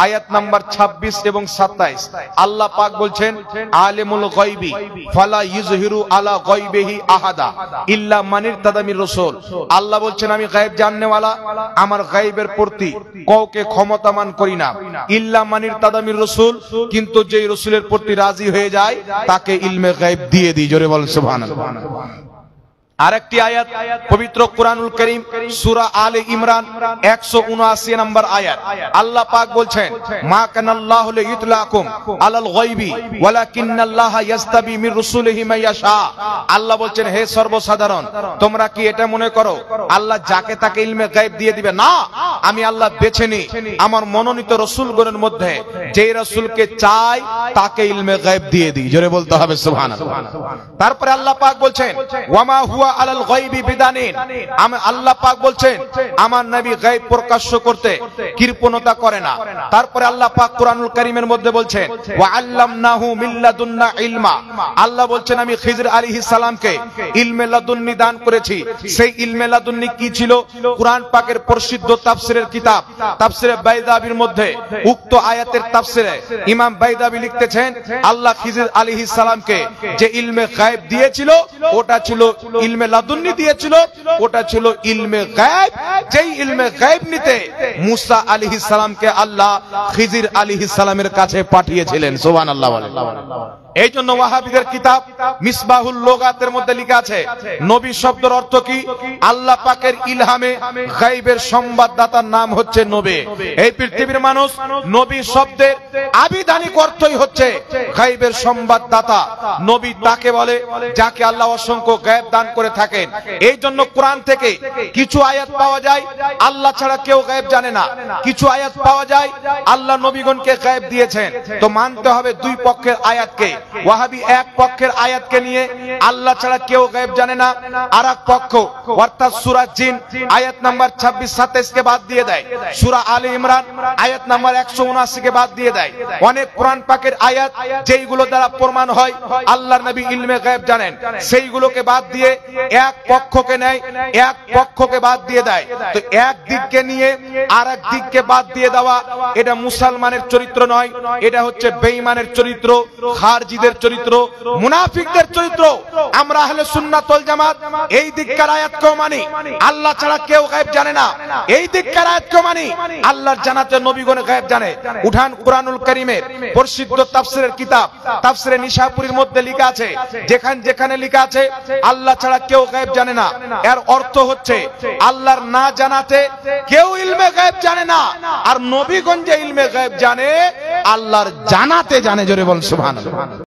আয়াত নাম্বার 26 এবং 27 আল্লাহ পাক বলছেন, আলিমুল গায়বি ফালা ইযহিরু আলা গায়বিহি আহাদা ইল্লা মান ইরতাদা মির রাসূল। আল্লাহ বলছেন, আমি গায়েব জাননেওয়ালা, আমার গায়েবের প্রতি কাউকে ক্ষমতামান করি না, ইল্লা মান ইরতাদা মির রাসূল, কিন্তু যেই রাসূলের প্রতি রাজি হয়ে যায় তাকে ইলমে গায়েব দিয়ে দিই। জোরে বলেন সুবহানাল্লাহ। আরেকটি আয়াত পবিত্র কুরআনুল কারীম সূরা আলে ইমরান 179 নম্বর আয়াত, আল্লাহ পাক বলছেন, মা কানাল্লাহু লিইতলাকুম আলাল গায়বি ওয়ালাকিন্নাল্লাহা ইয়াসতাবি মির রাসূলিহি মা ইয়াশা। আল্লাহ বলছেন, হে সর্বসাধারণ, তোমরা কি এটা মনে করো আল্লাহ যাকে তাকে ইলমে গায়েব দিয়ে দিবে? না, আমি আল্লাহ বেছে নিই আমার মনোনীত রাসূলগণের মধ্যে যেই রাসূলকে চাই তাকে ইলমে গায়েব দিয়ে দিই। জোরে বলতে হবে সুবহানাল্লাহ। তারপরে আল্লাহ পাক বলছেন, ওয়ামা হুয়া আলাল গায়বি বিদানিন, আমি আল্লাহ পাক বলছেন আমার নবী গায়ব প্রকাশ্য করতে কৃপণতা করে না। তারপরে আল্লাহ পাক কুরআনুল কারীমের মধ্যে বলছেন, ওয়া আল্লামনাহু মিন লাদুন্না ইলমা, আল্লাহ বলছেন আমি খিজর আলাইহিস সালামকে ইলমে লাদুন্নি দান করেছি। সেই ইলমে লাদুন্নি কি ছিল? কুরআন পাকের প্রসিদ্ধ তাফসীরের কিতাব তাফসীরে বাইদাবির মধ্যে উক্ত আয়াতের তাফসীরে ইমাম বাইদাবি লিখতেছেন, আল্লাহ খিজর আলাইহিস সালামকে যে ইলমে গায়ব দিয়েছিল ওটা ছিল ইলমে ইলমে লাদুন্নি দিয়েছিল ওটা ছিল ইলমে গায়ব, যেই ইলমে গায়ব নিতে মুসা আলাইহিস সালামকে আল্লাহ খিজির আলাইহিস সালামের কাছে পাঠিয়েছিলেন। সুবহানাল্লাহ বলেন। এই জন্য ওয়াহাবিদের কিতাব মিসবাহুল লুগাতের মধ্যে লেখা আছে নবী শব্দের অর্থ কি? আল্লাহ পাকের ইলহামে গায়বের সংবাদদাতার নাম হচ্ছে নবী। এই পৃথিবীর মানুষ নবী শব্দের আবিধানিক অর্থই হচ্ছে গায়বের সংবাদদাতা। নবী তাকে বলে যাকে আল্লাহ অসংখ্য গায়ব দান করে থাকেন। এই জন্য কোরআন থেকে কিছু আয়াত পাওয়া যায় আল্লাহ ছাড়া কেউ গায়ব জানে না, কিছু আয়াত পাওয়া যায় আল্লাহ নবীগণকে গায়ব দিয়েছেন। তো মানতে হবে দুই পক্ষের আয়াতকে। ওয়াহাবি এক পক্ষের আয়াতকে নিয়ে আল্লাহ ছাড়া কেউ গায়ব জানে না, আর এক পক্ষ অর্থাৎ সূরা জিন আয়াত নাম্বার 26-27 কে বাদ দিয়ে দেয়, সূরা আলে ইমরান আয়াত নাম্বার 179 কে বাদ দিয়ে দেয়। অনেক কোরআন পাকের আয়াত যেইগুলো দ্বারা প্রমাণ হয় আল্লাহর নবী ইলমে গায়ব জানেন, সেইগুলোকে বাদ দিয়ে এক পক্ষকে নেয়, এক পক্ষকে বাদ দিয়ে দেয়। তো এক দিককে নিয়ে আর এক দিককে বাদ দিয়ে দেওয়া এটা মুসলমানের চরিত্র নয়, এটা হচ্ছে বেঈমানের চরিত্র, খারজিদের চরিত্র, মুনাফিকদের চরিত্র। আমরা আহলে সুন্নাত ওয়াল জামাত এই দিককার আয়াতকেও মানি আল্লাহ ছাড়া কেউ গায়ব জানে না, এই দিককার আয়াতকেও মানি আল্লাহর জানাতে নবীগণ গায়ব জানে। উঠান কুরআনুল কারীমের প্রসিদ্ধ তাফসীরের কিতাব তাফসীরে নিশাপুরীর মধ্যে লেখা আছে, যেখানে লেখা আছে আল্লাহ ছাড়া কেউ গায়ব জানে না, এর অর্থ হচ্ছে আল্লাহর না জানাতে কেউ ইলমে গায়ব জানে না, আর নবীগণ যে ইলমে গায়ব জানে আল্লাহর জানাতে জানে। জোরে বল সুবহানাল্লাহ।